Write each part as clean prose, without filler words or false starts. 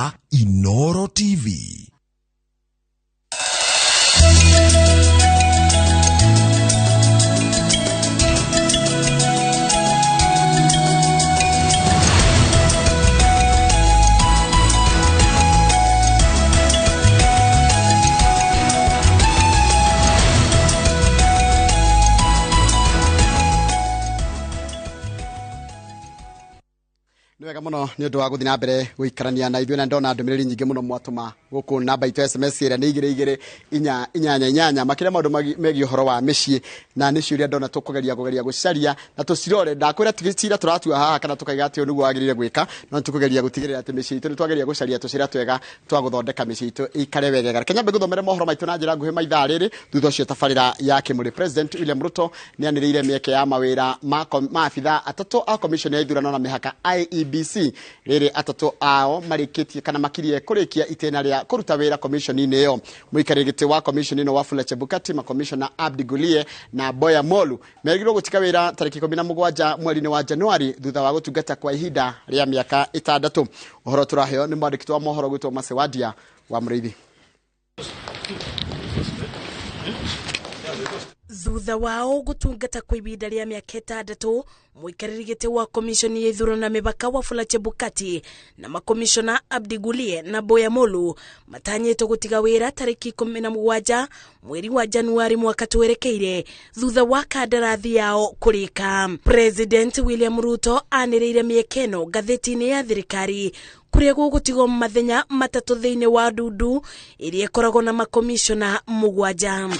ya Inooro TV. Niwega muno ni undu wa guthi na mbere guikarania na ithuĩ na ndona ndũmĩrĩri nyingĩ muno mwatũma gũkũ namba itũ SMS ĩrĩa nĩ 2288 makĩria maũndũ megiĩ ũhoro wa mĩciĩ na nĩ ciũria ndona tũkũgeria gũcaria na tũcirore ndakwĩra tigĩcira tũratua haha kana tũkaiga atĩ nĩguo wagĩrĩire gwĩka no tũkũgeria gũtigĩrĩra atĩ mĩciĩ itũ nĩ twagĩrĩria gũcaria tũcira twega twa gũthondeka mĩciĩ itũ ĩikare wega. Reke nyambe gũthomere mohoro maitũ na njĩra nguhĩ maithaa rĩrĩ thutha ũcio tabarĩra ya kĩmũrĩ. President William Ruto nĩ anĩrĩire mĩeke ya mawĩra ma abitha atatũ a commission ya ithurano na mĩhaka IEBC rĩrĩ atatũ ao marĩkĩtie kana makirie kũrĩkia itena rĩa kũruta wĩra commission-inĩ ĩyo. Mũikarĩri gĩtĩ wa commission ĩno Wafula Chebukati, makomishona Abdi Gulie na Boya Molu merĩgĩrĩirwo gũtika wĩra tarĩki 17 mweri-inĩ wa Januari thutha wa gũtungata kwa ihinda rĩa mĩaka 6. Ũhoro tũraheo nĩ mwandĩki wa mohoro gwĩtwo Masewadia wa Mũrĩithi. Thutha wao gũtungata kwa ihinda rĩa mĩaka 6, mũikarĩri gĩtĩ wa komishoni ya ithurano na mĩhaka Wafula Chebukati na makomishona Abdi Gulie na Boya Molu matanyĩtwo gũtiga wĩra tarĩki 17 mweri wa Januari mwaka twerekeire thutha wa kandarathi yao kũrĩka. President William Ruto anĩrĩire mĩeke ĩno ngathĩti-inĩ ya thirikari kũrĩa gũgũtigwo mathenya matatũ thĩinĩ wa ndundu ĩrĩa ĩkoragwo na makomishona 7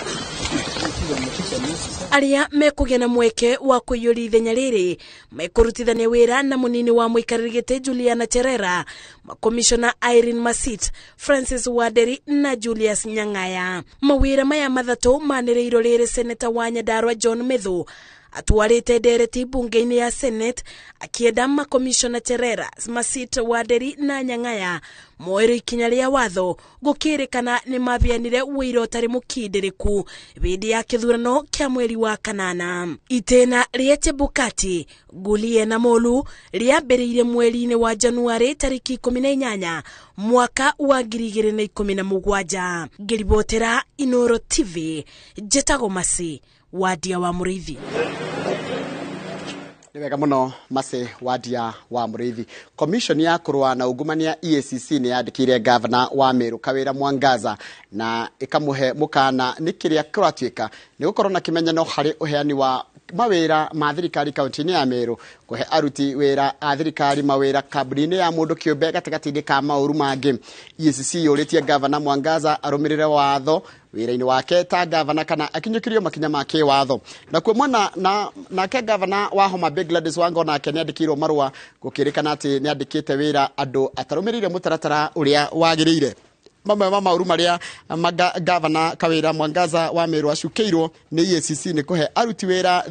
arĩa mekũgĩa na mweke wa kũiyũria ithenya rĩrĩ mekũrutithania wĩra na mũnini wa mũikarĩri gĩtĩ Juliana Cherera, makomishona Irene Masit, Francis Waderi na Julius Nyang'aya. Mawĩra maya mathatũ manĩrĩirwo rĩrĩ seneta wa Nyandarua John Methu atwarĩte ndereti bunge-inĩ ya Senate akienda makomishona Cherera, Masit, Waderi na Nyang'aya moerwo ikinya rĩa watho gũkĩrĩkana nĩ mabianire wĩira ũtarĩ mũkindĩrĩku hĩndĩ ya kĩthurano kĩa mweri wa kanana. Itena rĩa Chebukati, Gulie na Molu rĩambĩrĩirie mweri-inĩ wa Januari tarĩki 18 mwaka wa 2017. Ngĩribotera Inooro TV, njĩtagwo Masi Wadia wa Mũrĩithi. Niwega muno Masewadia wa Mũrĩithi. Commission ya kũrũa na ungumania IEBC nĩ yandĩkĩire governor wa Meru Kawĩra Mwangaza na ĩkamũhe mũkana nĩ kĩrĩa kũratuĩka nĩ gũkorwo na kĩmenyano harĩ ũheani wa mawĩra ma thirikari kaunti-inĩ ya Meru, kũhe aruti wĩra a thirikari mawĩra kambuni-inĩ ya mũndũ kĩũmbe gatagatĩ-inĩ ka maũru mangĩ. IEBC yũrĩtie governor Mwangaza arũmĩrĩre watho wĩra-inĩ wake ta governor kana akinyũkĩrio makinya ma kĩwatho. Na kwa mwana nake governor wa Homa Bay Gladys Wanga nake nĩ andĩkĩirwo marũa gũkĩrĩkana atĩ nĩ andĩkĩte wĩra andũ atarũmĩrĩire mũtaratara ũrĩa wagĩrĩire. Mamwe ma maũru marĩa governor Kawĩra Mwangaza wa Meru acukĩirwo nĩ IEBC nĩ kũhe aruti wĩra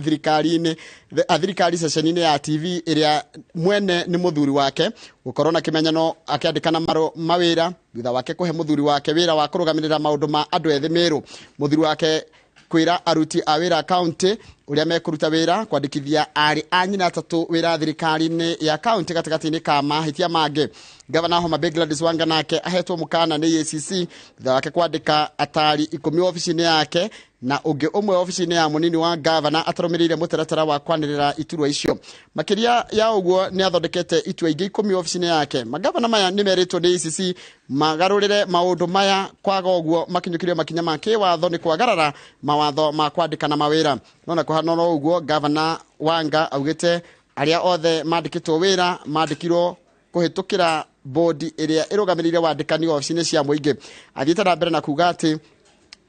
thirikari session-inĩ ya TV ĩrĩa mwene nĩ mũthuri wake gũkorwo na kĩmenyano akĩandĩkana mawĩra thutha wake kũhe mũthuri wake wĩra wa kũrũgamĩrĩra maũndũ ma andũ ethĩ Meru. Mũthuri wake kwĩra aruti a wĩra county ũrĩa mekũruta wĩra kwandĩkithia arĩ a nyina atatũ wĩra thirikari-inĩ ya county gatagatĩ-inĩ ka mahĩtia mangĩ. Governor Homa Bay Gladys Wanga nake ahetwo mũkana nĩ IEBC thutha wake kwandĩka atari 10 ofici-inĩ yake na ũngĩ ũmwe ofici-inĩ ya mũnini wa governor atarũmĩrĩire mũtaratara wa kwanĩrĩra iturwa icio. Makĩria ya ũguo nĩ athondekete itua ingĩ 10 ofici-inĩ yake. Magavana maya nĩ merĩtwo nĩ IEBC magarũrĩre maũndũ maya, kwaga ũguo makinyũkĩrio makinya ma kĩwatho nĩ kwagarara mawatho ma kwandĩkana mawĩra. No na kũhana ũguo governor Wanga augĩte arĩa othe mandĩkĩtwo wĩra mandĩkirwo kũhĩtũkĩra bodi ĩrĩa ĩrũgamĩrĩire wandĩkani ofici-inĩ cia mũingĩ. Athiĩte na mbere na kuga atĩ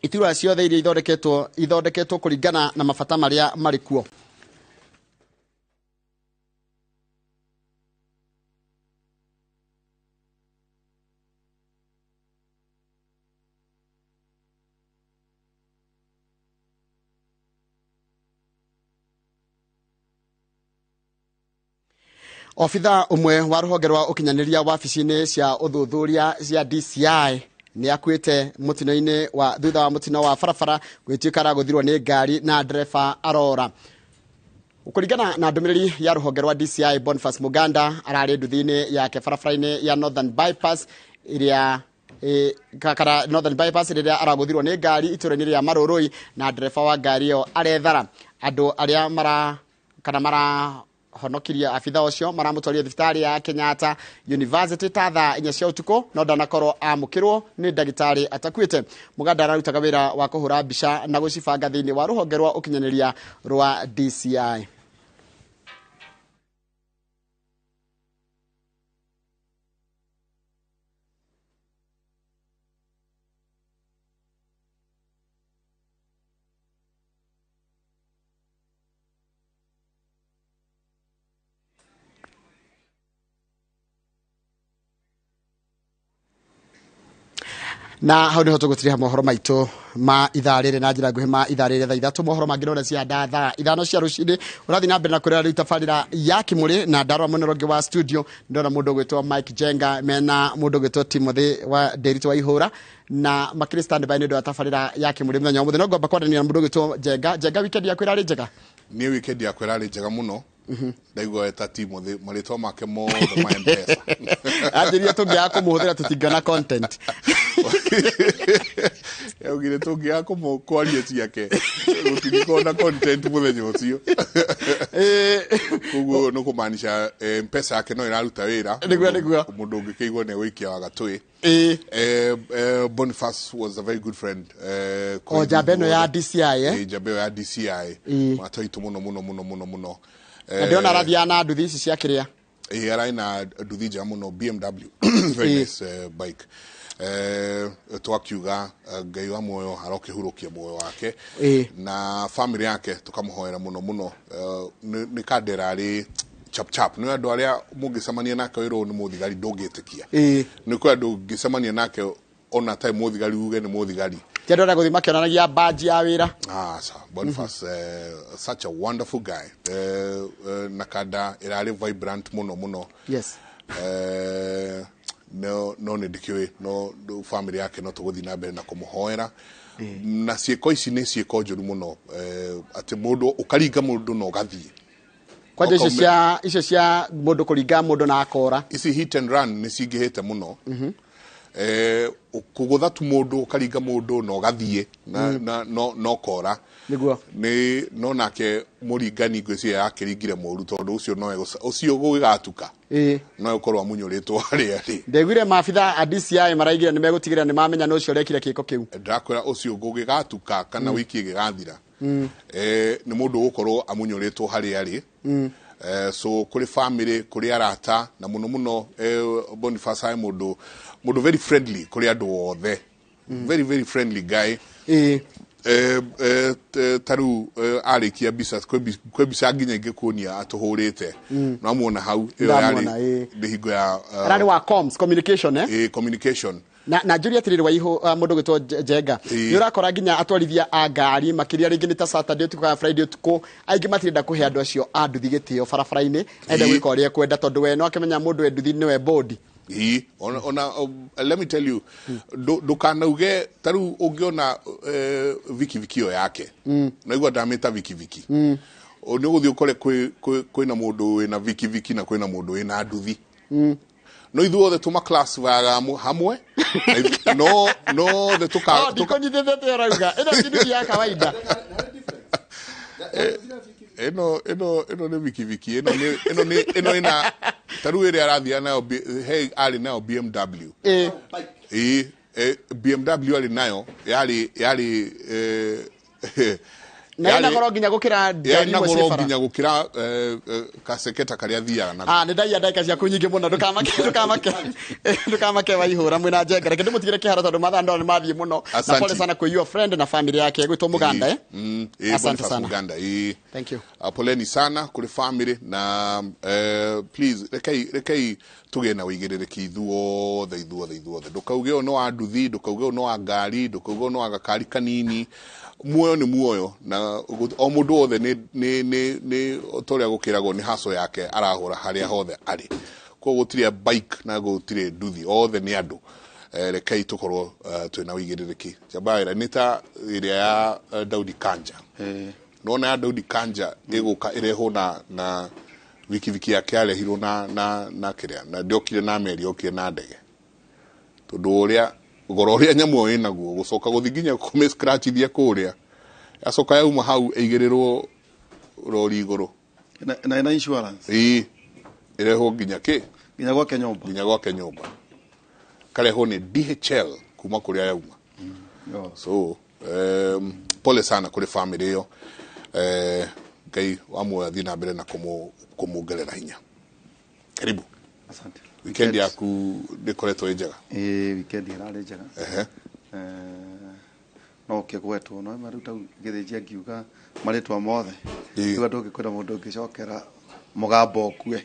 iturwa ciothe iria ithondeketwo kũringana na mabata marĩa marĩ kuo. Ofitha umwe wa rũhonge rwa ũkinyanĩria wabici-inĩ cia ũthuthuria cia DCI nĩ akuĩte mũtino-inĩ wa thutha wa mũtino wa barabara gwĩtuĩka aragũthirwo nĩ ngari na ndereba arora. Kũringana na ndũmĩrĩri ya rũhonge rwa DCI, Boniface Muganda ararĩ nduthi-inĩ yake barabara-inĩ ya Northern Bypass iria kakara Northern Bypass iria araguthirwo ni ngari itura-ini ria Marurui na ndereba wa ngari yo arethara andu aria mara honokiria abitha ucio maramutwaria thibitari ya Kenyatta University tatha 4 cia utuko no ndanakorwo amukirwo ni ndagitari atakwite muganda ararutaga wira wa kuhura mbica na gucibanga thiini wa ruhonge rwa ukinyaniria rwa DCI. Na hau niho tugutiriha mohoro maitu ma itharire na njira nguhi ma itharire thaa ithatu mohoro mangi nona cia thaa ithano cia rucini urathi na mbere na kurera riu tabarira ya Kimuri na ndarwa munerongi wa studio ndona mundu gwitwo Mike Jenga mena mundu gwitwo Timothy wa Derito wa Ihura na makiri stand by ndo tabarira ya Kimuri mthenya wa muthenya ngomba kwadania na mundu gwitwo Jenga weekend ya kwirari njega ni weekend ya kwirari njega muno ndaigwa eta Timothy maritwa make mothe ma M-Pesa anjiria tungia kumuhuthira tutingana content yaugire tungia kumukwaria ciake gutirikona content muthenya ucio kuguo no kumanisha M-Pesa yake no iraruta wira niguo mundu ungikigwa ne wikia wa gatui Boniface was a very good friend jabeno ya DCI jabeno ya DCI mataitu muno ndiona rathia na nduthi ici cia kiria araina nduthi ja muno BMW very nice bike twakiuga ngai wa muoyo arokihurukia muoyo wake na family yake tukamuhoera muno ni kadera ari chap no andu aria mungicemania nake wiro ni muthigari ndungitikia ni kwa andu ngicemania nake ona time muthigari uge ni muthigari Jadora guthima kionanagia badge ya wira sir Boniface such a wonderful guy nakada irari vibrant muno yes no ndikiwe no family yake no tuguthi na mbere na kumuhoera na cieko ici ni cieko njuru muno ati mundu ukaringa mundu no gathie kwa icio cia mundu kuringa mundu na akora ici hit and run ni cingihite muno kugutha tu mundu ukaringa mundu no gathie na no kora niguo ni no nake muringani ngweci yake ringire muru tondu ucio no ucio gugatuka no ukorwa amunyoretwo ari ndegwire mafitha a DCI maraigire ni megutigira ni mamenya no ucio rekire kiiko kiu ndakwira ucio gugigatuka kana wiki gigathira ni mundu gukorwo amunyoretwo ari so kuri family kuri arata na muno Boniface ai mundu very friendly kuri andu othe very friendly guy taru arikia business kwe bisa nginya ngikunia atuhurite no amuona hau yari ndihingo ya rani wa comms communication communication na juria tiriri wa iho mundu gwitwo Jenga ni urakora nginya atwarithia a ngari makiria ringi ni ta Saturday tuko ya Friday tuko aingi matirenda kuhe andu acio a nduthi gitio barabara-ini ende gwika uria kwenda tondu we no akimenya mundu e nduthi niwe body ona let me tell you dukanauge taru ungiona vikio yake naigwa ndamita viki oni guthi ukore kwina mundu wina viki na kwina mundu wina nduthi no ithuothe tuma class vaga hamwe no the tuka ndikonyithete orauga ino kindu ya kawaida eno ne viki eno ina taru ere arathia nayo ali nayo BMW BMW ali nayo yali na ina goro nginya gukira ndari mo cefara nginya gukira kaseketa karia thia na ni ndai ndaika cia kunyingi muno ndukamake wa ihura mwina Jenga reke ndumutigire kiharo tondu mathando ni mathie muno na pole sana kwa your friend na family yake gwitwo Muganda asante sana Muganda thank you poleni sana kuri family na please rekei tuge na wigirereki ithuothe ndukauge no anduthi ndukauge no angari ndukauge no agakari kanini muoyo ni muoyo na o mundu othe ni toria gukiragwo ni haso yake arahura haria hothe ari ko gutire bike na gutire nduthi othe ni andu rekei tukorwo twina wigirereki jabaira nita iria ya Daudi Kanja nona ya Daudi Kanja iguka ireho na wiki yake arehirwo na kiria na ndiokire na meri okire na ndege tondu uria goro uria nyamu ina guo gucoka guthiginya kume scratch thia kuria acoka yauma hau eigirirwo rori iguru na insurance ireho nginya nginya gwake nyumba kareho ni DHL kuma kuria yauma so pole sana kuri family yo Ngai wamwe athi na mbere na kumuongerera hinya. Karibu. Asante. Weekend yaku ndikoretwo njega? Weekend irarĩ njega. No kĩgwetwo no maruta gĩthĩnjia ngiuga marĩtwa mothe. Rĩu andũ ngĩkwĩra mũndũ ũngĩcokera mũgambo okue.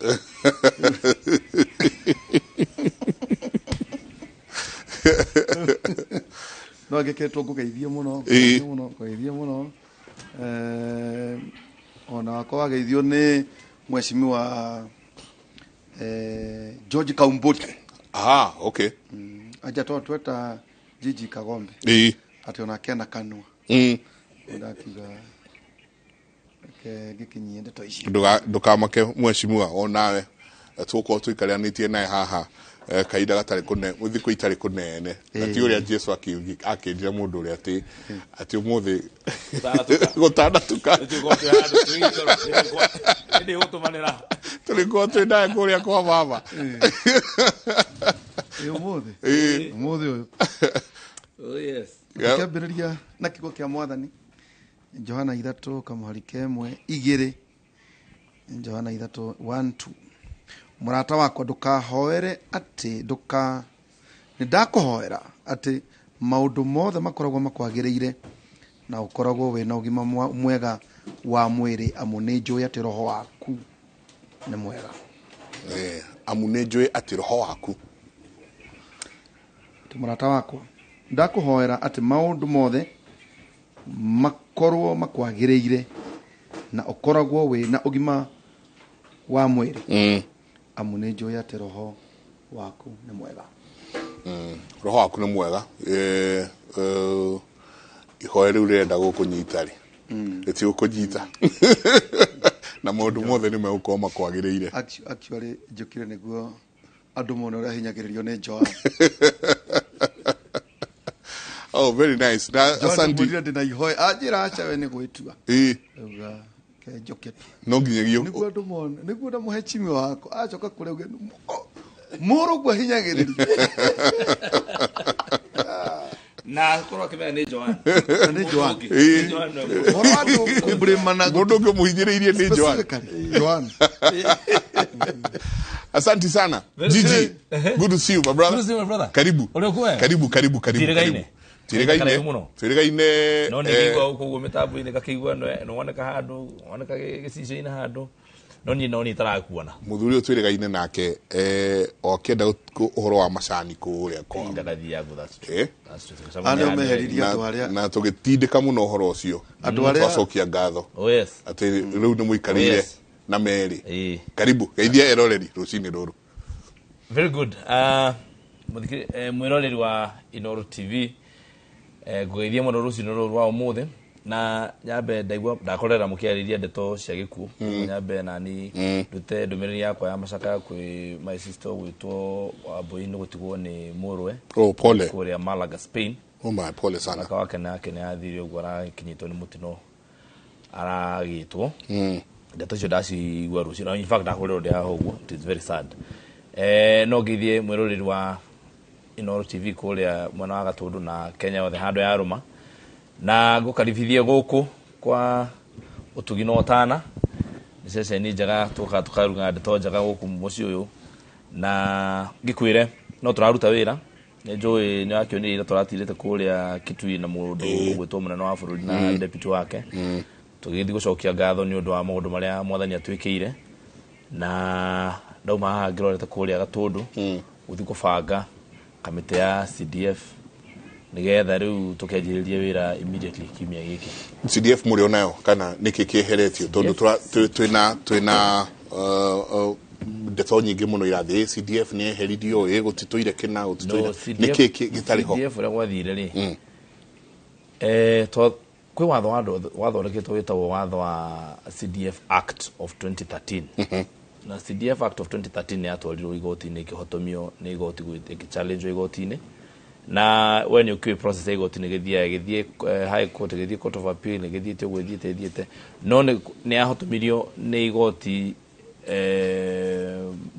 No ngĩkĩrĩtwo ngũgeithie mũno. Ona wakwa wageithio nĩ mheshimiwa George Kaumburi. Okay. Aja tweta Jiji Kagombe. Ati ona kena kanua. Ndakiga gikinyie ndeto ici. Ndukamake mheshimiwa onawe tuko tuikarianitie naye haha kaida gatari kune muthiko itari kunene ati uria Jesu akijira mundu uria ati umuthi gutandatuka ndi gutumanira tuliko twenda kuria kwa baba umuthi uyu yes kĩambĩrĩria na kiugo kĩa Mwathani Johana 3:1-2 Johana 3:1-2 Murata wakwa ndukahoere ati nindakuhoera ati maundu mothe makoragwo makwagĩrĩire na ukoragwo we na ugima mwega wa mwĩrĩ amu nĩ njũĩ ati roho waku nĩ mwega amu nĩ njũĩ ati roho waku murata wakwa ndakuhoera ati maundu mothe makorwo makwagĩrĩire na ukoragwo we na ugima wa mwĩrĩ amu nĩ njũĩ ati roho waku nĩ mwega roho waku nĩ mwega ihoe rĩu rĩrenda gũkũnyita rĩ rĩtigũkũnyita na maũndũ mothe nĩ megũkorwo makwagĩrĩire actually njũkire nĩguo andũ mũno ũrĩa hinyagĩrĩrio nĩ Joan. Oh, very nice. Asante. Ndina ihoe ajira acha we nĩ gwĩtua uga kejokete no nginyagio nĩguo andũ mone nĩguo na mũhechimi wako acoka kũrĩa uge mũrũ gwa hinyagĩrĩrio na korwo kĩmenya nĩ Joan mũrũ kumbrema na mũndũ ũngĩmũhinyĩrĩirie nĩ Joan. Asante sana Gigi, good to see you my brother. Good to see you my brother. Karibu Tirigaine no nĩgĩigua ũkũguo mĩtambo-inĩ gakĩigua no woneka handũ woneka gĩcicio-inĩ handũ no ni tarakuona muthuri ũyũ twĩrĩgaine nake okĩenda ũhoro wa macani kũrĩa kwa ndagathia gutha andũ meheririe andũ arĩa na tũgĩtindĩka mũno ũhoro ũcio andũ arĩa twacokia ngatho atĩ rĩu nĩ mũikarĩire na meri. Karibu geithia eroreri rũcinĩ rũrũ. Very good. Mwĩroreri wa Inooro TV ngũgeithia mũno rũcinĩ rũrũ rwa ũmũthĩ na nyambe ndaigua ndakorera mũkĩarĩria ndeto cia gĩkuũ nyambe nani ndute ndũmĩrĩri yakwa ya macaka kwĩ my sister gwĩtwo Wambui nĩ gũtigwo nĩ mũrũwe pole kũrĩa Malaga Spain. My pole sana Kaka wake nake nĩ athire ũguo arakinyitwo nĩ mũtino aragĩtwo ndeto icio ndacigua rũciũ in fact ndahũrĩrwo ndĩ haha ũguo it is very sad. No ngeithie mwĩroreri wa Inooro TV kũrĩa mwena wa Gatũndũ na Kenya yothe handũ ya rũma na ngũkaribithia gũkũ kwa ũtugi na ũtana nĩ ceceni njega tukaruga ndeto njega gũkũ mũciĩ ũyũ na ngĩkwĩre no tũraruta wĩra nĩ njũĩ nĩ wakĩonire tũratirĩte kũrĩa Kitui na mũndũ gwĩtwo mũnene wa bũrũri na deputy wake tũgĩthiĩ gũcokia ngatho nĩ ũndũ wa maũndũ marĩa Mwathani atwĩkĩire na ndauma haha ngĩrorete kũrĩa Gatũndũ gũthiĩ kũbanga kamĩtĩ ya CDF nigetha rĩu tũkĩanjĩrĩria wĩra immediately kiumia gĩkĩ. CDF mũrĩ onayo kana nĩkĩ kĩeheretio tondũ twĩna ndeto nyingĩ mũno irathiĩ CDF nĩ eheririo gũtitũire kĩna gũtitũire nĩkĩ gĩtarĩ ho CDF ũrĩa gwathire rĩ kwĩ watho wathondeketwo wĩtagwo watho wa CDF Act of 2013 na CDF Act of 2013 nĩ yatwarirwo igoti-inĩ ĩkĩhotomio nĩ igoti ĩkĩchallenge igoti-inĩ na when you queue process igoti ni githie high court githie court of appeal ni githie thiete no ni ahotomirio ni igoti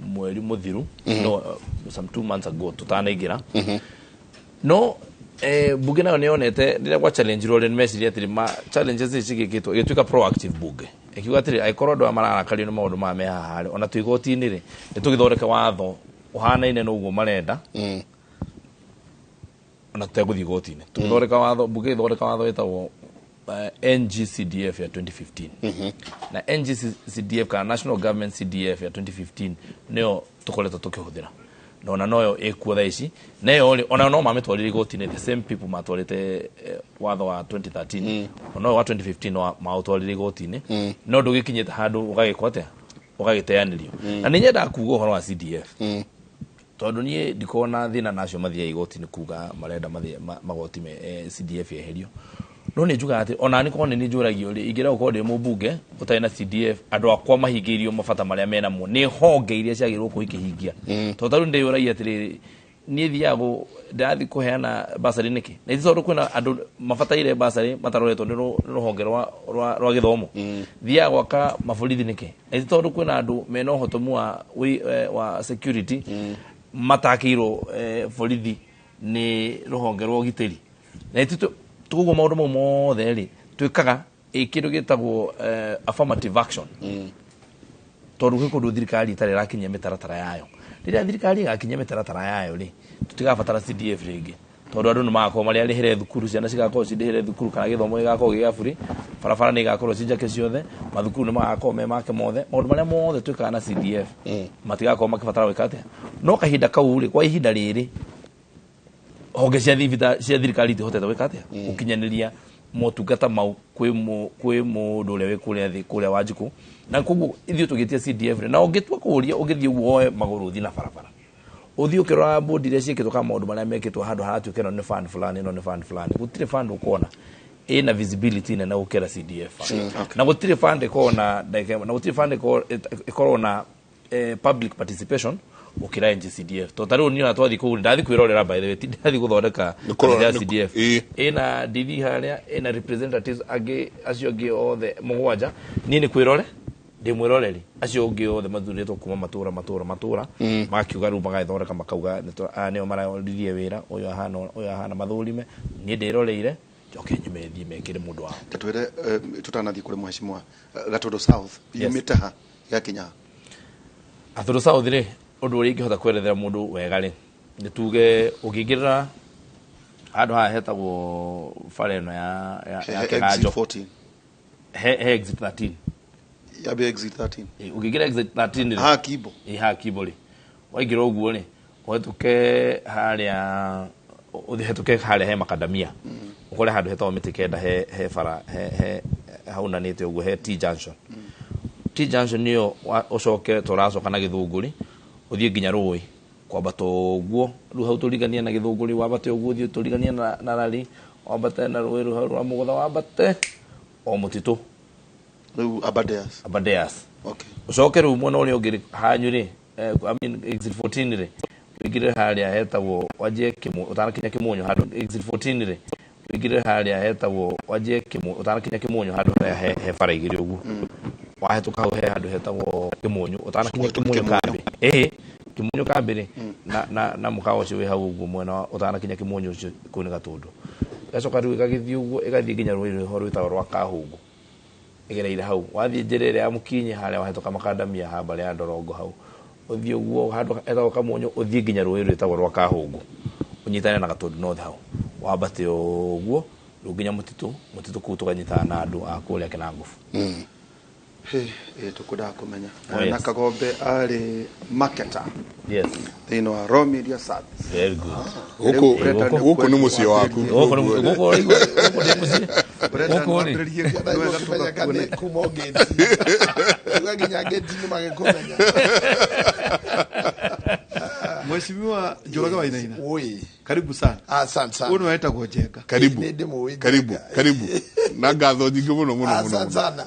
mweri muthiru no some 2 months ago tutanaingira no buge nayo nionete ndira kwa challenge role ni message atiri ma challenges ici gikitwo gituika proactive buge ikiuga atiri aikoro ndo amarana kali no maundu ma me haha ona tuigoti ni ri nitugithoreke watho uhanaine no uguo marenda ona tuteguthi igoti-ini tugithoreka watho buge ithoreka watho wetagwo NGCDF ya 2015 na NGCDF ka National Government CDF ya 2015 neo tukoletwo tukihuthira nona noyo ekuo tha ici nayo ona no mametwarire igoti-ini the same people matwarite watho wa 2013 ona wa 2015 no mautwarire igoti-ini no ndugikinyite handu ugagikwa ugagiteanirio na ninyenda kuuga horo wa CDF tondu nie ndikona thina nacio mathia igoti-ini kuga marenda magoti CDF yeherio no ni njuga ati ona ni kone ni njuragio ri igira ukode mubunge utaina CDF andu akwa mahingirio mabata maria mena mo ni honge iria ciagirwo kuhikihingia to taru ndi uragia atiri ni thiago ndathi kuheana basari niki na ithicoru kwina andu mabataire basari mataroretwo ni ruhonge rwa githomo thiago aka maborithi niki na ithicoru kwina andu mena uhotomu wa security matakiro borithi ni ruhonge rwa giteri na ithitu tuguo maundu mau mothe ri twikaga ikindu gitagwo affirmative action tondu gikundu thirikari itari rakinya mitaratara yayo riria thirikari igakinya mitaratara yayo ri tutigabatara CDF ringi tondu andu ni magako maria rihere thukuru ciana cigakorwo cidihere thukuru kana githomo gigakorwo gia buri barabara ni igakorwo cinjake ciothe mathukuru ni magakorwo me make mothe maundu maria mothe twikaga na CDF matigakorwo makibatara gwikate no kahinda kau ri kwa ihinda riri honge cia thirikari tihotete gwikate ukinyaniria motungata mau kwi mundu uria wikuria thi kuria Wanjiku na koguo ithio tugitie CDF na ungitua kuria ugithie uoe maguru thi na barabara uthio kirora board iria ciekitwo kama maundu maria mekitwo handu haratwikeno ni fund fulani no ni fund fulani gutire fund ukona ina visibility na ukera CDF na gutire fund ikona na gutire fund ikona public participation ukira NGCDF to taru ni atwathi ku ndathi kwirorera by the way ndathi guthondeka CDF ina DV haria ina representatives age acio ngi othe mugwanja ni kwirore ndi mwiroreri acio ngi othe mathuritwo kuma matura makiuga ru magaithondeka makauga nio mararithie wira uyu ahana mathurime ni ndiroreire joke nyumethie mekire mundu wao tatwire tutanathi kuri mheshimiwa Gatodo South yumite ha yakinya Gatodo South ri undu uri ingihota kwerethera mundu wega ri nituge ukingirira andu ha hetagwo fareno ya Kegajo he exit 13 ya be exit 13 ukingira exit 13 ri ha kibo ri waingira uguo ri wetuke haria uthihituke haria he makadamia ukore handu hetagwo mitikenda he fara he haunanite uguo he T junction niyo ucoke turacoka na Githunguri uthie nginya Rui kwamba toguo ru hau turigania na Githunguri wabate uguo thie turigania na rali wabate na Rui ru hau mugutha wabate o mutitu ru Abadeas okay ucoke ru mwana uri ungiri hanyu ri I mean exit 14 ri wigire haria hetagwo wajie kimu utarakinya kimunyo handu exit 14 ri wigire haria hetagwo wajie kimu utarakinya kimunyo handu he fara igiri uguo wahetuka he handu hetagwo kimunyo utarakinya kimunyo kambi kimunyo kambi ri na mukawo cio wi hau uguo mwena utarakinya kimunyo cio kuni Gatundu gacoka ru gagithie uguo igathie nginya Rui ho rwitagwo rwa Kahungu igereire hau wathie njirire ya mukinyi haria wahetuka makadamia haba ya Ndorongo hau uthie uguo handu etagwo Kamunyo uthie nginya Rui rwitagwo rwa Kahungu unyitane na Gatundu North hau wabate uguo ruginya mutitu kuu tukanyitana na andu akuria Kinangufu tukuda kumenya na Kagombe ari marketer yes thino wa raw media service very good huko ni musi waku huko ni musi huko ni kane kumogeti ugaginya geti ni magekomenya Mheshimiwa Njoroge Wainaina oi karibu sana asante sana uno waita gojeka karibu na ngatho nyingi muno asante sana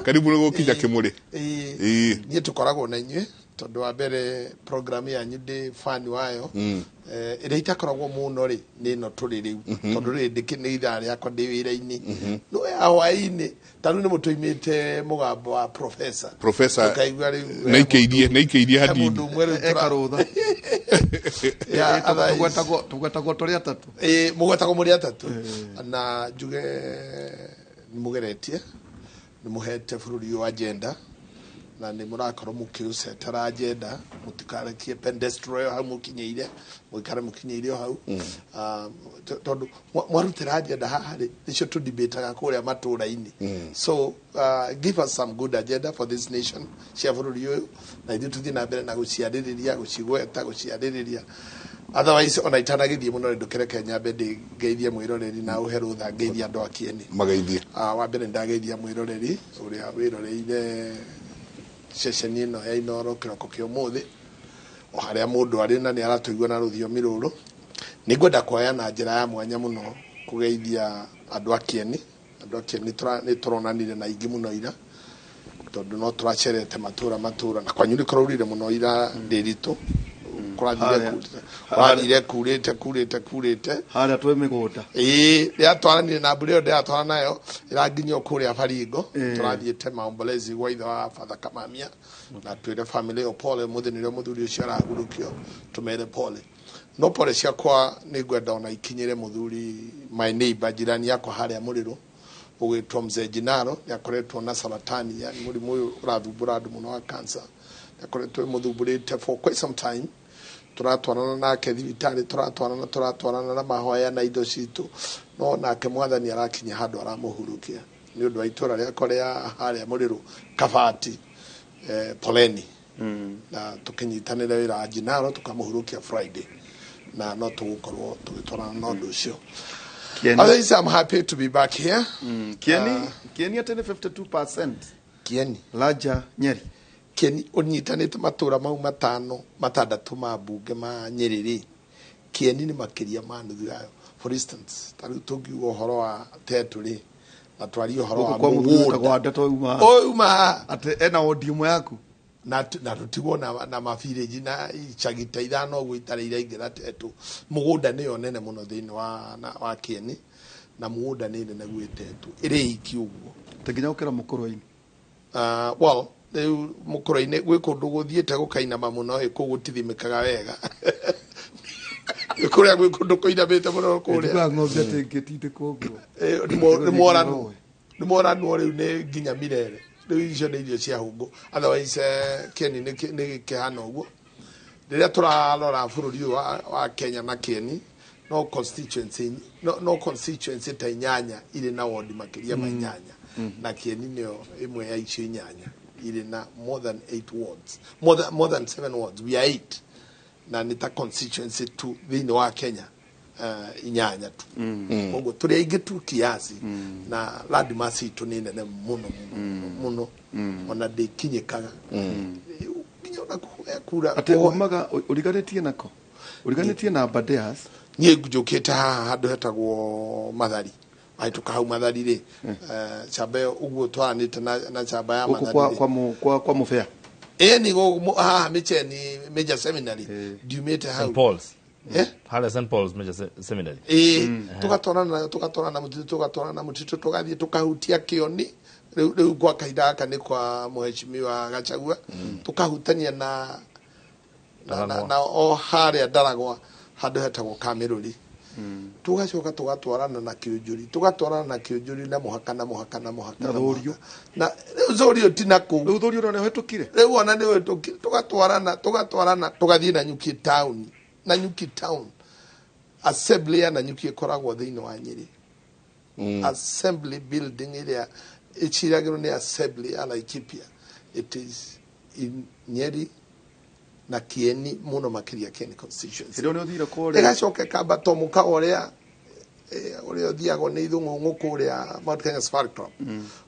karibu ni gukija kimuri ni tukoragwo na inywe tondu wa mbere program ya nyundi fan wayo ire itakoragwo muno ri ni no turi riu tondu ri ndikini ithaa riakwa ndi wira-ini no ya hwaini tanu ni mutuimite mugambo wa professor naikeirie hadini mundu mweru ekarutha tugwetagwo turi atatu mugwetagwo muri atatu na njuge ni mugeretie ni muhete bururi wa agenda na ni murakorwo mukiusetera agenda mutikarekie pendestroyo hau mukinyeire mwikare mukinyeire hau tondu mwarutira agenda hahari nicio tu debate kuria matura-ini so give us some good agenda for this nation cia bururi uyu na ithu tuthi na mbere na guciaririria gucigweta guciaririria otherwise ona itanagithie muno ndukire Kenya bende ngeithie mwiroreri na uheru tha ngeithie andu akieni magaithie wa mbere ndageithia mwiroreri uria wiroreire session ino ya Inooro kiroko kio muthi o haria mundu ari na ni aratuigwa na ruthiomi ruru ningwenda kuoya na njira ya mwanya muno kugeithia andu akieni ni turonanire na ingi muno ira tondu no turacerete matura na kwanyuri kororire muno ira ndiritu kurathiire kurite haria twi migunda riatwaranire na mbura iyo ndiratwara nayo iranginyia kuria Baringo turathiite maombolezi gwa ithe wa Father Kamamia na twire family yo pole muthi nirio muthuri ucio aragurukio tumere pole no pole ciakwa ni ngwenda ona ikinyire muthuri my neighbor jirani yakwa haria muriru ugitwo mzee Jinaro yakoretwo na saratani yani murimu uyu urathumbura andu muno wa cancer yakoretwo muthumburite for quite some time turatwarana nake thibitari turatwarana na mahoya na indo citu no nake mwathani arakinya handu aramuhurukia ni undu wa itura ria korea haria muriru Kabati poleni na tukinyitanira wira wa Jinaro tukamuhurukia Friday na no tugukorwo tugitwarana na undu ucio. Otherwise, I'm happy to be back here. Kieni atene 52%. Kieni Laja Nyeri. Kieni unyitanite matura mau matandatu ma bunge ma Nyeri. Kieni ni makiria ma nuthu yayo. For instance, tari tugiuga uhoro wa teturi na twari uhoro wa mugunda. Ouma ate ena odiumo yaku na tutigwo na mavillage na ichagita ithano gwitareira ingira tetu mugunda ni onene muno thini wa Kieni na mugunda ni nene gwitetu iri iki uguo teginya ukira mukoro-ini well mukoro-ini gwi kundu guthiite gukaina mamuno ikugutithimikaga wega kuria gwi kundu kuinamite muno kuria nduga ng'ombe atingitinde koguo ni morano riu ni nginya mirere icio nä irio cia hungu otherwise Kieni nä kä hana å guo rä rä a tå rarora bå rå ri wa Kenya na Kieni no constituency ta inyanya irä na ward makiria ma inyanya na Kieni nä yo ĩmwe ya icio inyanya irä na more than 8 wards more than 7 wards we are 8 na nä ta constituency tu thä-inä wa Kenya inyanya tu koguo tå rä aingä tu kiasi na landmass itå nä nene muno ona ndä kinyä kaga nginya ona kura atä umaga uriganitie nako uriganitie na Badeas niä njå kä te haha handå hetagwo Mathari ahätå ka hau Mathari rä camba ä yo å guo twaranä te na camba ya Mathari kwa må bea ni haha mä ceni Major Seminary ndiumä te hau Hala St. Paul's Major Seminary. Tugatwarana mutitu tugathie tukahutia Kioni riu kwa kaida aka ni kwa mheshimiwa Gachagua tukahutania na o haria Ndaragwa handu hetagwo Kameruri tugacoka tugatwarana na Kiunjuri na muhaka na Thorio na Thorio tinako riu Thorio no hetukire riu ona ni hetukire tugatwarana tugathie na Nyuki town assembly ya Nyuki ikoragwo thiini wa Nyeri assembly building iria ichiragirwo ni assembly ya Laikipia it is in Nyeri na Kieni muno makiria Kieni constituency rio ni uthira kore igacoke Kabato muka uria thiago ni ithungu kuria Mount Kenya Safari Club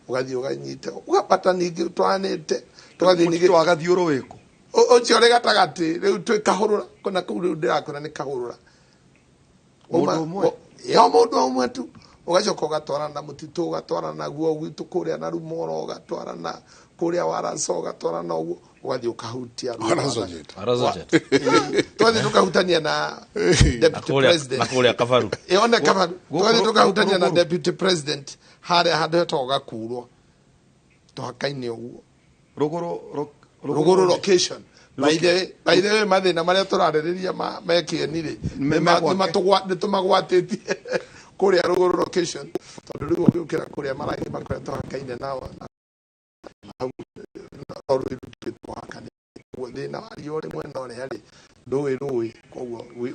ugathie uganyite ugapata ningi twanite tugathie ningi twagathiuro wiko ocio ri gatagati riu twi kahurura kuna kuu riu ndirakona ni kahurura mundu umwe tu ugacoka ugatwarana mutitu ugatwarana guo gwitu kuria na Rumoro ugatwarana kuria Waraso ugatwarana uguo wathi ukahutia twathi tukahutania na deputy president nakuria kafaru one kafaru twathi tukahutania na deputy president hare hande toga kurwo tuhakaine uguo ruguru location by the way mathina maria turaririria mekieni ri nitumagwatitie kuria ruguru location tondu riu ukiukira kuria marangi makoria tuhakaine nao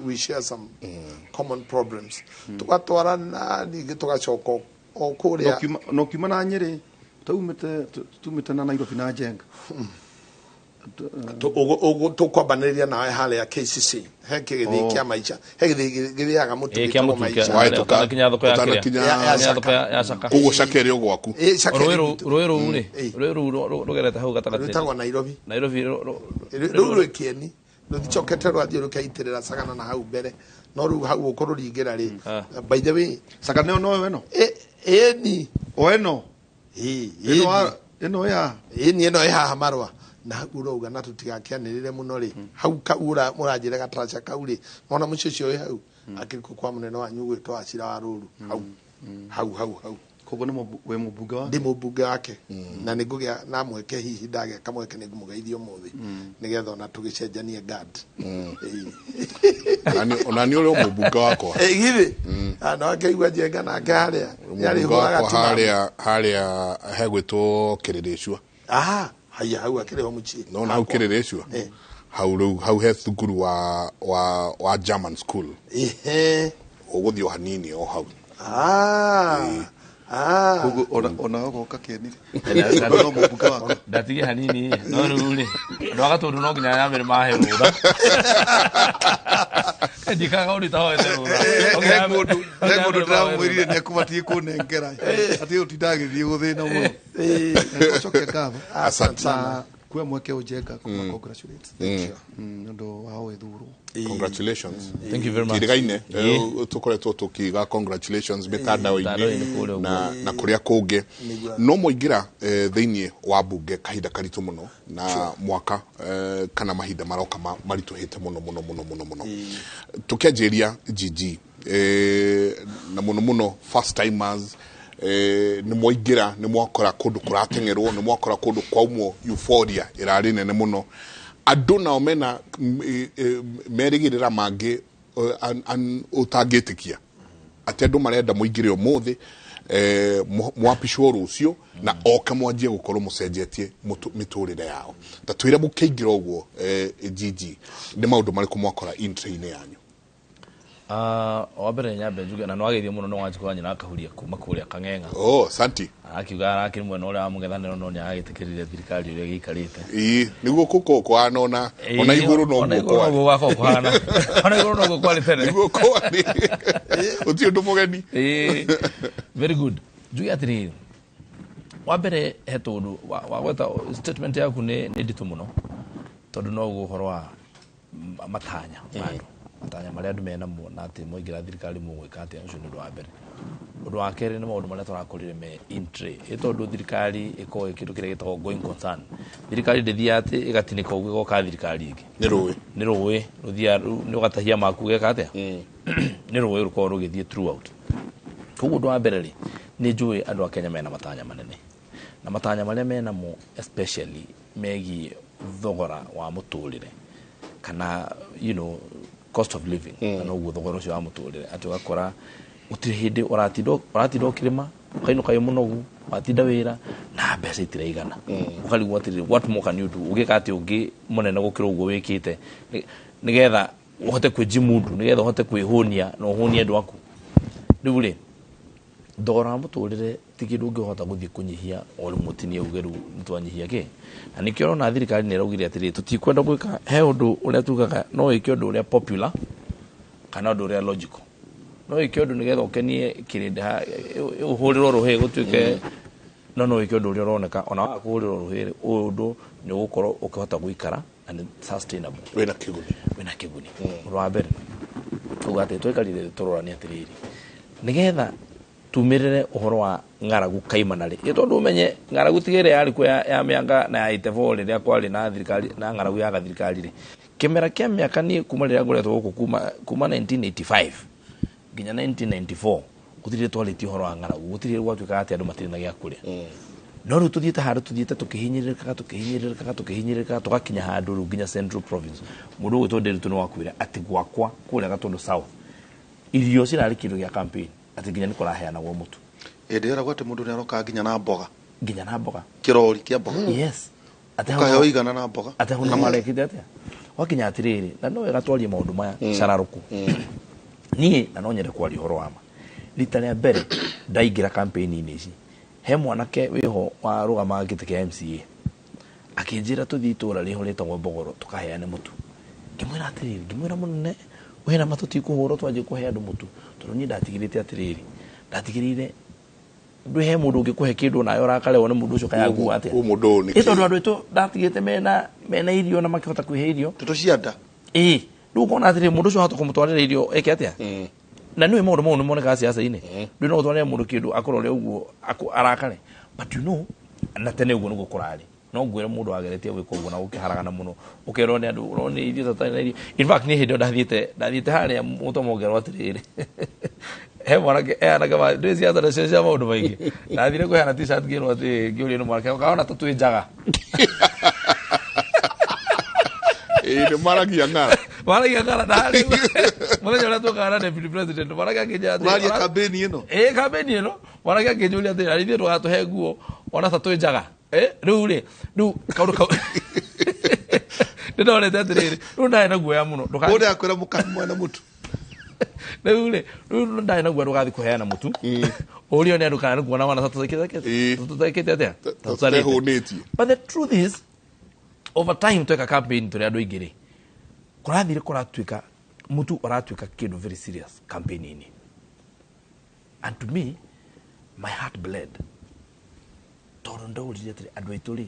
we share some common problems tugatwarana ningi tugacoka o kuria no kiuma na Nyeri tumite na Nairobi na Njenga tukwambaniria nawe hale ya KCC he kigithi kia maica he githiaga mutu kia maica waituka kinya thoko ya kinya thoko ya Saka kugo cakere ogwaku ruiru ri ruiru rugerete hau gatagati rutagwa Nairobi ruiru kieni ruthicokete rwathie rukaitirira Sagana na hau mbere no ru hau ukururingira ri by the way Sagana no we no ni eno ya ni eno haha marwa na uroga na tutigakianirire muno ri hau kaura muranjire gatracha kauri mona mucicio hau akiriko kwa munene wa nyugu twacira wa ruru hau kogo ni we mubunge wake ndi mubunge wake na nigugia na mweke hihi ndage kamweke nigumugeithio muthi nigetha ona tugicenjanie guard onani ule mubunge wako githi ana akaigua jenga na ngaria yari huraga haria hegwitwo kiriricua haya hau akire muchi no na ukiriricua hau he thukuru wa German school uguthio hanini o hau kogo ona ogoka kenire no mubunge wako datigi hanini no ruri ndo agatundu no nginya ya mere mahe rura ndikaga uri taho ete rura mundu ndamwirire ne kubatie kunengera ati utindagithie guthina muno coke kava asante sana kwa mweke ujenga congratulate ndo wao ethuru congratulations thank you very much tirigaine tukoretwo tukiga congratulations mitandao-ini na kuria kungi no moingira thiini wa bunge kahinda karitu muno na mwaka kana mahinda maroka marituhite muno tukianjiria GG na muno first timers ni moingira ni mwakora kundu kuratengerwo ni mwakora kundu kwaumwo euphoria irari nene muno andu nao mena merigirira mangi utangitikia ati andu marenda muingire umuthi mwapishwo rucio na oka mwanjie gukorwo mucenjetie miturire yao tatwire mukiingira uguo GG ni maundu mariku mwakora intraine yanyu wabere nyambe njuge na nwageithie muno no wanjikwa nyina akahuria kuma kuria Kang'eng'a santi akiuga arakiri mwe no ria amugethaniro no nya agitikirire thirikari uria gikarite niguo kuko kwana ona iguru no guko wako kwana ona iguru no guko tene niguo kwani uti undu mugeni very good njuge atiri wabere hetundu wagweta statement yaku ni nditu muno tondu no guhorwa matanya bandu matanya maria andu mena muona ati moingira thirikari mugwika ati ucio ni wa mbere undu wa keri ni maundu maria turakorire me intray itondu thirikari iko ikindu kiria gitagwo going concern thirikari ndithia ati igatinika uguo goka thirikari ingi ni ruwi ruthia ni ugatahia maku geka atia ni ruwi ruko rugithie throughout koguo undu wa mbere ri ni njui andu a Kenya mena matanya manene na matanya maria mena mo especially megi thogora wa muturire kana cost of living na uguo thogora ucio wa muturire ati ugakora utire hindi uratindo kirima ukainuka munogu watinda wira na mbeca itiraigana ukarigwo atiri what more can you do ugika ati ungi munene gukira uguo wikite nigetha uhote kwijimundu nigetha uhote kwihunia na uhunie andu aku riu ri thogora wa muturire tikindu ungihota guthie kunyihia ori mutinie ugeru nitwanyihia ki na nikio na thirikari ni raugire atiri tutikwenda gwika he undu uria tugaga no ikio undu uria popular kana undu uria logical no ikio undu nigetha ukenie kirinda uhurirwo ruhi gutuike no ikio undu uria uroneka ona wakuhurirwo ruhi undu ni gukorwo ukihota guikara and sustainable wena kiguni wa mbere ugate twikarire turorani atiriri nigetha tumirire uhoro wa ngaragu kaimanari itondu umenye ngaragu tigere yari kwa ya mianga na itefo ria kwari na thirikari na ngaragu ya thirikari ri kimera kia miaka ni kuma ria ngoretwo guku kuma 1985 ginya 1994 gutire twaliti uhoro wa ngaragu gutire gwatuika ati andu matiri na gia kuria no ru tuthiete handu tuthiete tukihinyirika tugakinya handu ru ginya Central Province mundu gwitondere tuno wakwira ati gwakwa kuria gatondo south irio cirari kindu gia campaign ati ginya ni kuraheana gwo mutu ndera gwate mundu ni aroka ginya na mboga kirori kia mboga yes ate ho igana na mboga ate ho na marekite ate wakinya atiriri na no wega twarie maundu maya cararuku ni na no nyere kwari horo wama rita ria mbere ndaigira campaign ini ici he mwanake wiho wa rugama gite kia MCA akinjira tuthi tura riho ritagwo Mbogoro tukaheane mutu ngimwira atiriri ngimwira munene wena matuti kuhoro twaje kuhe andu mutu tondu ni ndatigirite atiriri ndatigirire ndwe mundu ngikuhe kindu nayo rakale wone mundu ucio kayagu ate mundu ni tondu andu itu ndatigite mena irio na makihota kwihe irio tuto cianda ndu kona atiriri mundu ucio hota kumutwarira irio eke atia na niwe maundu mau nimoneka siasa-ini ndu no gutwarira mundu kindu akorore uguo arakale but you know na tene uguo nugo kurari no ngwira mundu ageretie gwika uguo na gukiharagana muno ukero ni andu urone irio tatana irio in fact ni hindo ndathite haria mutomogero atiriri he mwanake anaga ma ndezi hata na maundu maingi ndathire kuheana t-shirt ngiro ati ngiuria ni mwanake kaona tatui njaga ni maragia ngara ndari mwana yona to kana deputy president mwana akinya ati mwana campaign ino campaign ino mwana akijulia ati alithie twatuhe nguo ona tatui njaga riu kaundu kau ndone tatiriri riu ndae na guoya muno ndukari akwira mukamwa na mutu riu ndae na guoya ndugathi kuheana mutu urio ni andu kana kuona wana tutaikite atia tutahunitie but the truth is over time tweka campaign turi andu ingiri kurathire kuratuika mutu aratuika kindu very serious campaign ini and to me my heart bled tondu ndaurire atiri andu aitu ri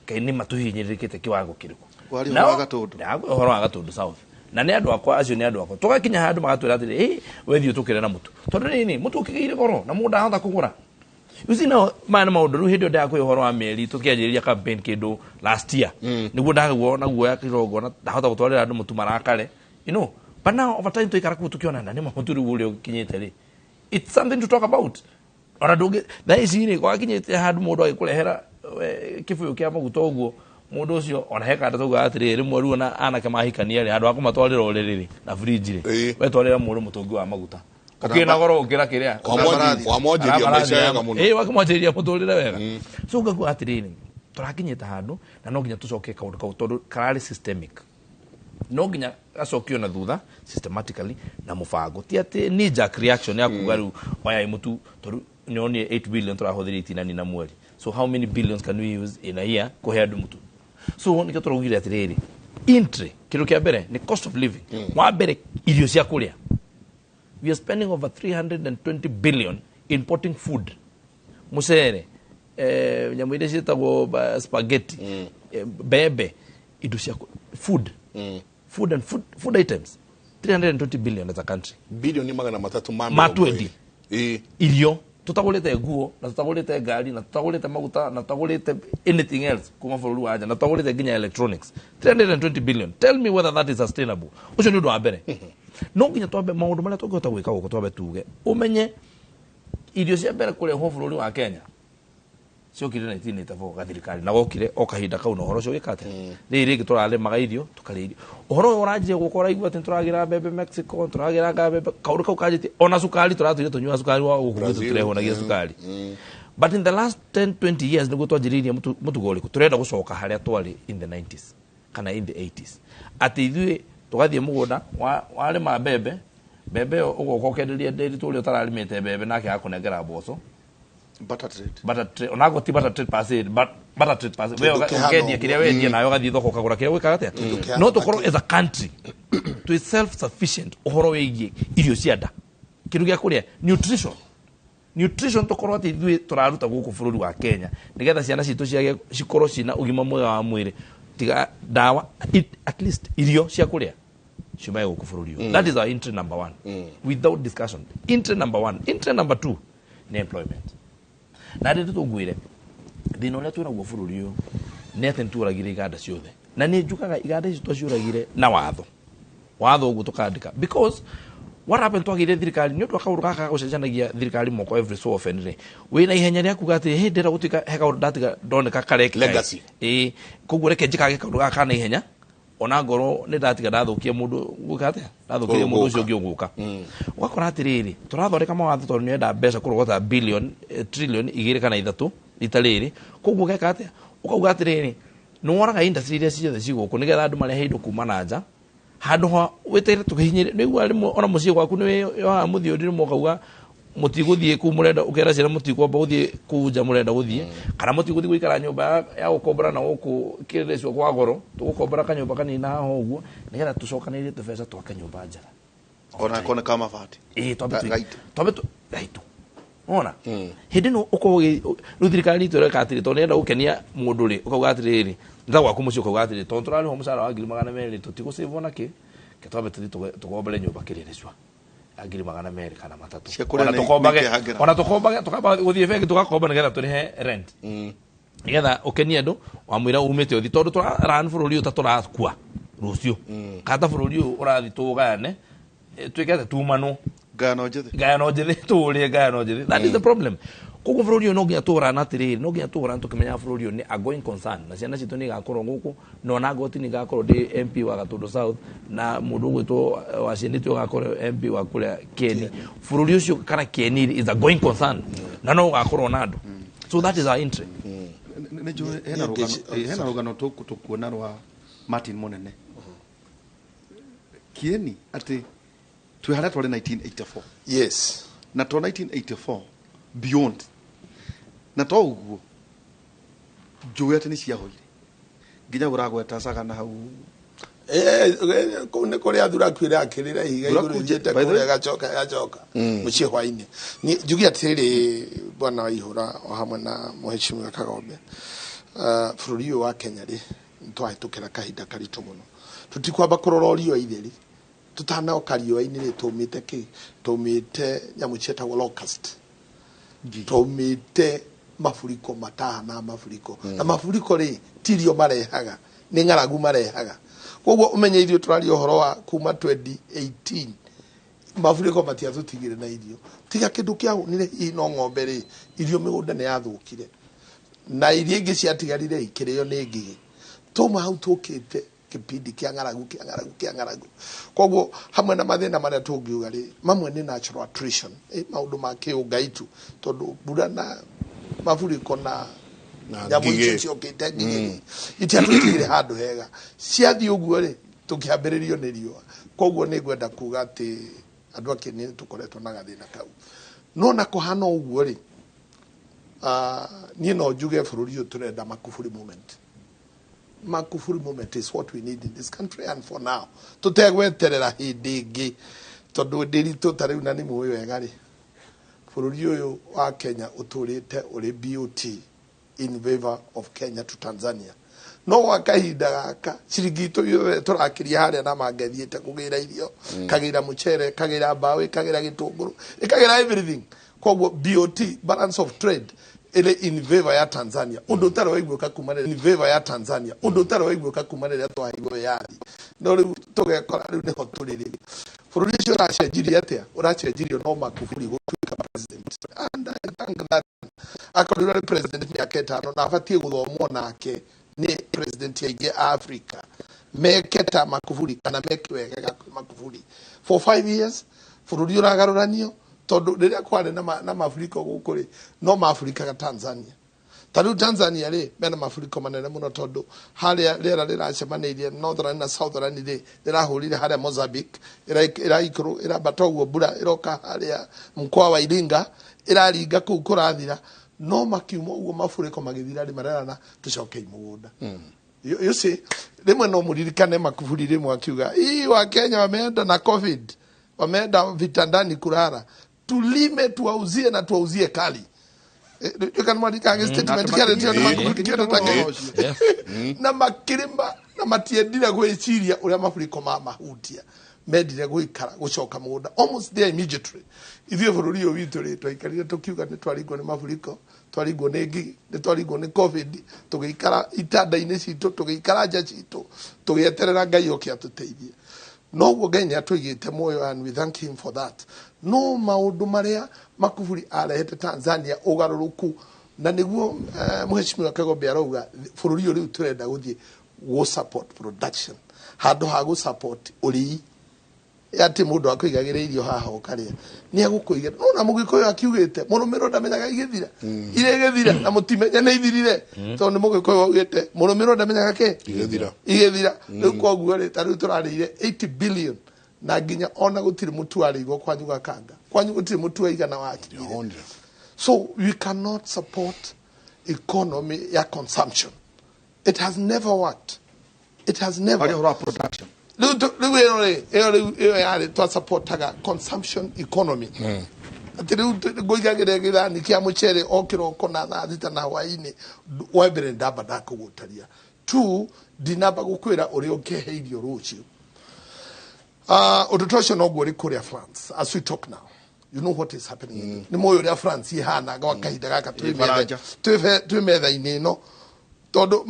kaini matuhinyirikite kiwango kiriku wari horo gatundu horo gatundu south na ni andu akwa acio ni andu akwa tugakinya handu magatwira atiri wethi utukire na mutu tondu nini mutu ukigeire goro na mundu ahota kugura uzi na mana maundu ru hindu nda kwi horo wa meri tukianjiriria campaign kindu last year niguo ndagwo na guoya kirogo na ndahota gutwarira andu mutu marakare you know but now over time tuikara ku tukiona ndani mamutu ru uri ukinyite ri it's something to talk about ora nduge na icini kwa kinyite handu mundu agikurehera kifuyo kia maguta uguo mundu ucio ona heka ndatuga atiriri mweru na anake mahikania ri handu akumatwarira uriri na fridge ri wetwarira mundu mutungi wa maguta ukina goro ukira kiria wamojeria maisha yega muno wakimojeria muturire wega so ngagu atiriri turakinyita handu na no nginya tucoke kaundu kau tondu karari systemic no nginya acokio na thutha systematically na mubango ti ati knee jerk reaction ya kuga riu oya imutu tondu nyoni 8 billion turahuthiriti na mweri so how many billions can we use in a year kuhe andu mutu so nikio turugire atiriri entry kiru kia mbere ni cost of living wa mbere irio cia kuria we are spending over 320 billion importing food musere nyamu ile citagwo spaghetti bebe indo cia food food items 320 billion as a country bilioni magana matatu ma 20 irio tutagulite nguo na tutagulite gari na tutagulite maguta na tutagulite anything else kuma bururi wa nja na tutagulite ginya electronics 320 billion tell me whether that is sustainable ucio ni undu wa mbere no nginya twambe maundu maria tungihota gwika guko twambe tuge umenye irio cia mbere kule ho bururi wa Kenya ciokire 1984 gathirikari na gokire o kahinda kau no horo cio gikate riri giturale magairio tukaririo uhoro uranjie gukora igwa turagira bebe Mexico turagira bebe kauru kau kajiti ona sukari turatwire tunywa sukari wa ugugu tureho na sukari but in the last 10-20 years nigo twajiriria mutu goli turenda gucoka haria twari in the 90s kana in the 80s ati ithui tugathie mugunda wale ma bebe ugo kenderia ndiri tuli utaralimite bebe nake akunengera mboco butter trade onago ti butter trade pass but butter trade pass we ugendia kiria wendia nayo gathie thoko kagura kiria wika atia no tukoro as a country to is self sufficient uhoro wegie irio cianda kindu gia kuria nutrition tukoro ati ithui turaruta guku bururi wa Kenya nigetha ciana citu ciage cikoro cina ugima mwega wa mwiri tiga dawa at least irio cia kuria ciumae guku bururi that is our interest number 1 without discussion. Interest number 1. Interest number 2 ni employment. Na ndi tugwire thina uria twiragwo bururi uyu ni ati nturagire iganda ciothe na ni njukaga iganda ici twaciuragire na watho ugu tukandika because what happened to agire thirikari ni twakauru kaka gucenjanagia thirikari moko every so often ri wina ihenya ria kuga ati he ndira gutika he kauru ndatiga ndoneka kareke legacy koguo reke njikage kauru gaka na ihenya ona ngoro ni ndatiga ndathukia mundu gukate ndathukia mundu ucio ungi uguka ugakora atiriri turathoreka mawatho tondu ni enda mbeca kurogota billion trillion igire kana ithatu itariri koguo geka ati ukauga atiriri no waraga industry iria ciothe ciguku nigetha andu marehe indo kuma na nja handu ha wetere tukihinyire niguo arimo ona mucie gwaku ni yo muthio ndiri mokauga mutiguthie ku murenda ukera cira mutikwamba guthie kuja murenda guthie kana mutiguthie guikara nyumba ya ukombora na guku kirecio kwa goro tugukombora kanyumba kanina haho uguo nigetha tucokanire tubesa twaka nyumba njara ona kona kama fati tobe gaitu ona hindi no uko thirikari tureka atiri to nenda gukenia mundu ri ukauga atiri nda gwaku mucio ukauga atiri to turari ho musara wa 200,000 tutigo save ona ki ketobe tugombele nyumba kirecio agiri magana meri kana matatu ona tukaba guthie feki tugakomba nigetha turihe rent nigetha ukenie andu wamwira umite uthi tondu turaran bururi utaturakua rucio kata bururi urathi tugane twikete tumano gano njithe tuurie gano njithe that is the problem koguo bururi no ngia tura na tiriri no ngia tura tukimenya bururi ni a going concern na ciana citu ni gakorwo guku no na goti ni gakorwo di MP wa Gatundu South na mundu gwitwo wa Senate gakorwo MP wa kule Kieni bururi ucio kana Kieni is a going concern na no gakorwo na andu so that is our interest ne jo hena rogano tukuona rwa Martin Monene Kieni ati twihara twari 1984 yes na to 1984 beyond na to uguo juwe ati ni cia hoire nginya uragweta saga na hau kune kore athura kwire akirira higa iguru njete kure gachoka mucie hwaini ni jugi atiri bwana waihura o hamwe na muheshimiwa Kagombe bururi wa Kenya ri ntwahitukira kahinda karito muno tutikwamba kurororio itheri tutana okario ini ri tumite nyamu cietagwo locust tumite mafuriko mataha na mafuriko na mafuriko ri tirio marehaga ni ngaragu marehaga koguo umenye irio turario horo wa kuma 2018 mafuriko matiathutigire na irio tiga kindu kia nire ino ng'ombe ri irio migunda ne yathukire na irio ingi ciatigarire ikirio ni ngigi tuma hau tukite kipindi kia ngaragu koguo hamwe na mathina maria tungiuga ri mamwe ni natural attrition maundu ma kiungaitu tondu mbura na mafuriko na nyamu icio kitengire itiatutigire handu hega ciathi uguo ri tukiambiririo ni riua koguo ni gwenda kuga ati andu akini tukoretwo na gathina kau no na kuhana uguo ri ni no njuge bururi uyu turenda makufuri movement. Makufuri movement is what we need in this country, and for now tutegweterera hindi ingi tondu ndiri tutariu na ni muyo wega ri bururi uyu wa Kenya uturite uri BOT in favor of Kenya to Tanzania no wakahinda gaka ciringi turakiria haria na mangethiete kugira irio kagira muchere kagira mbawe kagira gitunguru kagira everything koguo BOT balance of trade ile in favor ya Tanzania undu taro waiguka kumana in favor ya Tanzania undu taro waiguka kumana ya twahigo yari no riu tugekora riu ni hoturiri bururi cio racenjirie atia uracenjirio no Makufuri gutuika president and I thank that akorira president ya ketano na afatie guthomwo nake ni president ya Africa meketa Makufuri kana mekiwega Makufuri for 5 years bururi uragaruranio tondu riria kware na mafuriko gukuri no mafurika ga Tanzania tariu Tanzania ri mena mafuriko manene muno tondu haria rera riracemanirie northern na southern ri rirahurire haria Mozambique ira batoguo bura iroka haria mkoa wa Iringa iraringa kuu kurathira no makiumo uguo mafuriko magithira ri marerana tucoke mugunda you see rimwe no muririkane Makufuri rimwe akiuga ii wa Kenya wameenda na covid wameenda vitandani kurara tulime tuauzie na tuauzie kali kana mwandika statement kile ndio na makirimba na matiendira gwiciria uria mafuriko mahutia mendire guikara gucoka mugunda almost there immediately. Ithuĩ bũrũri ũyũ witũ rĩ twaikarire tũkiuga nĩ twaringwo nĩ mafuriko, twaringwo nĩ ngigi, nĩ twaringwo nĩ covid, tũgĩikara itanda-inĩ citũ, tũgĩikara nja citũ, tũgĩeterera Ngai oke atũteithie. Noguo Ngai nĩ atũigĩte muoyo, and we thank him for that. No maũndũ marĩa Makufuri arehete Tanzania ũgarũrũku, na nĩguo Mheshimiwa Kagombe arauga bũrũri ũyũ rĩu tũrenda gũthiĩ go support production handũ ha go support ũrĩi ati mũndũ akũigagĩra irio haha ũkarĩa nĩ agũkũigĩra. No na Mũgĩkũyũ akiugĩte mũrũmĩrĩro ndamenyaga igĩthira iregethira na mũtimenya nĩ ithirire tondũ nĩ Mũgĩkũyũ augĩte mũrũmĩrĩro ndamenyaga kĩ igĩthira. Rĩu koguo rĩ tarĩu tũrarĩire 80 billion na nginya ona gũtirĩ mũtu warĩigwo kwanyu Gakanga, kwanyu gũtirĩ mũtu waigana wakinyire. So we cannot support economy ya consumption. It has never worked. It has never. Production. To support consumption economy. Goigagire githani kia muchere okiroko na thita na hwaini webere ndamba ndakugutaria. Two, dinamba gukwira uri okeheirio rucio. Utotocio no guri kuria France as we talk now. You know what is happening. Ni moyo ya France ihana gwa kahinda gaka twimetha-inĩ no tondu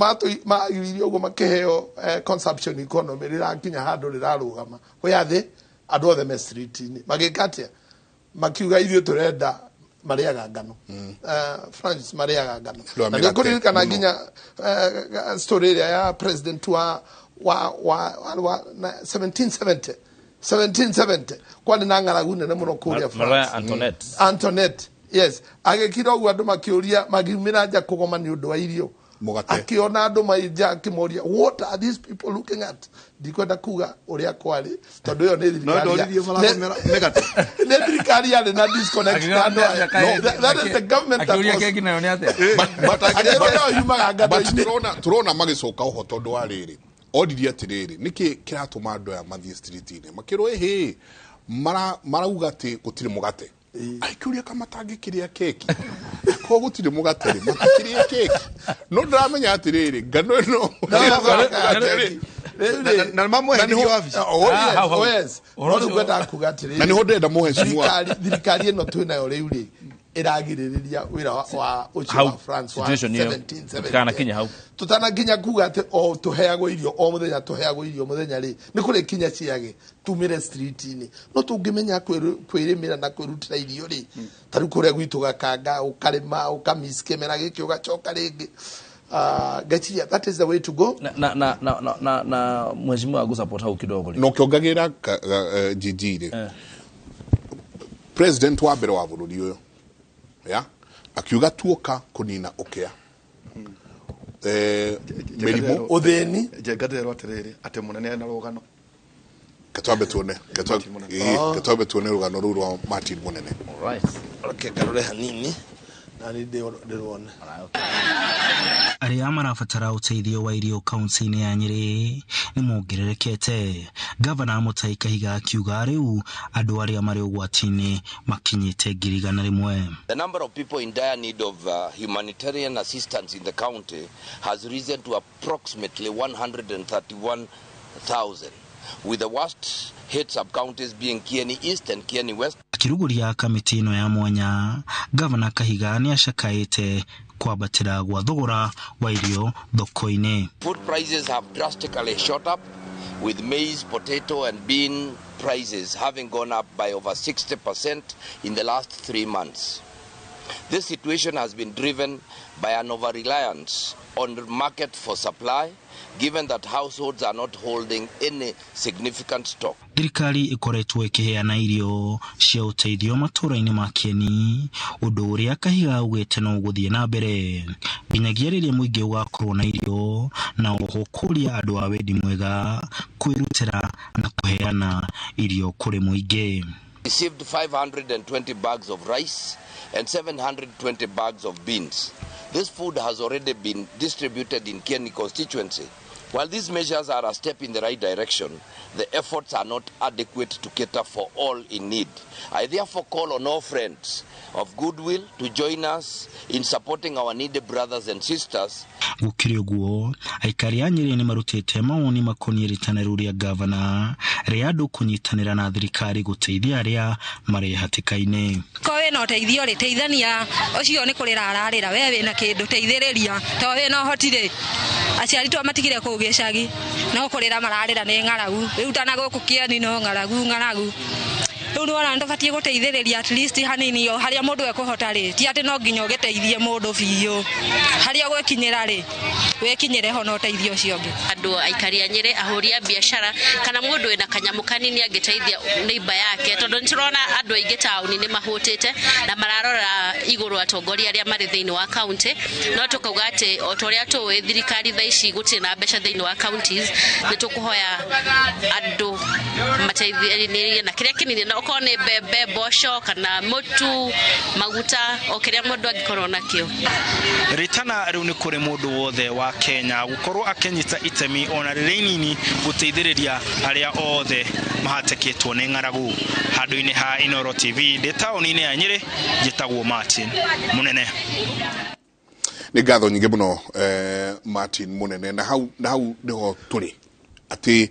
magiririo uguo makiheo consumption economy rirakinya handu rirarugama hoyathi andu othe me street-inĩ magikatia makiuga ithuĩ turenda mariaga ngano. France mariaga ngano na nĩ kũririkana nginya story ĩrĩa ya president wa 1770 kwani na ng'aragu nene muno kuria France. Antoinette, yes, agekira uguo andu makiuria magimira nja kugoma ni undu wa irio akiona andu maija akimoria what are these people looking at. Ndikwenda kuga uria kwari tondu yo ni thirikari yari na disconnect that is the government that was turona magicoka uho tondu wa riri odirie atiriri niki kiratuma andu aya mathie street-inĩ makirwo ehe marauga ati gutiri mugate aikiuria kama tangikiria keki ko gutiri mugate ri matikiria keki no ndamenya atiriri ngano ino na mamwe ni office yes no ngwenda kuga atiriri na ni ho ndenda muheshimiwa thirikari ino twinayo riu ri iragiririria wira wa ucio wa France wa 1770 kana kinya hau tutana kinya kuga ati o tuheagwo irio o muthenya tuheagwo irio muthenya ri ni kuri kinya ciage tumire street-inĩ no tungimenya kwirimira na kwirutira irio ri tari kuria gwitu Gakanga ukarima ukamiskemera giki ugacoka ringi gachiya. That is the way to go. na mheshimiwa agu support hau kidogo no kiongagira GG president wa mbere wa bururi uyu ya akiuga tuoka kunina okea merimu utheni njengatherwo atiriri ati munene na rugano katwabe tuone rugano ruru rwa Martin munene. All right, okay garure hanini na ni ndirwone aria marabatara uteithio wa irio kaunti-inĩ ya Nyeri ni mongererekete. Gavana Mutahi Kahiga akiuga riu andu aria mari ugwati-inĩ makinyite 100,000. The number of people in dire need of humanitarian assistance in the county has risen to approximately 131,000, with the worst hit sub-counties being Kieni East and Kieni West. Akiruguria kamiti ino ya mwanya, Gavana Kahiga ni ashakaite kwabatira gwa thogora wa irio thoko-inĩ. Food prices have drastically shot up, with maize, potato and bean prices having gone up by over 60% in the last 3 months. This situation has been driven by an over-reliance on the market for supply, given that households are not holding any significant stock. Thirikari ikoretwo ikiheana irio cia uteithio matũra-inĩ ma Kieni, ũndũ ũrĩa Kahiga augĩte no gũthiĩ na mbere nginyagia rĩrĩa mũingĩ ũgakorwo na irio na oho kũria andũ a wendi mwega kwĩrutĩra na kũheana irio kũrĩ mũingĩ. Received 520 bags of rice and 720 bags of beans. This food has already been distributed in Kieni constituency While these measures are a step in the right direction, the efforts are not adequate to cater for all in need. I therefore call on all friends of goodwill to join us in supporting our needy brothers and sisters. Gukiri uguo aikari a Nyeri ni marutite maoni makoniye ritaniro ria gavana ria andu kunyitanira na thirikari guteithia aria mari hatikaine. Ko we no teithio ri teithania ucio ni kurira ararira wewe na kindu teithiriria to we no hotire aciari tu matigire ku gicagi no kurira mararira ni ngaragu riu tana guku kieni no ngaragu riu ni wana ndabatie guteithiriria at least hanini yo haria mundu ekuhota ri ti ati no nginya ugeteithie mundu biyo haria gwekinyira ri wekinyire ho no teithio cio ngi andu aikari a Nyeri ahuria biashara kana mundu wina kanyamu kanini angeteithia neighbor yake tondu ntirona andu aingi tauni ni mahutite na mararora iguru atongoria aria mari thiini wa county no tukauga ati otoria tuwe thirikari thaici guti na mbeca thiini wa counties ni tukuhoya andu mateithie na kiria kinini na okone bebe bosho kana mutu maguta okiria mundu angikorwo nakio. Ritana riu ni kuri mundu wothe wa Kenya gukorwo akenyita itemi ona ririnini guteithiriria aria othe mahateketwo ni ngaragu. Handu-ini ha Inooro TV de tauni-ini ya Nyeri jitagwo Martin Munene. Ni ngatho nyingi muno Martin Munene na hau niho turi ati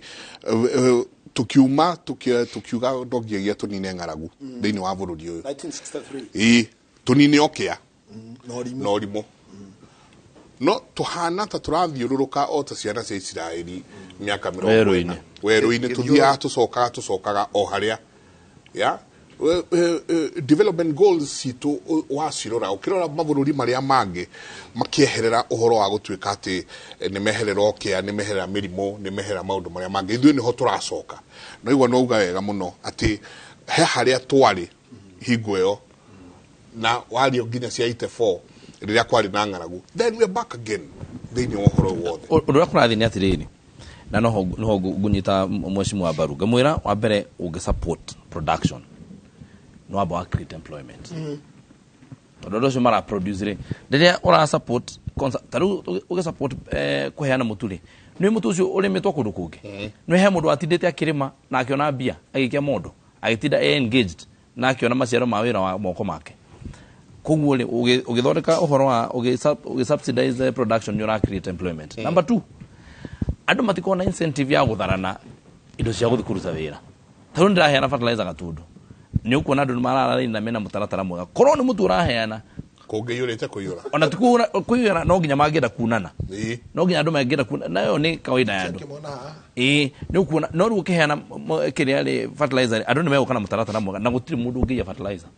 tukiuma tukiuga ndogiagia tunine ngaragu thiini wa bururi uyu 1963 tunine okia norimo no tuhana ta turathiururuka o ta ciana cia Israeli miaka 40 weru-ini tuthia tucokaga o haria ya development goals situ wacirora ukirora mabururi maria mangi makieherera uhoro wa gutuika ati ni meherera okia ni meherera mirimo ni meherera maundu maria mangi ithui niho turacoka no igwa no uga wega muno ati he haria twari hingo yo na wali nginya cia 84 riria kwari na ngaragu then we are back again thiini wa uhoro wothe undu kurathi ni atiriri na no gunyita mweshimu wa baru ngamwira wa mbere uge support production no about create employment todo cio mara producer ndiria ora support taru uge support kuheana muturi ni mutu cio urimitwa kundu kungi no he mundu atindite akirima na akiona bia agikia mondo agitinda engaged na akiona maciaro ma wira wa moko make koguo ri ugithondeka uhoro wa uge subsidize production ni ora create employment. Number 2, andu matikona incentive ya gutharana indo cia guthikuruta wira taru ndiraheana fertilizer gatundu ni ukuona andu mararara na mena mutaratara mwega korwo ni mutu uraheana kungiyurite kuyura ona tikura kuyura no nginya mangenda kunana no nginya andu mangenda kunana nayo ni kawaida ya andu ni ukuona no ru ukiheana kiria ri fertilizer andu ni megukana mutaratara mwega na gutiri mundu ungiya fertilizer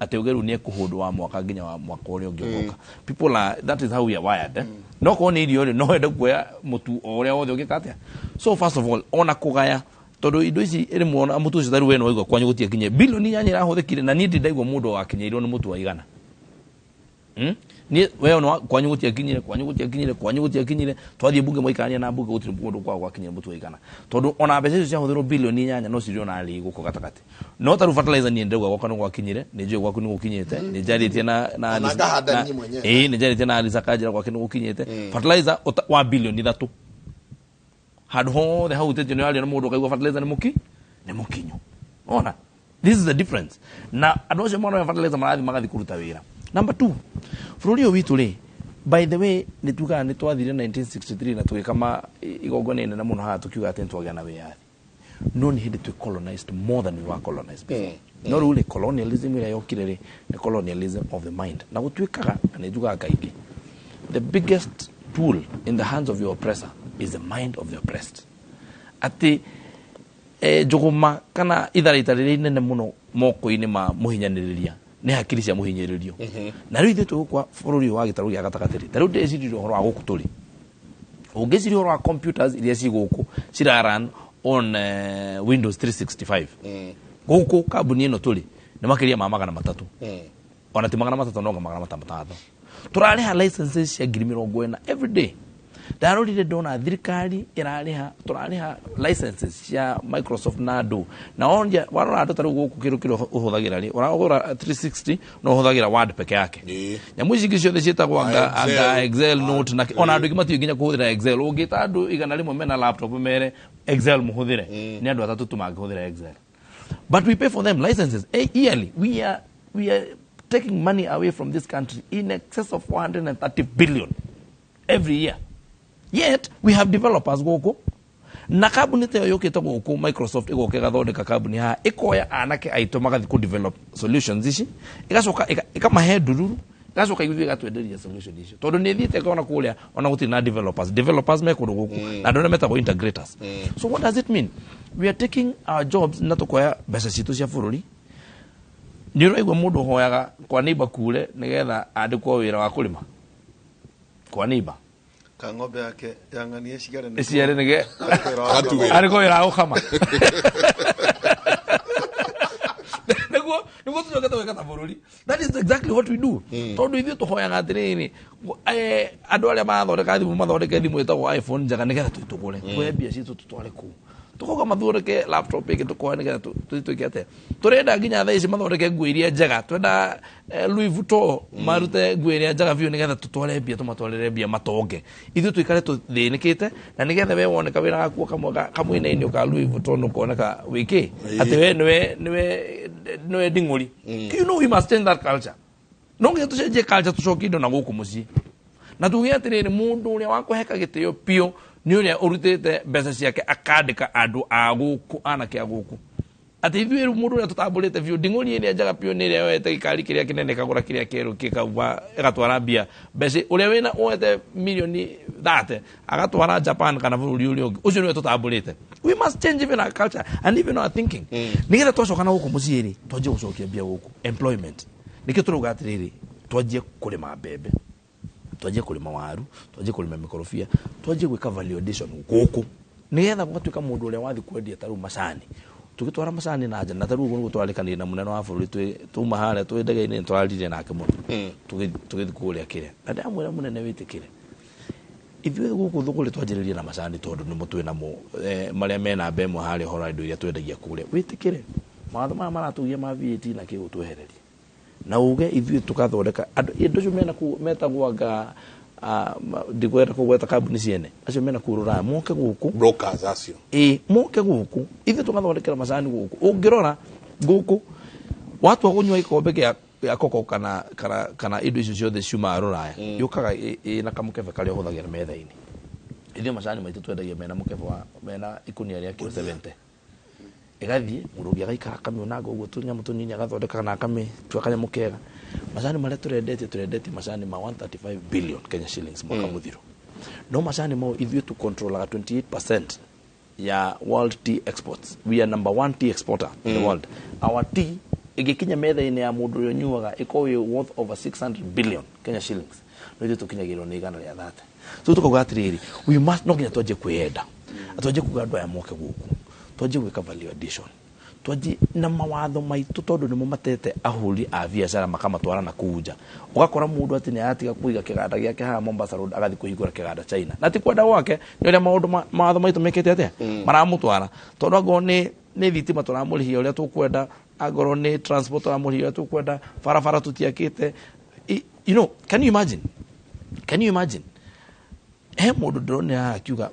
ate ugeru ni kuhudu wa mwaka nginya wa mwaka uri ungiuka people are that is how we are wired no ko ni irio no ende kuya mutu oria wothe ugikatia. So first of all ona kugaya todo indo ici iri muona mutu ucio tharu we no waigwa kwanyu gutie kinye bilioni nyanya irahuthikire na ni ndaigwa mundu wakinyeirwo ni mutu wa igana ni we no kwanyu gutie kinyire twathie bunge mwaikania na bunge gutire mundu kwa gwakinyira mutu wa igana todo ona mbeca icio ciahuthirwo bilioni nyanya no cirio na ri guko gatakati no taru fertilizer ni ndegwa gwakano gwakinyire ni njwe gwaku ni gukinyite ni jaritie na ni jaritie na rizakajira gwakino gukinyite fertilizer wa bilioni 3 had ho the how te generally no mundu kaigwa fertilizer ni mukinyo ona this is the difference na adoshe mwana fertilizer marathi magathi kuruta wira. Number 2, fururi witu ri by the way ni tuga ni twathire 1963 na tugikama igogone na muno ha tukiuga ati twagana na wiyathi no ni hindi to colonized more than we were colonized before. No really colonialism ira yokire ri ni colonialism of the mind na gutwikaga ni tuga kaigi the biggest tool in the hands of your oppressor is the mind of the oppressed. Ati jogoma kana itharaitarire nene muno moko-ini ma muhinyaniriria ni hakiri cia muhinyiririo na riu ithu kwa bururi wa gitaru ya gatagatiri taru ndecirire uhoro wa gukuturi ungeciri uhoro wa computers iria ci guku cira run on Windows 365 guku kambuni ino turi ni makiria ma magana matatu ona ti magana matatu no magana matatu turariha licenses cia 40,000 every day ndarorire ndona thirikari turariha licenses ya Microsoft na Adobe na onja warora andu taru guku kiro uhuthagira ri uragura 360 no uhuthagira Word peke yake nyamu ici ingĩ ciothe ciĩtagwo anga Excel note na ona andu ingĩ matiũĩ nginya kũhũthĩra Excel ũngĩta andu igana rĩmwe mena laptop mere Excel mũhũthĩre nĩ andũ atatũ tu mangĩhũthĩra Excel. But we pay for them licenses yearly. We are taking money away from this country in excess of 430 billion every year. Yet we have developers goko na kabuni te yoketa goko Microsoft igoke gathondeka kabuni ha ikoya anake aito magathi ku develop solutions ici igacoka ikamahe ndururu igacoka igithie gatwenderia solution ici tondu ni thiite kona kuria ona guti na developers me kundu guku na ndone metagwo integrators. So what does it mean? We are taking our jobs na tukoya mbeca citu cia bururi ni roigwa mundu hoyaga kwa neighbor kule nigetha andikwo wira wa kulima kwa neighbor ng'ombe yake yang'anie ciare nige ariko wira ukama niguo tujoka tweka bururi. That is exactly what we do. Tondu ithuĩ tuhoyaga atiriri andu aria mathondeka thimu mathondeke thimu itagwo iPhone njaga nigetha tutugure twe mbia citu tutware ku tukoga mathondeke laptop ĩngĩ tukoya nigetha tutuĩke ate turenda nginya thaa ici mathondeke nguo iria njega twenda Louis Vuitton marute nguo iria njega biũ nigetha tutware mbia tumatwarĩre mbia matonge ithuĩ tuikare tuthĩnĩkĩte na nigetha we woneka wĩra gakuo kamwĩna-inĩ ũka Louis Vuitton ũkoneka wĩkĩ atĩ we nĩwe nding'ũri. You know we must change that culture. No nginya tucenjie culture tucokie indo na gũkũ mũciĩ na tuge atĩrĩrĩ mũndũ ũrĩa wakũheka gĩtĩo biũ ni uria urutite mbeca ciake akandika andu a guku anake a guku ati ithuĩ mundu uria tutambũrĩte biũ nding'ũri ĩrĩa njega biũ nĩ ĩrĩa yoete gĩkari kĩrĩa kĩnene kagũra kĩrĩa kĩerũ kĩkauga ĩgatwara mbia mbeca ũrĩa wĩna woete milioni 30 agatwara Japan kana bũrũri ũrĩa ũngĩ ũcio nĩwe tutambũrĩte. We must change even our culture and even our thinking nigetha twacokana gũkũ mũciĩ rĩ twanjie gũcokia mbia gũkũ employment nĩkĩo tũrauga atĩrĩrĩ twanjie kũrĩma mbembe twanjie kulima waru twanjie kulima mikorofia twanjie gwika value addition guku nigetha gwatuika mundu uria wathi kwendia taru macani tugitwara macani na nja na taru uguo gutwarikanire na munene wa bururi tuma hare twendega-ini twararire nake muno tugithi kuria kire na ndamwira munene witikire ithuĩ guku thuguri twanjiririe na macani tondu ni mutwe na maria mena mbemwe hare hora indo iria twendagia kuria witikire mawatho maya maratugia ma VAT na kĩgũtwehereria na uge ithuĩ tukathondeka indo cio mena ku metagwo anga ndigweta kugweta kambuni ciene acio mena kurura moke guku brokers acio moke guku ithuĩ tukathondekera macani guku ungirora guku watu wa kunywa ikombe ya koko kana indo icio ciothe ciuma ruraya yukaga na kamukebe karia huthagira metha-ini ithuĩ macani maitu twendagia mena mukebe wa mena ikunia ria kilo 70 igathie mundu ũngĩ agaikara kamiunanga ũguo tũnyamũ tũnini agathondeka na tua kanyamũ kega macani marĩa tũrendetie macani ma 135 billion Kenya shillings mwaka mũthiru no macani mau ithuĩ tu controlaga 28% ya world tea exports. We are number 1 tea exporter in the world. Our tea igikinya metha-inĩ ya mundu ũrĩa nyuaga ikowe worth over 600 billion Kenya shillings no ithuĩ tũkinyagĩrwo nĩ igana rĩa 30. So tukauga atĩrĩrĩ we must no nginya twanjie kwĩenda atwanjie kuga andũ aya moke gũkũ twanjie gwika value addition twanjie na mawatho maitu tondu nimo matete ahuri a biacara makamatwara na kuja ugakora mundu ati ni atiga kuiga kiganda giake ha Mombasa Road agathi kuhingura kiganda China na ti kwenda gwake ni uria maundu mawatho maitu mekete atia maramutwara tondu ago ni thitima turamurihia uria tukwenda agoro ni transport turamurihia uria tukwenda barabara tutiakite. You know, can you imagine he mundu ndone akiuga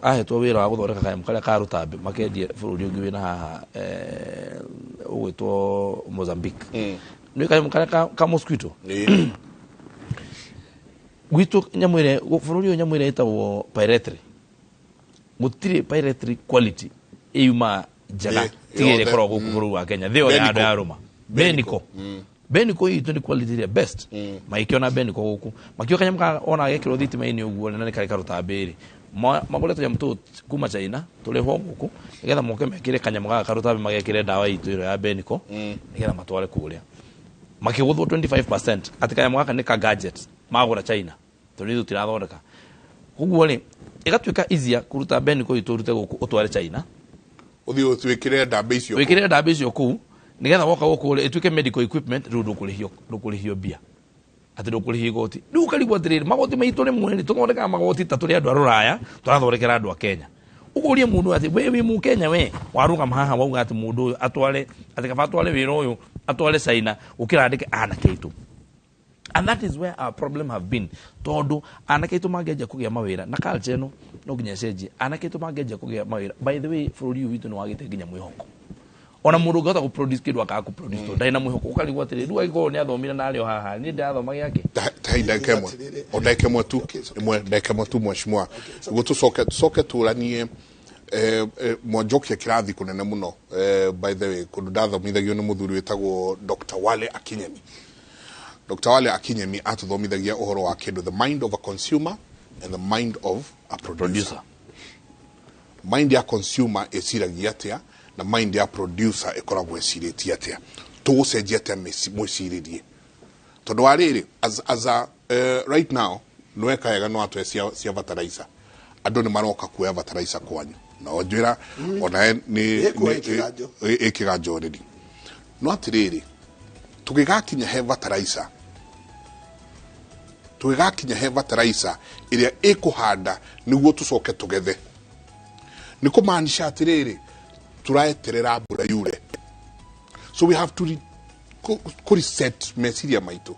ahetwo wira wa guthondeka kanyamũ karia ka rutambi makendie bũrũri ũngĩ wĩna haha ũgwĩtwo Mozambique nĩ kanyamũ karia ka mosquito gwitũ nyamũ ĩrĩa bũrũri ũyũ nyamũ ĩrĩa ĩtagwo pyrethry gũtirĩ pyrethry quality ĩuma njega tigĩrĩ korwo gũkũ bũrũri wa Kenya thĩ yothe ya andũ ya rũma Benico itu ni quality the best maikiona Benico guku makio kanyamka ona gekiro thitima-ini uguo na kari karutambi magore to nyamtu kuma China tuli ho guku nigetha moke mekire kanyamka karutambi magekire dawa itu iro ya Benico nigetha matware kuria makiguthwo 25% ati kanyamka ni ka gadget magura China tuli tirathondeka uguo ni igatuika easier kuruta Benico itu rute guku utware China uthio twikire dabe icio ku nigetha woka gukure ituike medical equipment riu ndukurihio bia ati ndukurihi igoti riu karigwo atiriri magoti maitu ni mwene tuthondeka magoti ta turi andu a ruraya turathondekera andu a Kenya ugurie mundu ati we mu Kenya we waruga mahaha wauga ati mundu uyu atware ati kaba atware wira uyu atware China ukira andike anake itu. And that is where our problem have been. Tondu anake itu mangeja kugia mawira na culture no no ginya seji anake itu mangeja kugia mawira. By the way bururi witu no wagite ginya mwihoko. Ona mundu gota ku produce kidu aka ku produce to dai na mwihoko ukarigwa atiri ndu aigo ni athomira na alio haha ni ndathoma yake. Tai ndakemwe. Ondakemwe tu imwe ndakemwe tu mwashimwa. Gutu soke turanie mwanjokia kirathi kunene muno by the way kundu ndathomithagio ni muthuri wetagwo Dr. Wale Akinyemi. Dr. Wale Akinyemi atuthomithagia uhoro wa kindu the mind of a consumer and the mind of a producer. Mind ya consumer esiragia atia na mind ya producer ekoragwo esiritie atia tugucenjia atia mwiciririe tondu wariri as a right now nweka yega no atwe cia fertilizer andu ni maroka kuoya fertilizer kwanyu na onjira ona ni ikiganjo already no atiriri tugigakinya he fertilizer iria ikuhanda niguo tucoke tugethe ni kumaanisha atiriri turaeterera mbura yure. So we have to reset mesiria maitu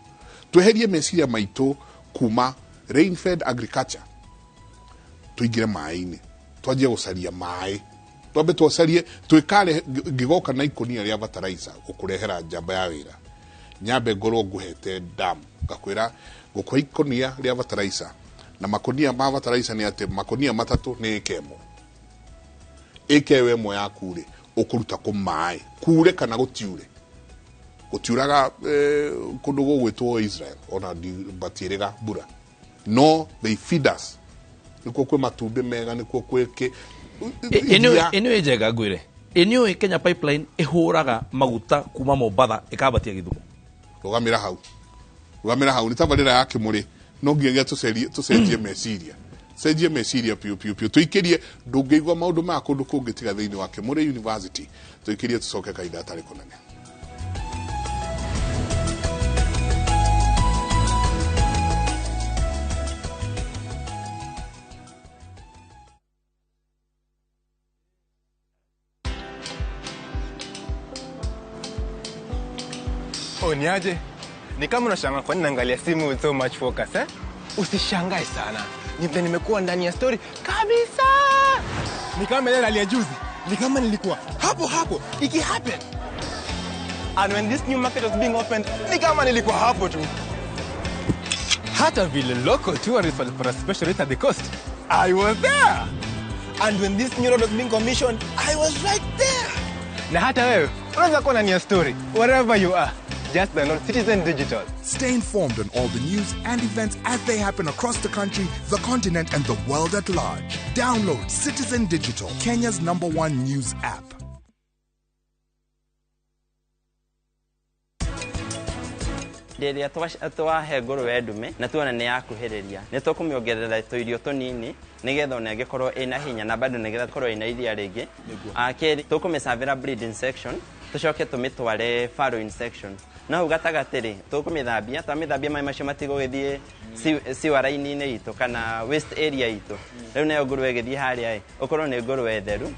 tweherie mesiria maitu kuma rain fed agriculture tuigire mai-ini twajie gucaria mai twambe twacarie twikare gigoka na ikonia ria fertilizer ukurehera njamba ya wira nyambe ngorwo nguhete dam ngakwira gukwa ikonia ria fertilizer na makonia ma fertilizer ni ate makonia matatu ni kemo ekewe mo ya kure okuruta ku mai kure kana gutiuraga kundu gwitwo Israel ona batirega bura no they feed us niko kwe matumbe mega niko kweke eno ejega gwire eno Kenya pipeline ehuraga maguta kuma Mombasa ikabatia Githumo rugamira hau ni tabarira yake muri no ngiye tucenjie meciria cenjie meciria piu tuikirie ndungeigwa maundu ma kundu kungitiga thiini wake muri university tuikirie tucoke kaida atari kunene. Niaje? Ni kama unashangaa kwa nini naangalia simu with so much focus eh? Usishangae sana. Nimekuwa ndani ya story kabisa. Ni kama ile alia juzi. Ni kama nilikuwa hapo iki happen. And when this new market was being opened, ni kama nilikuwa hapo tu. Hata vile local tourists for a special rate at the coast, I was there. And when this new road was being commissioned, I was right there. Na hata wewe unaweza kuwa ndani ya story wherever you are. Just download Citizen Digital. Stay informed on all the news and events as they happen across the country, the continent, and the world at large. Download Citizen Digital, Kenya's #1 news app. Delia twahe ngũrũwe ndume na tuona nĩ yakuhĩrĩria nĩ tũkũmĩongerera tũirio tũnini nĩgetha ona ĩngĩkorwo ĩna hinya na bado nĩgetha korwo ĩna iria rĩngĩ akĩrĩ tũkũmĩcabĩra breeding section tucoke tũmĩtware farrowing section no gatagatĩrĩ tũkũmĩthambia twamĩthambia maĩ macio matigũgĩthiĩ siwara-inĩ itũ kana waste area itũ rĩu nayo ngũrũwe ĩgĩthiĩ harĩa ũkorwo nĩ ngũrũwe theru.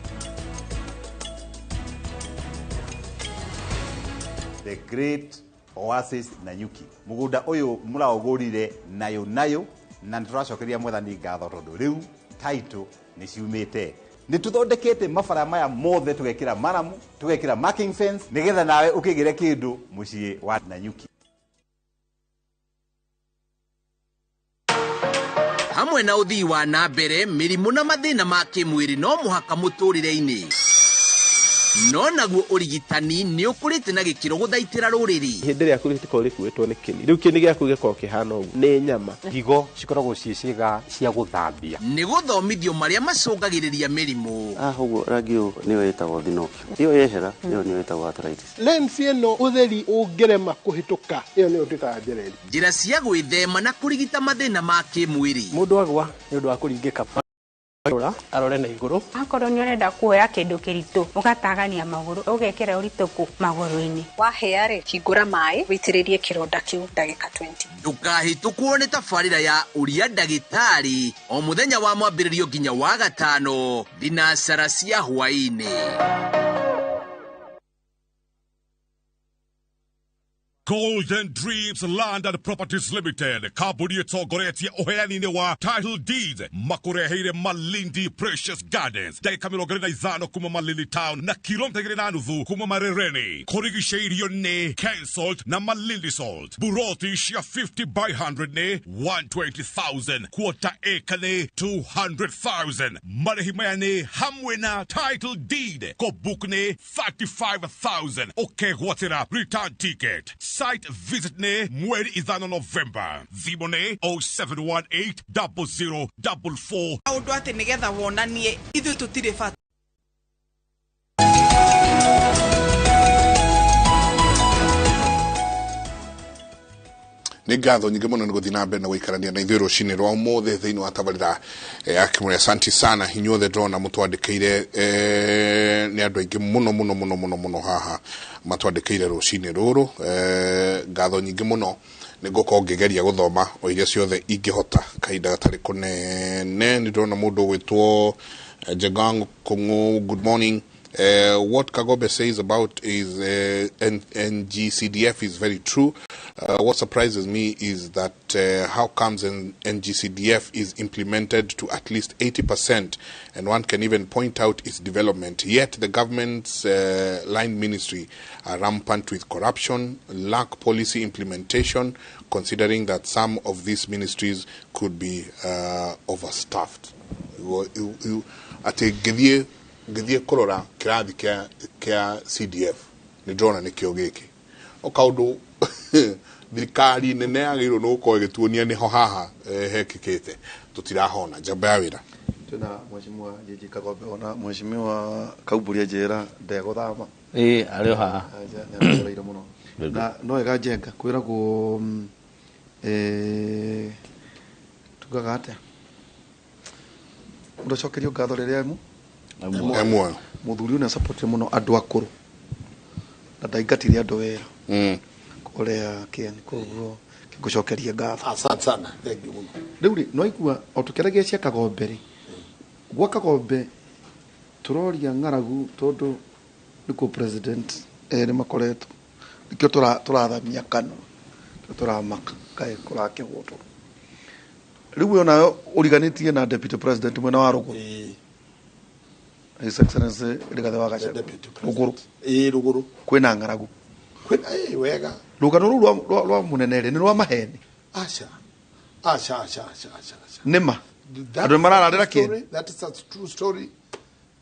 The great Oasis Nanyuki mugunda uyu muraugurire nayo na nituracokeria mwathani ngatho tondu riu title ni ciumite ni tuthondekete mabara maya mothe tugekira maramu tugekira marking fence nigetha nawe ukigire kindu mucii wa Nanyuki. Hamwe na uthii wa na mbere mirimu na mathina ma kimwiri no muhaka muturire-ini no naguo urigitani ni ukurite na gikiro guthaitira ruriri hindi ria kuri tiko rikuitwo ni kini riu kini gya kugeko kihana ugu ni nyama higo cikoragwo ciiciga cia guthambia ni guthomithio maria macungagiriria mirimu uguo rangi uyu ni wetagwo thinokio iyo yehera iyo ni wetagwo arthritis lens ino utheri ungerema kuhituka iyo ni utikaga njereri njira cia gwithema na kurigita mathina ma kimwiri mundu agwa ni undu wa kuringika arore na iguru akorwo nĩ ũrenda kuoya kĩndũ kĩritũ ũgatagania magũrũ ũgekĩra ũritũ kũ magũrũ-inĩ wahĩa rĩ hingũra maĩ wĩitĩrĩrie kĩronda kĩu ndagĩka 20 ndũkahĩtũkwo nĩ tabarĩra ya ũria ndagĩtarĩ o mũthenya wa mwambĩrĩrio nginya wa gatano thinacara cia hwaĩ-inĩ. Golden Dreams Land and Properties Limited kambuni ĩtongoretie ũheani-inĩ wa title deeds makũreheire Malindi Precious Gardens ndagĩka 25 kuma Malindi Town na kilomita 2.5 kuma Marereni kũrigicĩirio nĩ Ken Salt na Malindi Salt buroti cia 50 by 100 nĩ 120,000 quarter acre nĩ 200,000 marĩhi maya nĩ hamwe na title deed ko book nĩ 35,000 ũkegwatĩra return ticket site visit ne mweri 5 November thimo ne 0718 0044 Aundu ati nigetha wonanie ithu tutire fata nĩ ngatho nyingĩ mũno nĩ gũthiĩ na mbere na gũikarania na ithuĩ rũcinĩ rwa ũmũthĩ thĩinĩ wa tabarĩra ya Kimũrĩ. Asanti sana inyuothe ndĩrona mũtwandĩkĩire nĩ andũ aingĩ mũno haha matwandĩkĩire rũcinĩ rũrũ. Ngatho nyingĩ mũno nĩ ngũkorwo ngĩgeria gũthoma o iria ciothe ingĩhota kahinda gatarĩ kũnene. Nĩ ndĩrona mũndũ ũgwĩtwo Jegang Kung'u, good morning. What Kagobe says about is NGCDF is very true. What surprises me is that how comes NGCDF is implemented to at least 80%, and one can even point out its development. Yet the government's line ministry are rampant with corruption, lack policy implementation, considering that some of these ministries could be overstaffed. Ngithie kurora kirathi kia CDF ni ndrona ni kio giki o kaundu thirikari nene yagirwo no ko gituonia ni ho haha hekikite tutirahona njamba ya wira tuna mheshimiwa Jeje Kagobe ona mheshimiwa Kauburia njera ndeguthama ario haha nĩ muno na no ega jenga kwira ku tugaga ate ndocokerio ngatho riria emu emwe muthuri una support muno andu akuru na ndaingatire andu wera kuria kiani koguo ngũcokeria ngatho. Asante sana, thank you muno. Riu no ikua o tukeragia cia Kagombe ri gwa Kagombe turoria ng'aragu tondu niko president ni makoretwo nikio turathamia kano turamaka kai kurake gũtũ riu ona uriganitie na deputy president mwena wa rugo His Excellency Rigathi wa Gachagua ruguru kwina ng'aragu kwina wega rugano rwa munenere ni rwa maheni acha nima andu marararira kini that is a true story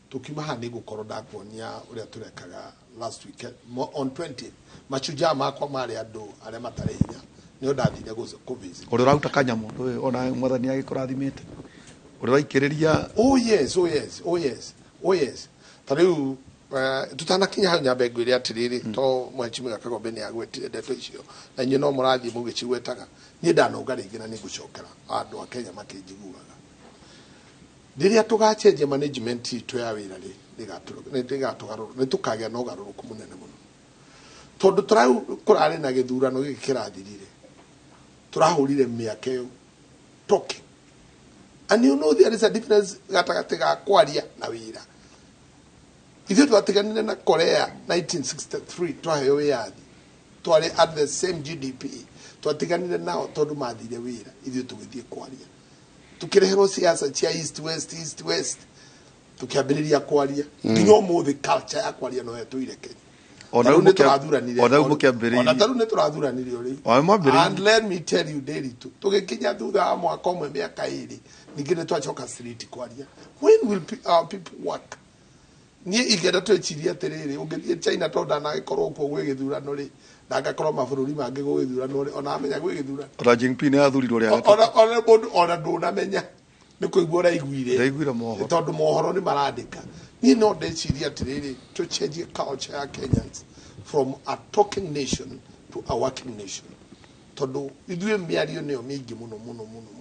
tukimaha ni gukorwo ndakuonia uria turekaga last weekend on 20th machuja makwa mari andu aria matare hinya ni ndathire ku visit uri rauta kanyamu ona mwathani agikurathimite uri raikiriria Oh yes. Tariu tutanakinya hau nyambe ngwire atiriri to mheshimiwa Kagombe ni agwetire ndeto icio na nyino murathi mugicigwetaga ni ndanonga ringi na ni gucokera andu a Kenya makinjiguaga riria tugachenje management itu ya wira ri ndigatugaruru ni tukagĩa na ũgarũrũku munene muno tondu turau kurari na githurano giki kirathirire turahurire miaka iyo talking. And you know there is a difference gatagati ga kwaria na wira. Ithu twatiganire na Korea 1963 twaheo yathi twari at the same GDP twatiganire nao tondu mathire wira ithu tugithie kwaria tukirehero siasa cia east west tukiambiriria kwaria nginya umuthi culture ya kwaria no yetuire Kenya ona mukiambiria ona taru ne turathuranire uri and let me tell you daily tugikinya thutha wa mwaka umwe miaka iri ningine twachoka street kwaria when will our people work ni igenda twechiria atiriri ungithie China tonda na gikorwo kuo gwe githurano ri na gakorwo mabururi mangi gwe githurano ri ona amenya gwe githurano ona Jinping athurirwo ri ona ndunamenya ni kuigua raiguire mohoro tondu mohoro ni marandika ni no ndeciria atiriri to change culture ya Kenyans from a talking nation to a working nation tondu ithuĩ mĩario nĩyo mĩingĩ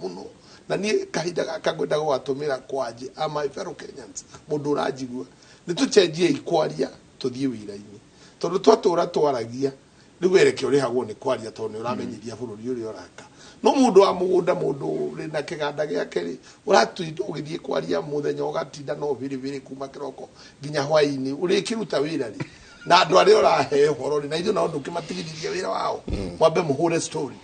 mũno na niĩ kahinda gaka ngwenda gũgatũmĩra kwaje my fellow Kenyans mũndũ ũranjigua nĩ tũcenjie ikwaria tũthiĩ wĩra-inĩ tondu twatũra twaragia rĩu ereke ũrĩhagwo nĩ kwaria tondu nĩ ũramenyithia bũrũri ũrĩa ũraka no mũndũ wa mũgũnda mũndũ ũrĩ na kĩganda gĩake rĩ ũratinda ũgĩthiĩ kwaria mũthenya ũgatinda no bĩrĩ kuma kĩroko nginya hwaĩ-inĩ ũrĩkĩruta wĩra rĩ na andũ arĩa ũrahe ũhoro rĩ na ithuĩ nao ndũkĩmatigithĩria wĩra wao mwambe mũhũre story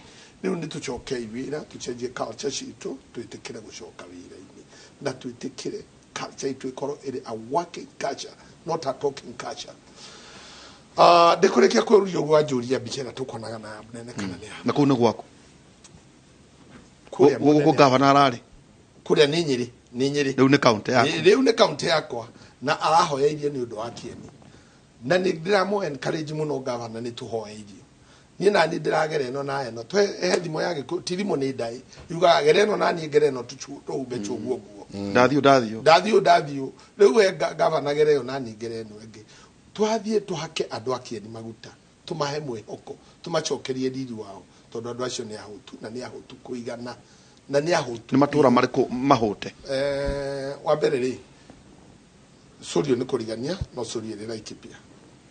rĩu nĩ tũcokei wĩra tũcenjie culture citũ twĩtĩkĩre gũcoka wĩra-inĩ na twĩtĩkĩre culture itũ ĩkorwo ĩrĩ a working culture not a talking culture. Ndĩkũrĩkia kwĩrũria ũguo wanjũria mbica ĩrĩa tũkonaga na mũnene kana nĩ na kũu nĩ gwaku gũkũ gavana ararĩ kũrĩa nĩ Nyĩrĩ rĩu nĩ kaunti yakwa rĩu nĩ kaunti yakwa na arahoyairie nĩ ũndũ wa kĩeni na nĩ ndĩramũ encourage mũno gavana nĩ tũhoyairie niĩ na niĩ ndĩragera ĩno na ĩno twehe thimũ ya gĩkũ ti thimũ nĩ ndaĩ yugaga gera ĩno na niĩ ngera ĩno tũhumbe ũguo ndathiũ rĩu we gavana gera ĩyo na niĩ ngera ĩno ĩngĩ twathiĩ tũhake andũ a kĩeni maguta tũmahe mwĩhoko tũmacokerie riri wao tondu andũ acio nĩ ahũtu na nĩ ahũtu kũigana na nĩ ahũtu nĩ matũra marĩkũ mahũte wa mbere rĩ Surio nĩ kũrigania no Surio ĩrĩ Laikipia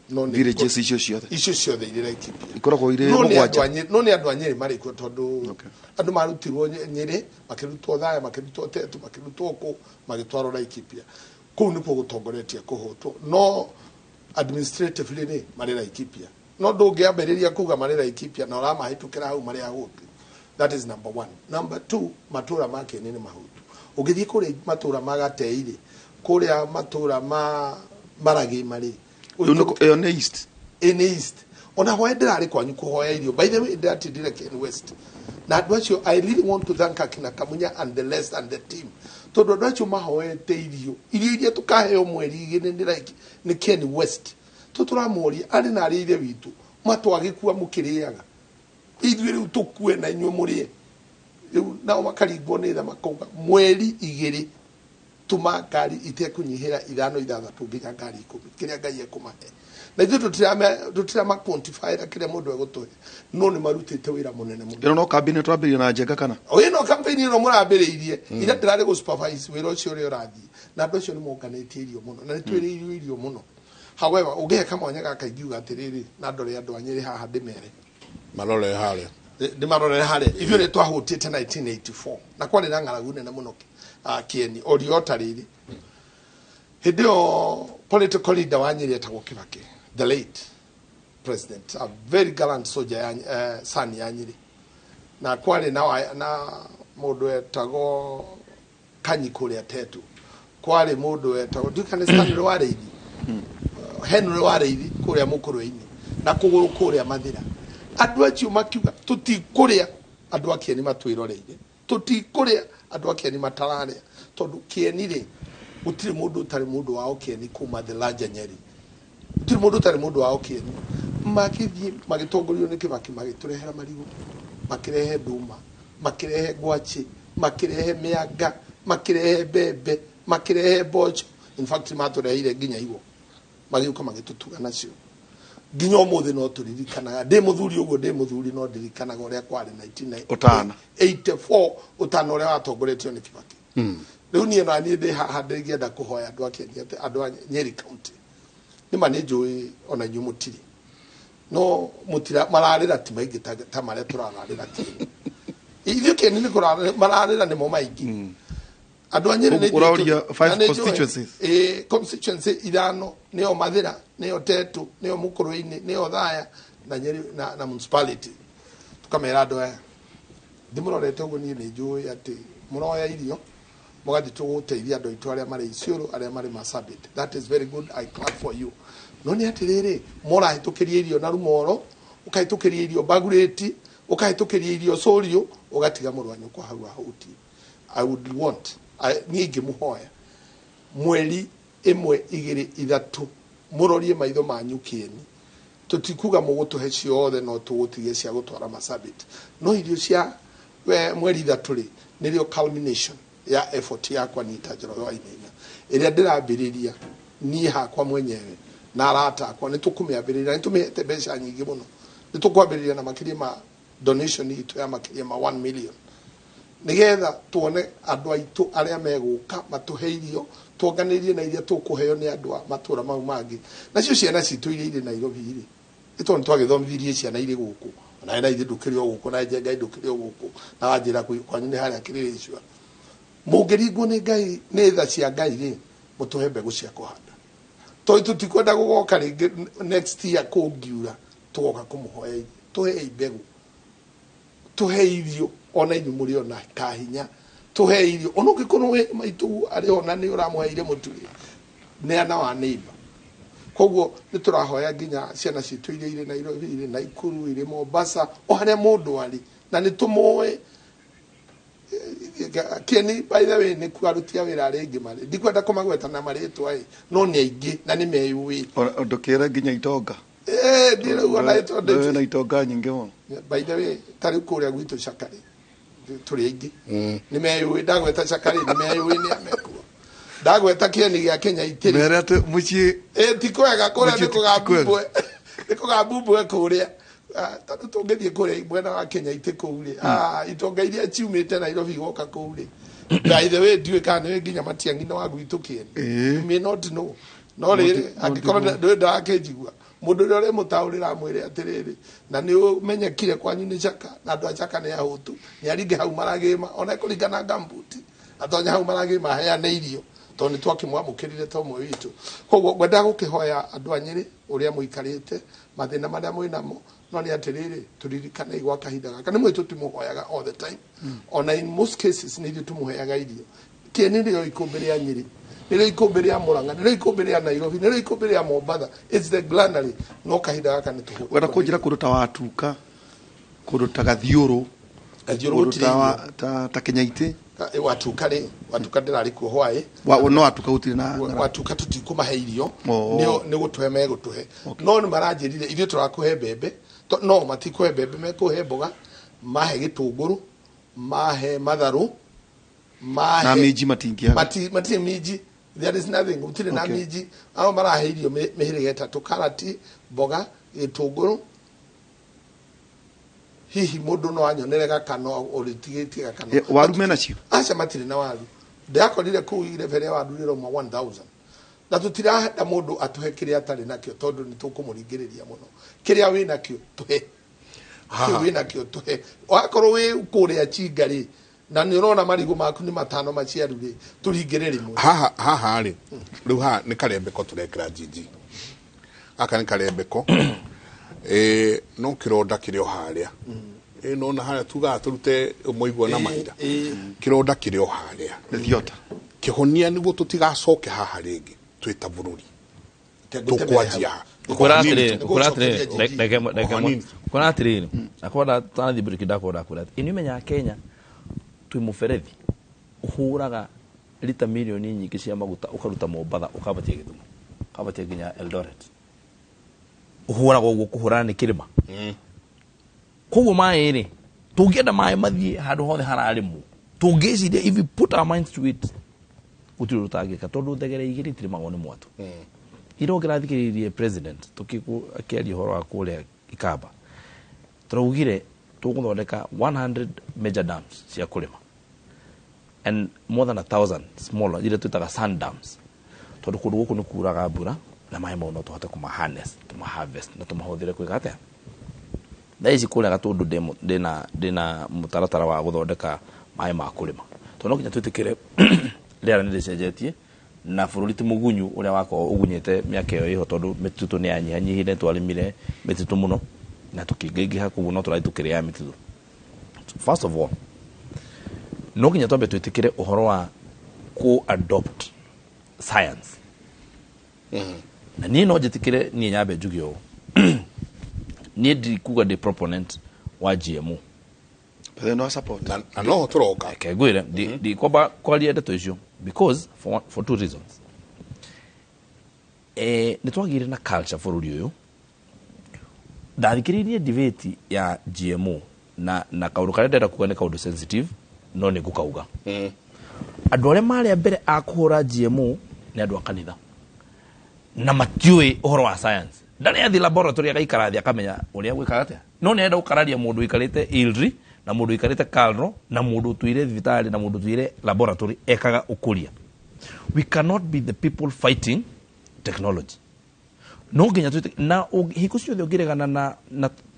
no villages icio ciothe irĩ Laikipia ikoragwo irĩ mũgwanja no nĩ andũ a Nyĩrĩ marĩ kuo tondu andũ marutirwo Nyĩrĩ makĩrutwo Thaya makĩrutwo Tetu makĩrutwo kũ magĩtwarwo Laikipia kũu nĩkuo gũtongoretie kũhũtwo no administratively nĩ marĩ Laikipia no ndũngĩambĩrĩria kuga marĩ Laikipia na ũramahĩtũkĩra hau marĩ ahũtu. That is number one. Number two, matura ma kĩeni nĩ mahutu ũgĩthiĩ kũrĩa matura ma Gateire kũrĩa matura ma Maragi marĩ ĩyo nĩ east east ona hoya ndĩrarĩ kwanyu kũhoya irio by the way ndĩratindire Ken West na andũ acio I really want to thank Akina Kamunya and the rest and the team tondu andũ acio mahoete irio iria tũkaheo mweri igĩrĩ nĩ Ken West tũtũramũria arĩ na arĩ ithe witũ matwagĩkua mũkĩrĩaga ithuĩ rĩu tũkue na inyuĩ mũrĩe rĩu nao makaringwo nĩ tha makauga mweri igĩrĩ tuma ngari itekũnyihĩra 5-6 nginya ngari 10 kĩrĩa Ngai ekũmahe na ithuĩ tũtirama quantify kĩrĩa mũndũ egũtũhe no nĩ marutĩte wĩra mũnene mũno ĩno no campaign twambĩrĩria na njenga kana ĩno campaign ĩno mũrambĩrĩirie ira ndĩrarĩ gũ supervise wĩra ũcio ũrĩa ũrathiĩ na andũ acio nĩ monganĩtie irio mũno na nĩ twĩrĩirio irio mũno. However ũngĩhe kamwanya gaka ingiuga atĩrĩrĩ na ndore andũ a Nyĩrĩ haha ndĩmere marore harĩa ndĩmarorere harĩa ithuĩ nĩ twahũtĩte 1984 na kwarĩ na ng'aragu nene mũno kĩeni oriota rĩrĩ hĩndĩ ĩyo political leader wa Nyĩrĩ etagwo Kibaki the late president a very gallant soldier son ya Nyĩrĩ na kwarĩ na mũndũ etagwo Kanyi kũrĩa Tetu kwarĩ mũndũ etagwo ndikane Stanley wa Reithi Henry wa Reithi kũrĩa mũkũrũ-inĩ na kũgũrũ kũrĩa Mathira andũ acio makiuga tũtikũrĩa andũ a kĩeni matwĩroreire tũtikũrĩa andũ a kĩeni matararĩa tondu kĩeni rĩ gũtirĩ mũndũ ũtarĩ mũndũ wao kĩeni kuma the larger Nyeri gũtirĩ mũndũ ũtarĩ mũndũ wao kĩeni magĩthiĩ magĩtongorio nĩ Kibaki magĩtũrehera marigũ makĩrehe nduma makĩrehe ngwacĩ makĩrehe mĩanga makĩrehe mbembe makĩrehe mboco in fact matũreheire nginya igũ magĩũka magĩtũtuga nacio nginya ũmũthĩ no tũririkanaga ndĩ mũthuri ũguo ndĩ mũthuri no ndirikanaga ũrĩa kwarĩ 1984 ũtano ũrĩa watongoretio nĩ Kibaki rĩu niĩ na niĩ ndĩ haha ndĩngĩenda kũhoya andũ a Kenya andũ a Nyeri county nĩma nĩ njũĩ ona inyuĩ mũtirĩ no mũtira mararĩra ti maingĩ ta marĩa tũrararĩra Kĩeni ithuĩ Kĩeni nĩ mararĩra nĩmo maingĩ andũ a Nyeri nĩ ũrauria 5 constituencies constituency ithano nĩyo Mathira nĩyo Tetu nĩyo mũkũrũ-inĩ nĩyo Thaya na Nyeri na municipality tukamera andũ aya ndĩmũrorete ũguo niĩ nĩ njũĩ atĩ mũroya irio mũgathiĩ tũgũteithia andũ aitũ arĩa marĩ Isiolo arĩa marĩ Marsabit that is very good I clap for you no nĩ atĩrĩrĩ mũrahĩtũkĩria irio na Rumoro ũkahĩtũkĩria irio Bagurĩti ũkahĩtũkĩria irio Surio ũgatiga mũrũ wa nyũkwa hau ahuti I would want niĩ ingĩmũhoya mweri 1 2 3 mũrorie maitho manyu Kĩeni tũtikuga mũgũtũhe ciothe no tũgũtige cia gũtwara Marsabit no irio cia mweri 3 rĩ nĩrĩo culmination ya effort yakwa Nita Njoroge wa Inaina ĩrĩa ndĩrambĩrĩria niĩ hakwa mwenyewe na arata akwa nĩ tũkũmĩambĩrĩria nĩ tũmĩhete mbeca nyingĩ mũno nĩ tũkwambĩrĩria na makĩria ma donation itu ya makiria ma 1 million nigetha tuone andu aitu aria meguka matuheirio tuonganirie na iria tukuheo ni andu a matura mau mangi nacio ciana citu iria iri Nairobi iri ito ntwagithomithirie ciana iri guku na ina ithukirio guku na njenga ithukirio guku na wanjira kwanyu ni haria kiriri icua mungiringwo ni ngai ni tha cia ngai ri mutuhe mbegu cia kuhanda to tutikwenda gugoka ringi next year kungiura tugoka kumuhoya tuhe mbegu tuhe irio ona inyu muri ona kahinya tuhe irio ona ngikono we maitu ari ona ni uramuheire muturi ne ana wa neighbor koguo ni turahoya nginya ciana citu iria iri Nairobi iri Naikuru iri Mombasa o haria mundu ari na ni tumoe Kieni by the way ni kwarutia wira aringi mari ndikwenda kumagweta na maritwa no ni aingi na ni meyui ndukira nginya itonga ndirauga na itonga na itonga nyingi mo by the way tari kuria gwitu Cakari turi aingi ni meyui ndagweta Cakari ni meyui ni amekuo ndagweta Kieni gia Kenya itiri merete muci tikwega kuria nikugabumbwe kuria tatu tungethie kuria mwena wa Kenya itikuuri itonga iria ciumite Nairobi goka kuuri by the way ndiwe kana we nginya matiangi wa gwitu Kieni me not know no riri angikorwo ndenda akejigua mundu uri uri mutaurira mwire atiriri na ni umenyekire kwanyu ni Chaka na andu a Chaka ni ahutu ni aringe hau maragima ona kuringana gambuti atonya hau maragima heane irio to ni twakimwamukirire to mwe witu koguo gwenda gukihoya andu a Nyeri uria muikarite mathina maria mwinamo no ni atiriri turirikane igwa kahinda gaka ni mwitu tumuhoyaga all the time ona in most cases ni tumuhoyaga irio Kieni rio ikumbi ria Nyeri nire ikumbi ria Murang'a nire ikumbi ria Nairobi nire ikumbi ria Mombasa it's the granary no kahinda gaka ni tuhu wenda kunjira kuruta watuka kuruta gathiuru ta Kenyaiti watuka ndirari ku hwae no watuka utire na watuka tutikumahe irio ni gutuhe me gutuhe no ni maranjirire ithuĩ turakuhe mbembe no matikuhe mbembe mekuhe mboga mahe gitunguru mahe matharu mahe na miji matingia mati miji there is nothing utire na miji ao marahe irio mihirige tatu karati mboga gitunguru hihi mundu no anyonere gakano uritigitie gakano waru mena cio aca matire na waru ndakorire ku ile vere waru riro mo 1000 na tutirahenda mundu atuhe kiria atari nakio tondu ni tukumuringiriria muno kiria wi nakio tuhe kiria wi nakio tuhe wakorwo wi kuria chingari na ni urona marigo maku ni matano maciaru ri turingiriri mu haha ri riu ha ni karembeko turekera jiji aka ni karembeko no kironda kirio haria no na haria tuga turute moigwa na mahinda kironda kirio haria thiota kihonia niguo tutigacoke haha ringi twita bururi tukwanjia kuratiri akwenda tanathi buriki ndakwenda kurat inimenya Kenya twi muferethi uhuraga lita milioni nyingi cia maguta ukaruta Mombasa ukabatia Githumo ukabatia nginya Eldoret uhuraga uguo kuhurana ni kirima koguo mai ri tungienda mai mathie handu hothe hararimwo tungiciria if we put our minds to it utirutagika tondu thegere igiri tiri magoni mwatu irongera thikiririe president tukiaria horo wa kuria Ikamba turaugire tuguthondeka 100 major dams cia kurima and more than 1000 smaller ile tutaga sand dams tondu kundu guku nikuraga mbura na mai mau no tuhote kuma harness tuma harvest na tumahuthire kwiga atia thaici kuria gatundu ndina mutaratara wa guthondeka mai ma kurima tondu kinya twitikire rĩera nĩ rĩcenjetie na bũrũri ti mũgunyu ũrĩa wakorwo ũgunyĩte mĩaka ĩyo ĩho tondu mĩtitũ nĩ yanyihanyihire twarĩmire mĩtitũ mũno na tũkĩingĩha koguo no tũrathiĩ tũkĩrĩa mĩtitũ. First of all no nginya twambe twĩtĩkĩre ũhoro wa ku adopt science na niĩ no njĩtĩkĩre niĩ nyambe njuge ũũ niĩ ndikuga ndĩ proponent wa GMO but no support na no turoka kegwire di kwamba kwalia ndeto icio because for two reasons ni twagire na culture bũrũri ũyũ ndathikĩrĩirie debate ya GMO na kaũndũ karĩa ndĩrenda kuga nĩ kaũndũ sensitive no nĩ ngũkauga andũ arĩa marĩa mbere a kũhũra GMO nĩ andũ a kanitha na matiũĩ ũhoro wa science ndarĩ athi laboratory agaikara thĩ akamenya ũrĩa gwĩkaga atĩa no nenda ukararia mundu ikarite ilri na mundu ikarite kalro na mundu tuire vitali na mundu tuire laboratory ekaga ukuria. We cannot be the people fighting technology. No ginya tu na hikucio thio giregana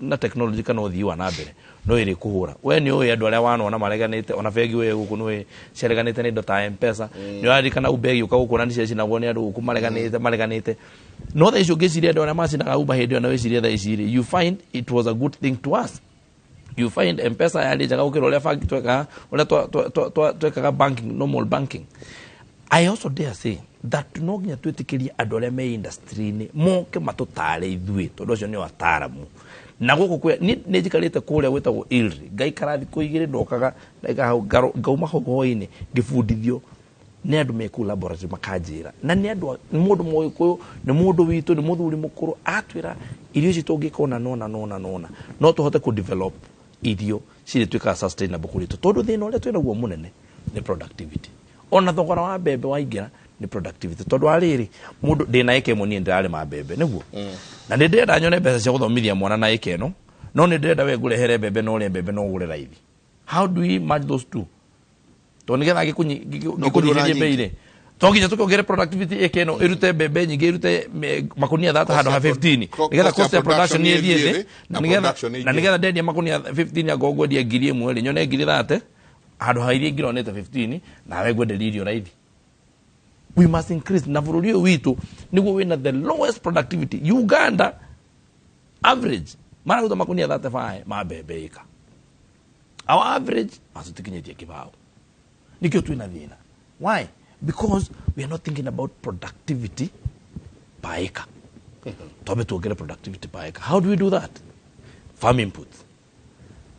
na technology kana uthii wa nambere no iri kuhura we ni uyu andu aria wanona mareganite ona bengi we guku no cereganite ni dota M-Pesa ni ari kana ubegi ukagukuna ni ceci naguo ni andu guku mareganite no tha icio ngiciria andu aria macinaga uba hindi ona wiciria tha iciri you find it was a good thing to us. You find M-Pesa yali jaga ukira uria banki tweka uria twekaga banking, normal banking. I also dare say that no ginya twitikiria andu aria me industry ni moke matutare ithui tondu cio ni wataramu na guku kwe ni njikarite kuria gwitagwo ilri ngaikara thiku igiri ndokaga ngauma hogoini ngibundithio ni andu me ku laboratory makanjira na ni andu mundu moyo ni mundu witu ni muthuri mukuru atwira irio ici tungikona nona no tuhote ku develop irio ciri twika sustainable kuritu tondu thina uria twina guo munene ni productivity. Ona thogora wa bebe waingira ni productivity tondu ariri mundu ndina eke moni ndirari ma bebe niguo na ndenda nyone mbeca cia guthomithia mwana na eke no ndenda we ngurehere bebe no ule bebe no ugure raithi. How do we match those two? To nigetha gikunyihirie beire tonginya tukogere productivity eke irute bebe nyingi irute makunia thata hado ha 15 nigetha cost of production ni thie na nigetha ndendia makunia 15 agogwo dia ngiri imwe nyone ngiri thate hado ha irie ngironete 15 na we gwende lirio raithi. We must increase na bururi witu niguo wina the lowest productivity. Uganda average mara makunia 35 ma bebe ika. Our average asutikinyetie kibao nikio twina thina. Why? Because we are not thinking about productivity per acre. Tobe tuogere productivity per acre. How do we do that? Farm input.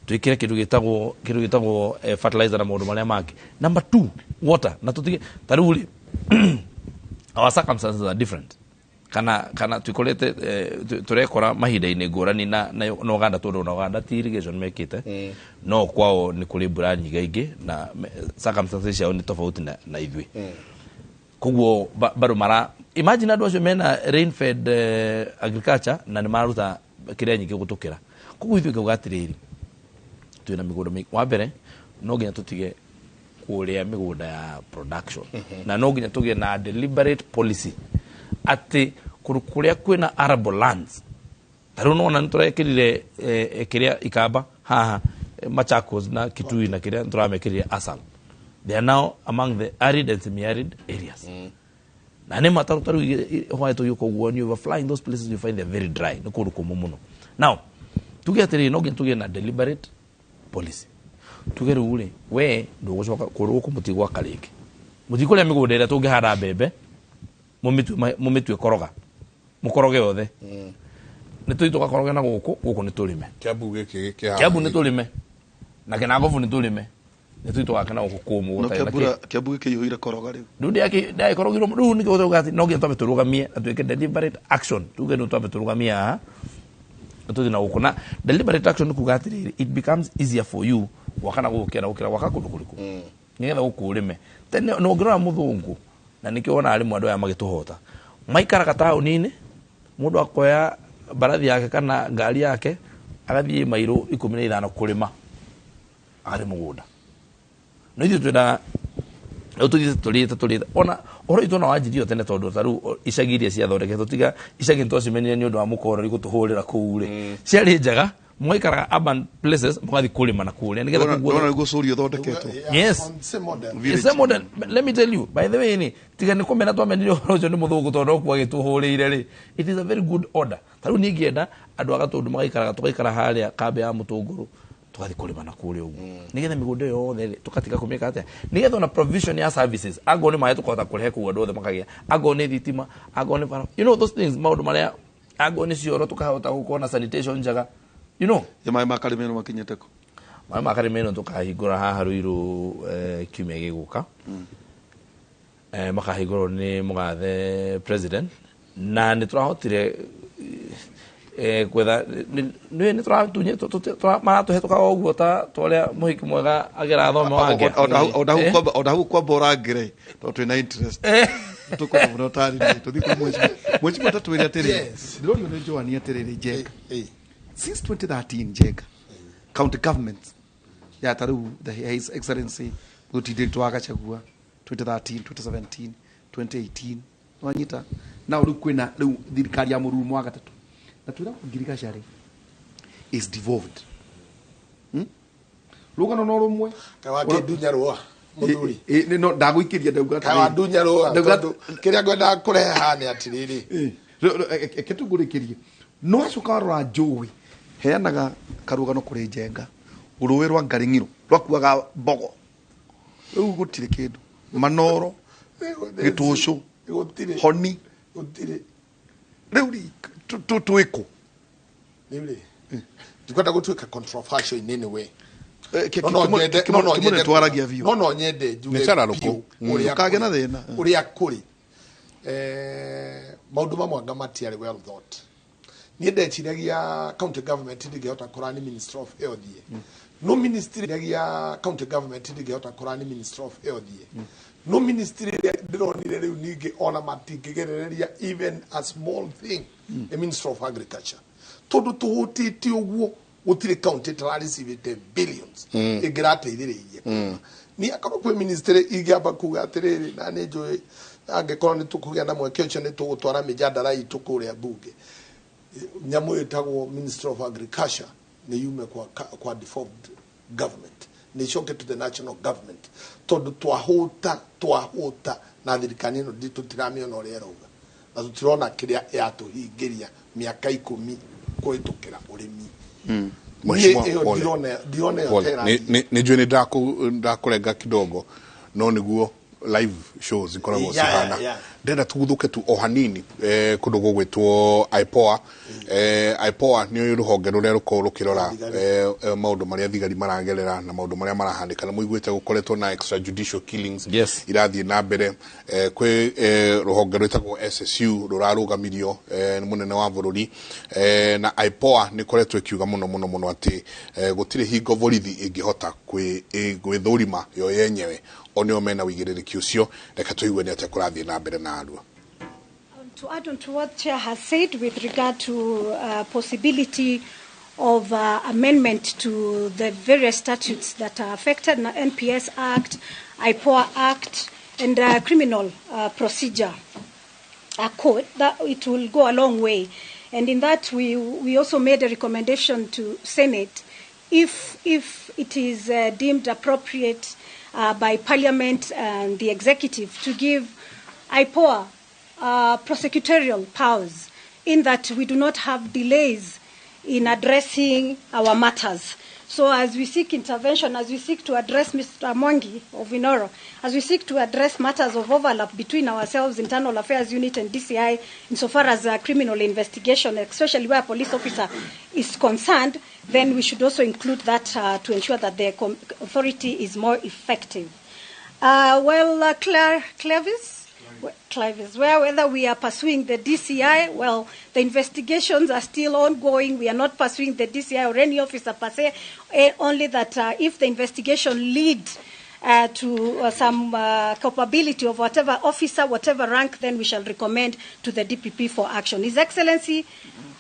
Tuikire kitu gitagwo fertilizer na maundu maria maki. Number 2, water. Na tutike taruli our circumstances are different. Kana tukolete turekora mahinda-ini ngurani na Uganda tondu na Uganda ti irrigation mekite no kwao ni kuri mbura nyingi na circumstances ciao ni tofauti na ithui koguo bado mara imagine andu acio mena rain fed agriculture na ni maruta kiria nyingi gutukira koguo ithui kugatiriri twina migunda wa mbere no nginya tutige kuria migunda ya production na no nginya tugie na deliberate policy ati kuria kwina arable lands taru nona nturekirire kiria ikaba haha Machakos na Kitui na kiria nturamekirire Asal. They are now among the arid and semi-arid areas. Na ne mataru why to yuko when you are flying those places you find they are very dry no kuru kumumuno. Now tugetiri no tuge na deliberate policy tugere ule we ndo gocoka kuru kumutigwa kaliki mutikole migunda ira tungihara bebe mumitwe koroga mukoroge othe ni tuitoka koroge na guku ni tulime Kiambu ni tulime na Kenagovu ni tulime ni tuitoka kana guku kumu Kiambu kiyohira koroga riu ndundi yake dai korogiro ndu ni gotoka no gento beturugamie atuike deliberate action tuge no tubeturugamia tuthi na guku na deliberate action kugatiriri it becomes easier for you wakana gukira waka kudukuliku nigetha gukurime tene no ngira muthungu na nikio ona ali mwandu ya magituhota maikara katao nini mundu akoya barathi yake kana ngari yake agathie mairo 15 kurima ari mugunda no ithu twina tulita ona oro itona wajirio tene tondu taru ishagiria cia thondeke tiga ishagi ntocimenye ni undu wa mukoro rigutuhurira kuure ciari njaga mwaikara urban places mwathi kulima na kuria nigetha kuona gucurio thondeketwo yes same model. Let me tell you by the way ni tiga ni komena twamenire oro ni muthungu tondu kwa gituhurire ri it is a very good order taru ni ngienda andu agatundu magaikara tugaikara haria kambe ya mutunguru tugathi kulima na kuria ugu nigetha migunda yothe tukatika kumeka atia nigetha na provision ya services ago ni maye tukota kurehe ku andu othe makagia ago ni thitima ago ni you know those things maundu maria ago ni cioro tukahota gukona sanitation njaga you know ya mai makarimeno makinyeteko mai makarimeno tukahingura haha ruiru kiumia giguka makahingurwo ni mugathe president na ni turahotire kwetha ni turatunye maratuhetũka oguo ta toria muhiki mwega agera thome wake odahu kwa bora ngire to twina interest tukona muno tari tuthiko mwezi mwezi mutatu iri atiri ndirori ni Joani atiriri Jack since 2013 Jega county governments ya taru His Excellency Director Agachagua 2013 2017 2018 wanyita na uri kwina riu thirikari ya mururu mwa gatatu na twira ngirigacari is devolved rugano no rumwe kawake dunya roa muthuri no ndaguikiria ndauga kawa dunya roa tondu kiria ngwenda kurehe hane atiriri ketugurikirie no acuka rwa njui heanaga karugano kuri njenga uruwi rwa ngaringiro rwakuaga mbogo riu gutire kindu manoro gitucu honi riu twiko riu tukwenda gutuika controversial in any way twaragia vio no nyende njuge ukage na thina uria kuri maundu mamwe ngamatiari well thought ni ndeciragia county government ndigehota kurani minister of health no ministry ndigehota county government ndigehota kurani minister of health no ministry ndironire riu ningi ona matingigerereria even a small thing the minister of agriculture tondu tuhutiti uguo gutire county receive billions igirateithiririe ni akorwo kwi ministry igiamba kuga atiriri na ni njui angekorwo ni tukugia na mweke ucio ni tugutwara mijadala itu kuria bunge nyamu itagwo minister of agriculture ni yume kwa devolved government ni shoke to the national government tondu twahuta na thirikari ino nditutiramio no rieroga na tutirona kiria yatuhingiria miaka 10 kuitukira urimi nijue ni ndakurenga kidogo no niguo live shows ikoragwo cihana ndenda tuguthuke tu o hanini kundu gugwitwo IPOA IPOA ni ruhonge ruria rukorwo rukirora maundu maria thigari maragerera na maundu maria marahandika na muiguite gukoretwo na extrajudicial killings irathie na mbere kwi ruhonge rwitagwo SSU rurarugamirio ni munene wa bururi na IPOA ni koretwo ikiuga muno ati gutire hingo borithi ingihota gwithurima yo yenyewe onio mena wigiririki ucio reka tuigue ni atia kurathie na mbere na arua. To add on to what Chair has said with regard to possibility of amendment to the various statutes that are affected, NPS Act, IPOA Act, and Criminal Procedure Code, that it will go a long way. And in that, we also made a recommendation to Senate, if it is deemed appropriate by Parliament and the Executive, to give IPOA prosecutorial powers, in that we do not have delays in addressing our matters. So as we seek intervention, as we seek to address Mr. Mwangi of Inooro, as we seek to address matters of overlap between ourselves, Internal Affairs Unit and DCI, insofar as criminal investigation, especially where a police officer is concerned, then we should also include that to ensure that the authority is more effective. Clivis, whether we are pursuing the DCI, well, the investigations are still ongoing. We are not pursuing the DCI or any officer per se, only that if the investigation leads to some culpability of whatever officer, whatever rank, then we shall recommend to the DPP for action. His Excellency,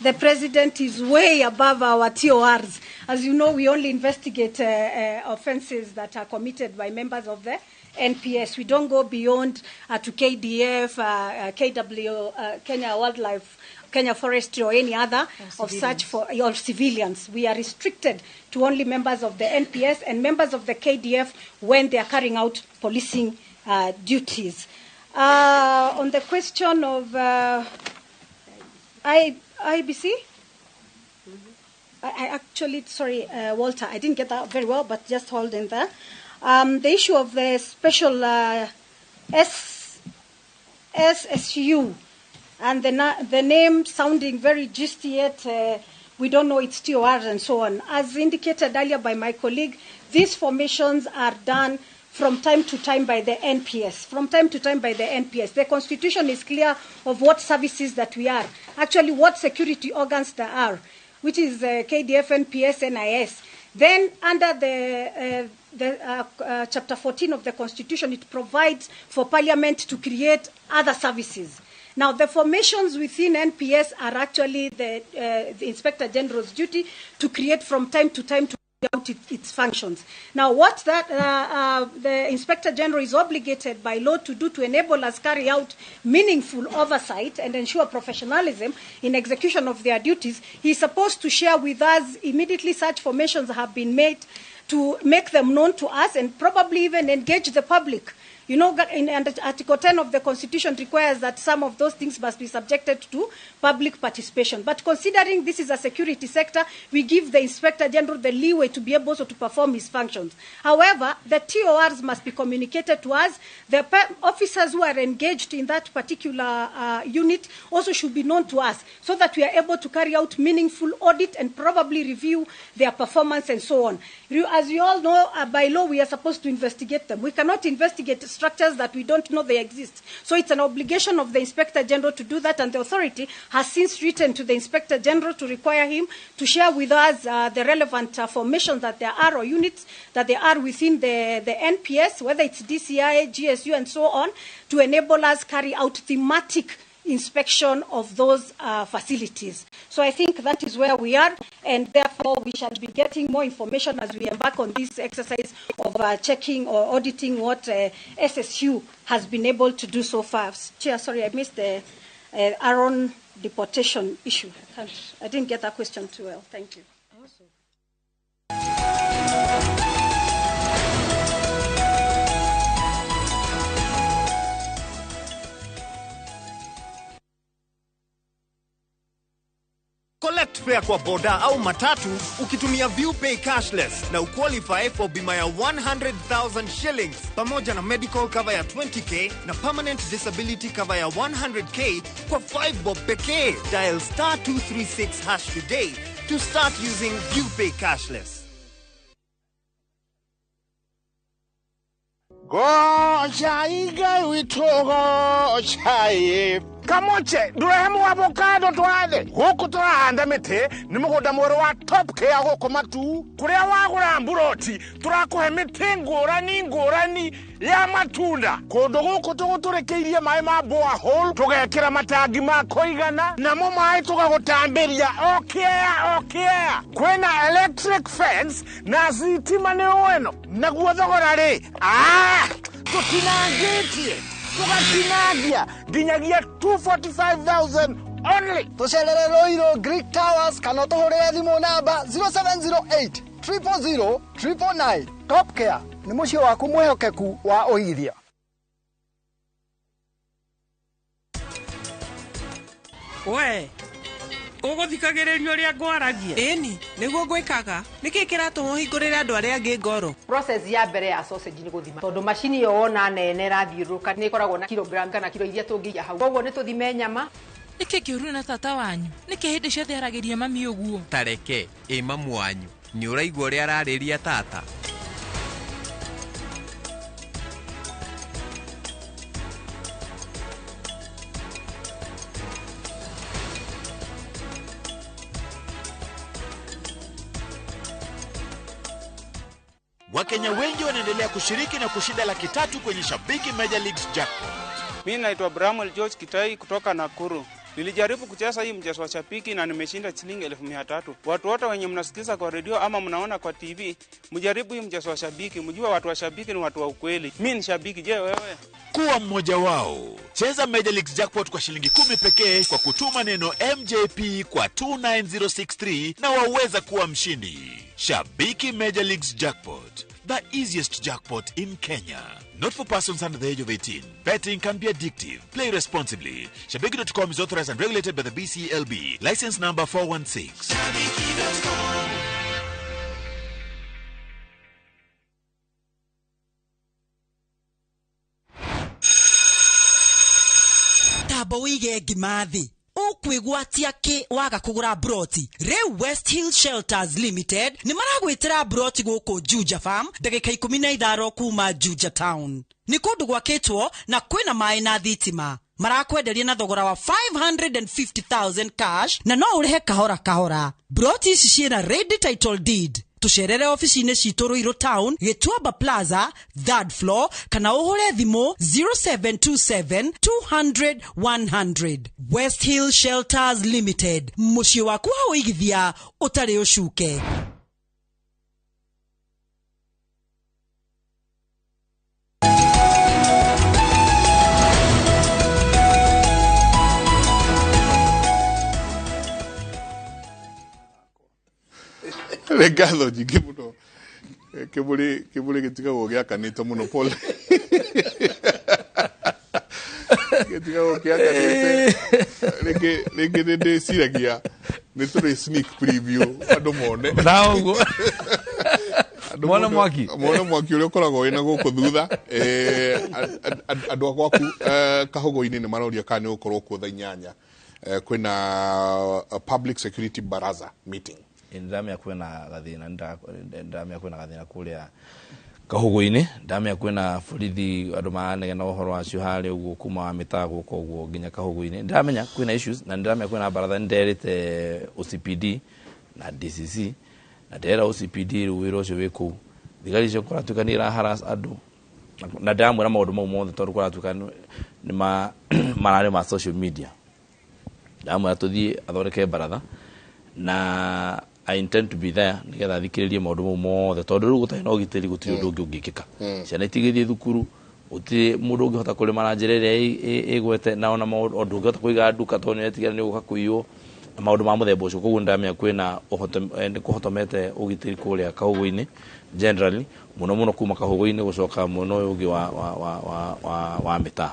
the President is way above our TORs. As you know, we only investigate offenses that are committed by members of the NPS. We don't go beyond to KDF, KW, Kenya Wildlife, Kenya Forestry, or any other of such for your civilians. We are restricted to only members of the NPS and members of the KDF when they are carrying out policing duties. On the question of IEBC, I actually, sorry, Walter, I didn't get that very well, but just hold in there. The issue of the special SSU and the name sounding very gisty, yet we don't know its TORs and so on. As indicated earlier by my colleague, these formations are done from time to time by the NPS. The Constitution is clear of what services that we are. Actually, what security organs there are, which is KDF, NPS, NIS. Then, under the Chapter 14 of the Constitution, it provides for Parliament to create other services. Now, the formations within NPS are actually the Inspector General's duty to create from time to time to out its functions. Now, what the Inspector General is obligated by law to do to enable us carry out meaningful oversight and ensure professionalism in execution of their duties, he is supposed to share with us immediately such formations have been made, to make them known to us and probably even engage the public. You know, in Article 10 of the Constitution requires that some of those things must be subjected to public participation. But considering this is a security sector, we give the Inspector General the leeway to be able to perform his functions. However, the TORs must be communicated to us. The officers who are engaged in that particular unit also should be known to us so that we are able to carry out meaningful audit and probably review their performance and so on. As you all know, by law, we are supposed to investigate them. We cannot investigate structures that we don't know they exist. So it's an obligation of the Inspector General to do that, and the authority has since written to the Inspector General to require him to share with us the relevant formations that there are or units that there are within the NPS, whether it's DCI, GSU, and so on, to enable us carry out thematic inspection of those facilities. So I think that is where we are, and therefore we shall be getting more information as we embark on this exercise of checking or auditing what SSU has been able to do so far. Chair, sorry, I missed the Aaron deportation issue. I didn't get that question too well. Thank you. Collect fare kwa boda au matatu ukitumia ViewPay cashless na uqualify for bima ya 100,000 shillings pamoja na medical cover ya 20k na permanent disability cover ya 100k kwa 5 bob pekee. Dial *236# today to start using ViewPay cashless. Go chai witogo chai kamoche durehemu avocado twathe guku turahanda mite ni mugunda mwero wa top care guku matu kuria wagura mburoti turakuhe mite ngurani ya matunda kundu guku tuguturekeirie mai ma borehole tugekira matangi ma koigana namo mai tugagutambiria okay kwina electric fence na sitima ni weno naguo thogora ri tutinangitie tugatinagia ginyagia 245,000 only. Tucelere Loiro Greek Towers kana tuhurire thimu namba 0708 000 999. Top Care ni mucio waku mwehokeku wa uigithia. We uguthikagiririo ria ngwaragia ini niguo gwikaga niki kiratu hingurire andu aria angi ngoro. Process ya mbere ya sausage ni guthima tondu machini yo wona nene rathiuruka ni ikoragwo na kilogram kana kilo iria tungiya hau koguo ni tuthime nyama. Niki kiuru na tata wanyu niki hindi ciothe aragiria mami uguo tareke mamu wanyu ni uraigua uria arariria tata. Wakenya wengi wanaendelea kushiriki na kushinda $300,000 kwenye Shabiki Major Leagues Jackpot. Mimi naitwa Bramwell George Kitai kutoka Nakuru. Nilijaribu kucheza hii mchezo wa Shabiki na nimeshinda shilingi 1,300. Watu wote wenye mnasikiza kwa radio ama mnaona kwa TV, mjaribu hii mchezo wa Shabiki, mjue watu wa Shabiki ni watu wa ukweli. Mimi ni shabiki, je wewe? Kuwa mmoja wao. Cheza Major Leagues Jackpot kwa shilingi 10 pekee kwa kutuma neno MJP kwa 29063 na waweza kuwa mshindi. Shabiki Major Leagues Jackpot, the easiest jackpot in Kenya. Not for persons under the age of 18. Betting can be addictive. Play responsibly. Shabiki.com is authorized and regulated by the BCLB. License number 416. Shabiki.com. Tabo wige gimathi. Ukwigwatia ki waga kugura broti. West Hill Shelters Limited ni maragwitira broti guku Juja Farm ndagika 15 kuma Juja Town. Ni kundu gwakitwo na kwina mai na thitima. Marakwenderia na thogora wa 550,000 cash na no urihe kahora. Broti ici ciina ready title deed. tucerere ofici-inĩ citũ Ruiru Town, Gĩtuamba Plaza, 3rd floor, kana ũhũre thimũ 0727 200 100. West Hill Shelters Limited, mũciĩ waku wa ũigithia ũtarĩ ũcuke. Regalo nyingĩ mũno kĩmũrĩ gĩtigagwo gĩakanĩte mũno Paul gĩtigagwo gĩakanĩte rĩngĩ nĩndĩciragia nĩ tũrĩ sneak preview andũ mone na ũguo mwana mwaki ũrĩa ũkoragwo wĩna gũkũ thutha andũ a gwaku Kahũgũ-inĩ nĩ maroria kana nĩ ũkorwo kuo thaa 8 kwĩna public security baraza meeting. Ndamya kwena gathina kuria Kahũgũ-inĩ, ndamya kwena borithi andũ manegena ũhoro wacio harĩ ũguo kuma wa mĩtago koguo nginya Kahũgũ-inĩ. Ndamenya kwena issues na ndamya kwena baratha nderite OCPD na DCC na ndera OCPD wĩra ũcio wĩ kũu. Thigari icio kũratuĩka nĩ iraharas andũ na ndamwĩra maũndũ mau mothe tondũ kũratuĩka nĩ mararĩ ma social media. Ndamwĩra tũthiĩ athondeke baratha na I intend to be there nigetha thikĩrĩrie maũndũ mau mothe tondũ rĩu gũtarĩ na ũgitĩri gũtirĩ ũndũ ũngĩ ũngĩkĩka. Ciana itigĩthiĩ thukuru, gũtirĩ mũndũ ũngĩhota kũrĩma na njĩra ĩrĩa ĩgwete na ona maũndũ ũngĩhota kũiga nduka tondũ nĩetigĩra nĩ ũgũka kũiywo na maũndũ ma mũthemba ũcio. Koguo ndamenya kwĩna nĩ kũhotomete ũgitĩri kũrĩa Kahũgũ-inĩ generally mũno kuma Kahũgũ-inĩ gũcoka mwena ũyũ ũngĩ wa mĩtaa.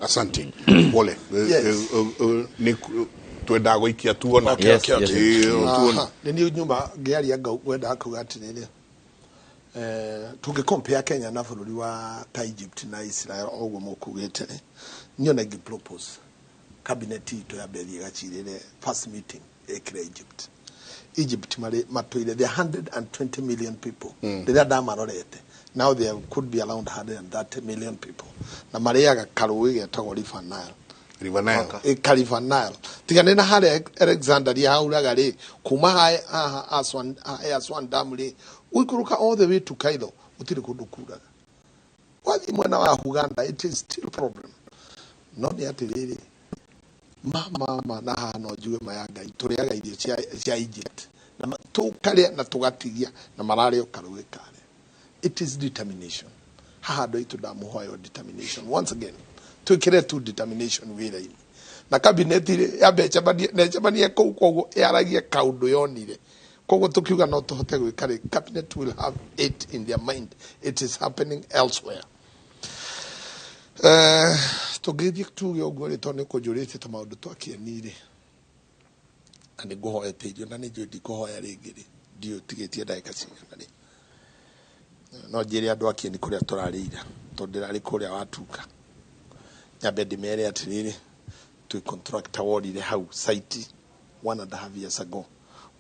Asante Pole twenda gũikia tuona nĩ niĩ nyuma ngĩaria ngwenda kuga atĩrĩrĩ tũngĩcompare Kenya na bũrũri wa ta Egypt na Israel ũguo mũkugĩte niĩ ona ingĩpropose cabinet itũ yambĩrĩrie gacirĩre first meeting ĩkĩre Egypt matũire there 120 million people rĩrĩa ndamarorete now there could be around 130 million people na marĩaga karũĩ getagwo River Nile. Tigane na hale Alexandria hauraga rĩ kuma ha Aswan Dam rĩ uikuruka all the way to Cairo utiri kundu kuraga. Wathi mwena wa Uganda it is still problem. No nĩ atirĩrĩ mama na hano juwe mayaga ituriaga irio cia Egypt na tukarĩa na tugatigia na mararĩ karũĩ kare. It is determination. Haha ndo itudamuhoyo determination once again. Twikire tu determination wira-inĩ na cabinet yambecemanie kũu koguo yaragie kaũndũ yonire koguo tukiuga no tũhote gwĩka cabinet will have it in their mind it is happening elsewhere. Tũngĩthiĩ tuge ũguo rĩ tondũ nĩ kũnjũrĩte tũmaũndũ twakĩenire na nĩ ngũhoete irio na nĩ njũĩ ndikũhoya rĩngĩ rĩ ndiũtigĩtie ndagĩka cigana rĩ no njĩre andũ akĩeni kũrĩa tũrarĩira tondũ ndĩrarĩ kũrĩa watuka nyambe ndĩmere atĩrĩrĩ twĩ contractor worire hau site 1.5 years ago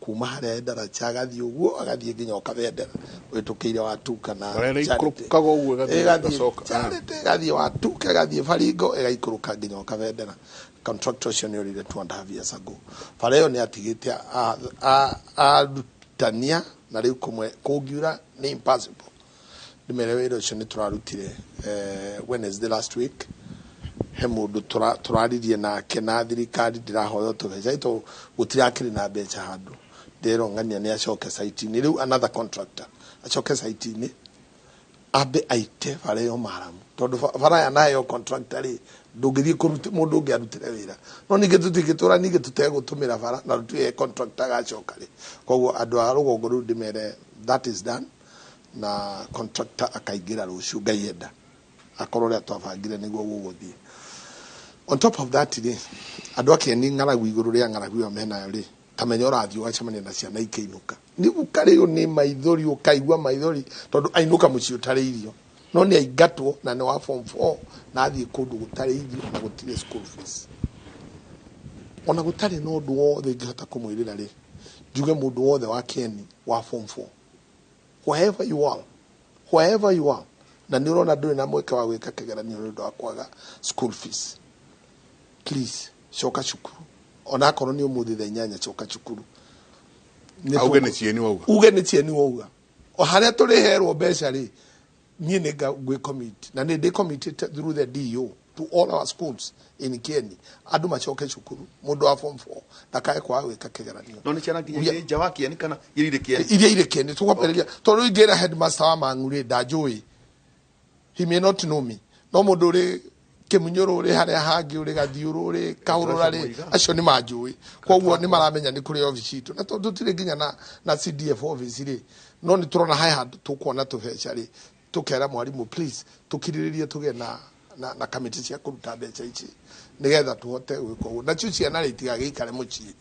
kuma harĩa ndaracha agathiĩ ũguo agathiĩ nginya Okavendera wĩtũkĩire watuka na ĩgaikũrũkaga ũguo ĩgathiĩ watuka ĩgathiĩ Baringo ĩgaikũrũka nginya Okavendera. Contractor ũcio nĩ ũrire 2.5 years ago. Bara ĩyo nĩ atigĩte arutania na rĩu kũngiura nĩ impossible. Ndĩmere wĩra ũcio nĩ tũrarutire Wednesday last week. He mũndũ tũraririe nake na thirikari ndĩrahoya tũbeca ito gũtirakĩrĩ na mbeca handũ ndĩrongania nĩ acoke site-inĩ rĩu another contractor acoke site-inĩ ambe aite bara ĩyo maramu tondũ bara ya nayo contractor rĩ ndũngĩthiĩ kũruta mũndũ ũngĩ arutĩre wĩra no ningĩ tũtingĩtũra ningĩ tũtegũtũmĩra bara na rũtuye contractor gacoka rĩ koguo andũ a rũgongo rũu ndĩmere that is done na contractor akaingĩra rũciũ Ngai enda akorwo rĩa twabangire nĩguo gũgũthiĩ. On top of that rĩ andũ akĩeni ng'aragu igũrũ rĩa ng'aragu ĩyo menayo rĩ tamenya ũrathiĩ ũgacemania na ciana ikĩinũka nĩguo karĩo nĩ maithori ũkaigua maithori tondũ ainũka mũciĩ ũtarĩ irio no nĩ aingatwo na nĩ wa form 4 na athiĩ kũndũ gũtarĩ irio na gũtirĩ school fees ona gũtarĩ na ũndũ wothe ingĩhota kũmwĩrĩra rĩ njuge mũndũ wothe wa Keni wa form 4 wherever you are na nĩ ũrona ndũrĩ na mweke wa gwĩka kĩgeranio nĩ ũndũ wa kwaga school fees please coka cukuru ona akorwo nĩ ũmũthĩ thaa 8 coka cukuru auge nä cieni wauga uge nä cieni wauga o harä a tå rä herwo mbeca rä niä nä ngwä commit na nä ndä committed through the DO to all our schools in Kenya andå macoke cukuru må ndå wa form 4 ndakae kwaga gwä ka kä geranio no nä ciana nginya nja wa Kieni kana iria irä Kieni tå kwambä tondå rä u ingä ra headmaster wa Mang'u rä ndanjå he may not know me no må ndå rä kä munyå rå rä harä a hangä å rä gathiå rå rä kaå rå rarä acio nä manjå koguo nä maramenya nä kå rä office itå na tondå tirä nginya na CDF office rä no nä tå rona hae handå tå kuona tå beca rä tå kera mwarimå please tå kirä rä rie tå gä na kamiti cia kå ruta mbeca ici nä getha tå hote gwä ka å guo nacio ciana rä itigagä ikare må ciä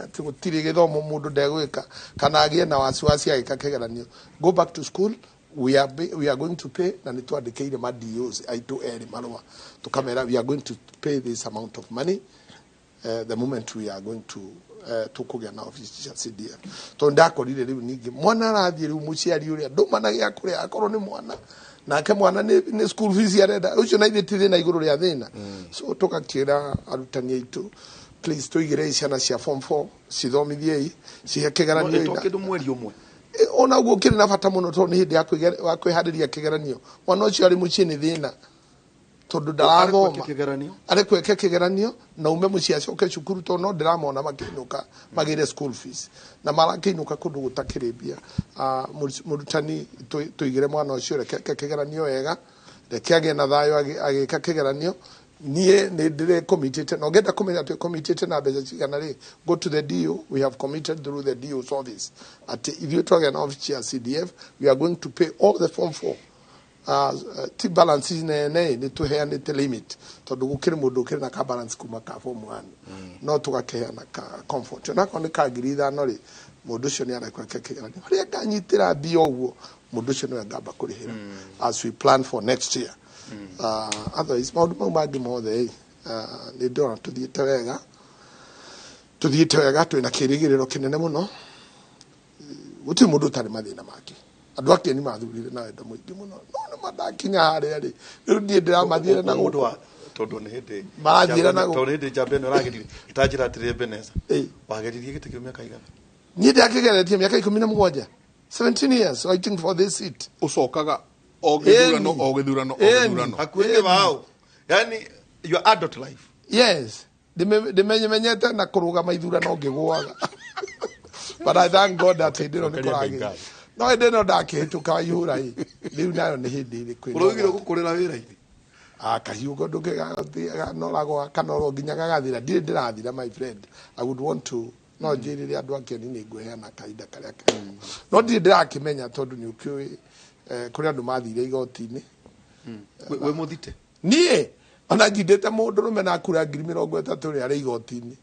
atä gå tirä gä thomo må ndå ndegwä ka kana agä na wasiwasi agä ka kä geranio go back to school we are going to pay na nä twandä kä ire mados aitå erä marå tukamera we are going to pay this amount of money the moment we are going to tukugea na office cia CDF to ndakorire riu ningi mwana arathie riu muciari uria ndumanagia kuria akorwo ni mwana nake mwana ni school fees arenda ucio na ithitire na iguru ria thina so tukakira arutani aitu please tuigire ciana cia form 4 cithomithie cihe kigeranio ina kindu mweri umwe ona guo kiri na bata muno to ni hindi ya kwihariria kigeranio mwana ucio ari mucii ni thina tondu ndarathoma ari kweke kigeranio na ume mucii acoke cukuru to no ndiramona makinuka magire school fees na marakinuka kundu gutakiribia murutani tuigire mwana ucio reke kigeranio wega reke age na thayo agika kigeranio nie ni ndire committed no ngenda kumenya tu committed na mbeca cigana ri go to the DO we have committed through the DO service at if you talk an office ya CDF we are going to pay all the form 4 ti balance ni tuheane te limit tondu gukiri mundu ukiri na ka balance kuma ka form 1 no tugakeana ka comfort na ko ni ka ngiri no ri mundu ucio ni arakwa kekegani ri akanyitira bio uguo mundu ucio ni ngamba kurihira as we plan for next year otherwise maundu mau mangi mothe ni ndona tuthiite wega twina kirigiriro kinene muno guti mundu tari mathina maki andu ake ni mathurire na wendo muingi muno no madakinya haria ri riu ndie ndiramathiire na mundu wa tondu ni hindi marathira na tondu hindi jambe no ragirire itanjira atire Beneza wageririe gite kiumia kaigana ni ndakigeretie miaka 17 17 years waiting for this seat ucokaga o githurano hakuhĩ wao yani your adult life yes ndimenyete na kurugama ithurano ngigwaga but I thank God that I didn't kuragi no I didn't ndakihituka ihura hii riu nayo ni hindi iri kwina urugire gukurira wira-ini kahiugo ndungigathia noragwa kanoro nginya gagathira ndirathira my friend I would want to no njirire andu akeni ni ngweheana kahinda karia no ndirakimenya tondu ni ukiui kuri andu mathire igoti-ini we muthite nie ona njindite mundu rume na kura 30,000 ri ari igoti-ini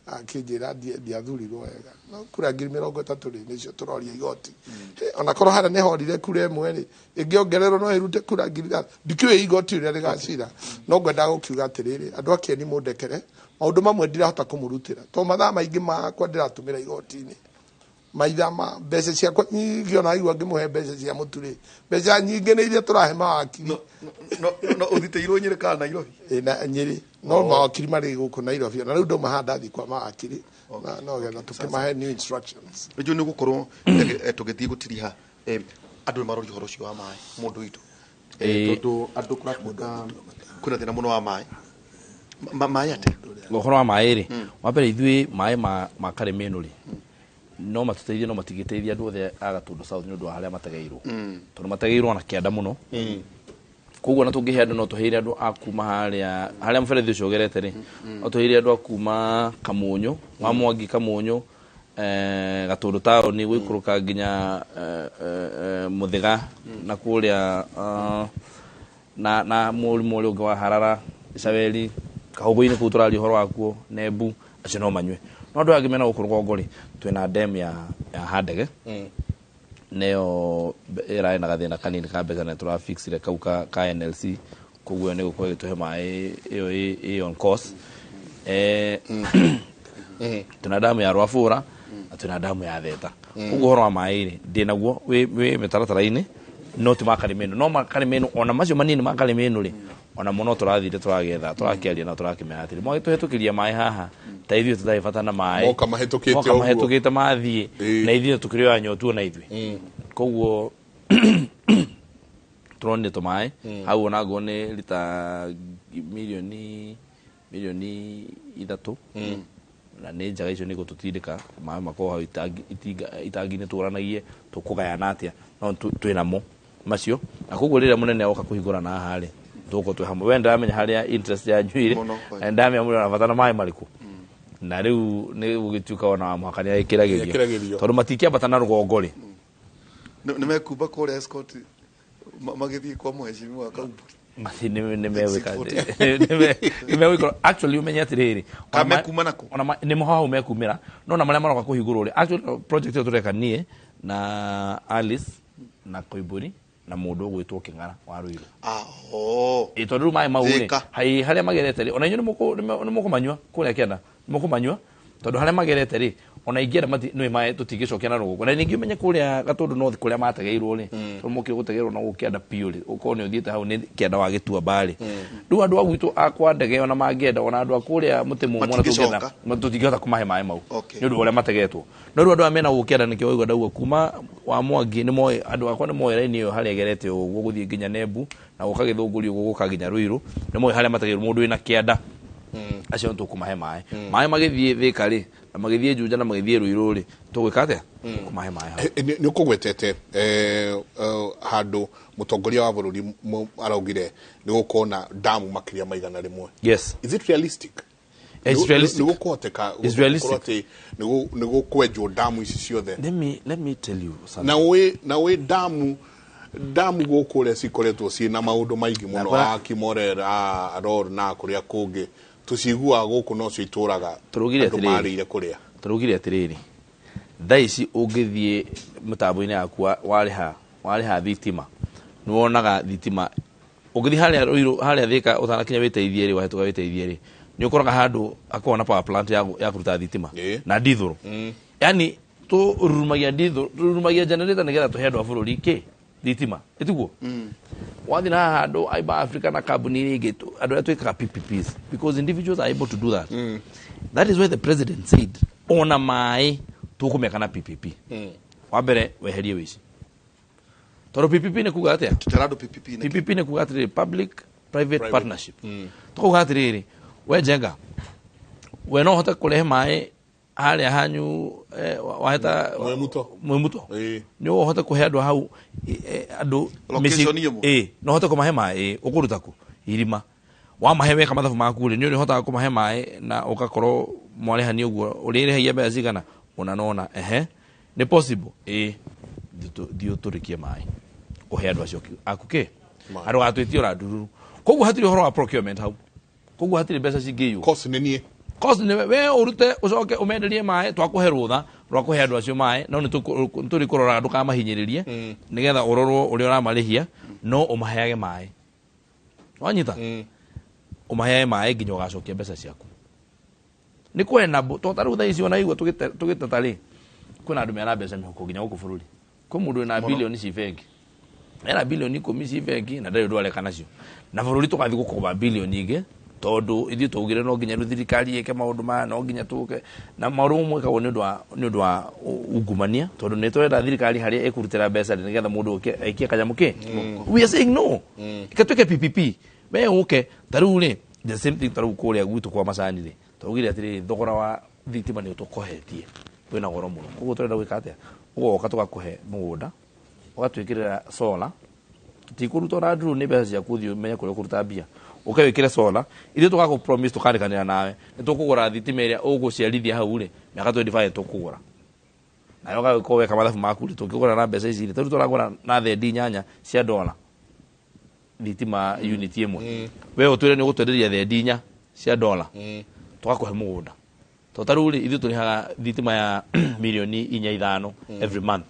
akinjira ndiathurirwo wega no kura 30,000 ri nicio turoria igoti ona korwo hara ne horire kura imwe ri ingiongererwo no irute kura 30,000 ndikiwe igoti ri rigacira no ngwenda gukiuga atiriri andu akeni mundekere maundu mamwe ndirahota kumurutira to mathaa maingi makwa ndiratumira igoti-ini maitha ma mbeca ciakwa nyingi ona igua ngimuhe mbeca cia muturi mbeca nyingi ni iria turahe mawakiri no uthiteirwo Nyeri kana Nairobi na Nyeri no mawakiri mari guku Nairobi na riu ndo mahanda thi kwa mawakiri na no getha tukimahe new instructions riu ni gukorwo tugithii gutiriha andu marori horo cio wa mai mundu witu tondu andu kurakuga kuna thina muno wa mai ate uhoro wa mai ri wa mbere ithui mai ma Karemenu ri no matuteithie no matigiteithia andu othe agatundu south ni undu wa haria mategeirwo tondu mategeirwo na kianda muno koguo na tungihe andu no tuheire andu akuma haria mberethi ucio ugerete ri no tuheire andu akuma Kamunyu wa Mwangi Kamunyu gatundu taoni gwikuruka nginya Muthiga na kuria na murimu uri ungi wa Harara Icabeli Kahugu-ini kuu turaria uhoro wakuo Nembu acio no manywe no andu angi mena gukuruka ngori twina dam ya Handege neo era ina gathina kanini ka mbeca na tura fixire kau ka NLC koguo ni gukwe gituhe mai iyo on course tuna damu ya Rwafura na tuna damu ya Theta koguo horo wa mai ri ndinaguo we metaratara-ini no ti Karemenu no Karemenu ona macio manini Karemenu ri ona muno turathire turagetha turakiaria na turakimehatiria mwa tuhitukiria mai haha ta ithio tutai fatana mai moka mahitukite mathie na ithio tukirio anyotu na ithwi koguo turonne to mai hau ona gone lita milioni 3 na nä njaga icio nä gå tå tindä maä makorwo hau itangi-inä tå ranagie tå kå gayana atä no twä namo macio na koguo rä rä a må nene oka kå hingå rana haha rä tå gå twä hamwe we ndamenya harä a interest ya njuirä ndamenya må na batana maä marä kå na rä u nä gå gä tuä ona wa må haka nä agä kä ragä tondå matikä ambata na rå gongo rä nä mekumba kå rä escort magä thiä kwa mheshimiwa wa kaunti actually umenya atiriri nä mo hau mekumä ra no na marä a maroka kå hingå rå rä actually project ä yo tå reka niä na Alice na Koimburi na må ndå å gwä two kä ng'ara wa rå irå tondå rä u maä mau rä harä a magerete rä ona inyuä nä må kå manyua kå rä a kä enda nä må kå manyua tondå harä a magerete rä ona ingĩenda nĩ maĩ tũtingĩcokia na rũgũkũ na ningĩ ũmenye kũrĩa Gatũndũ North kũrĩa mategeirwo rĩ tondũ mokire gũtegeirwo na gũkĩenda piũ rĩ ũkorwo nĩ ũthiĩte hau nĩ kĩenda wa gĩtua mbarĩ rĩu andũ a gwitũ akwa ndege ona mangĩenda ona andũ a kũrĩa mũtĩ mũmũ ona tũtingĩhota kũmahe maĩ mau nĩ ũndũ ũrĩa mategetwo no rĩu andũ aya mena gũkĩenda nĩkĩo waigua ndauga kuma wa Mwangi nĩ moĩ andũ akwa nĩ moĩ raini ĩyo harĩa ĩgerete ũguo gũthiĩ nginya Nembu na gũkagĩthũngũrio ũguo gũka nginya Ruiru nĩ moĩ harĩa mategeirwo mũndũ wĩna kĩenda acio nĩ tũkũmahe maĩ maĩ magĩthiĩ Thĩka rĩ na magĩthiĩ Juja na magĩthiĩ Ruiru rĩ tũgwĩka atĩa kũmahe maĩ hau nĩ ũkũgwetete handũ mũtongoria wa bũrũri araugire nĩ gũkorwo na damu makĩria maigana rĩmwe yes is it realistic nĩ gũkũhoteka atĩ nĩ gũkwenjwo damu ici ciothe let me tell you something na wĩ damu gũkũ ũrĩa cikoretwo ciĩ na maũndũ maingĩ mũno Kimorera Aror na kũrĩa kũngĩ tũciguaga gũkũ no cio itũraga andũ marĩire kũrĩa tũraugire atĩrĩrĩ thaa ici ũngĩthiĩ mĩtambo-inĩ yaku warĩha thitima nĩ wonaga thitima ũngĩthiĩ harĩa Thĩka ũtanakinya wĩteithie rĩ wahĩtũka wĩteithie rĩ nĩ ũkoraga handũ akorwo na power plant ya kũruta thitima na ndithũrũ yani tũrurumagia generator nĩgetha tũhe andũ a bũrũri kĩ thitima ĩtiguo wathi na handũ aiba Africa na kambuni iria ingĩ andũ arĩa twĩkaga PPPs because individuals are able to do that that is why the president said ona maĩ tũkũmeka na PPP wa mbere weherie wĩici tondũ PPP nĩ kuga atĩa PPP nĩ kuga atĩrĩrĩ public private partnership tũkuga atĩrĩrĩ we Njenga we no ũhote kũrehe maĩ harĩa hanyu waheta Mwĩmuto nĩ ũhote kũhe andũ hau andũ no ũhote kũmahe maĩ ũkũruta kũ irima wamahe weka mathabu maku rĩ nĩ ũrĩhotaga kũmahe maĩ na ũgakorwo mwarĩhania ũguo ũrĩrĩhagia mbeca cigana ũnanona nĩ possible thiĩ ũtũrĩkie maĩ kũhe andũ acio aku kĩ andũ gatwĩtie ũrandururu koguo hatirĩ ũhoro wa procurement hau koguo hatirĩ mbeca cingĩiywo cost nĩ niĩ cost nĩ we ũrute ũcoke ũmenderie maĩ twakũhe rũtha rwa kũhe andũ acio maĩ no nĩ tũrĩ kũrora ndũkamahinyĩrĩrie nĩgetha ũrorwo ũrĩa ũramarĩhia no ũmaheage maĩ wanyita ũmaheage maĩ nginya ũgacokia mbeca ciaku nĩ kwena tota rĩu thaa ici ona igua tũgĩteta rĩ kwĩna andũ mena mbeca mĩhuko nginya gũkũ bũrũri kwĩ mũndũ wĩna bilioni ci bengi ena bilioni 10 ci bengi na ndarĩ ũndũ areka nacio na bũrũri tũgathiĩ gũkomba bilioni ingĩ tondũ ithuĩ twaugire no nginya rĩu thirikari ĩke maũndũ maya no nginya tũke na maũndũ mamwe mwĩkagwo nĩ ũndũ wa ungumania tondũ nĩ tũrenda thirikari harĩa ĩkũrutĩra mbeca nĩgetha mũndũ aikie kanyamũ kĩ we are saying no ĩkatwĩke PPP we ũke ta rĩu rĩ the same thing ta rĩu kũrĩa gwitũ kwa macani rĩ twaugire atĩrĩrĩ thogora wa thitima nĩ ũtũkohetie wĩna goro mũno koguo tũrenda gwĩka atĩa ũgoka tũgakũhe mũgũnda ũgatwĩkĩrĩra solar tũtikũruta ona nduru nĩ mbeca ciaku ũthiĩ ũmenye kũrĩa ũkũruta mbia ũke wĩkĩre solar ithuĩ tũgakũ promise tũkandĩkanĩra nawe nĩ tũkũgũra thitima ĩrĩa ũgũciarithia hau rĩ mĩaka 25 tũkũgũra nayo ũgagĩkorwo weka mathabu maku rĩ tũngĩgũra na mbeca ici rĩ tondũ tũragũra na thendi 8 cia dola thitima unit ĩmwe we ũtwĩre nĩ ũgũtwenderia thendi 4 cia dola tũgakũhe mũgũnda tondũ rĩu rĩ ithuĩ tũrĩhaga thitima ya milioni 4-5 every month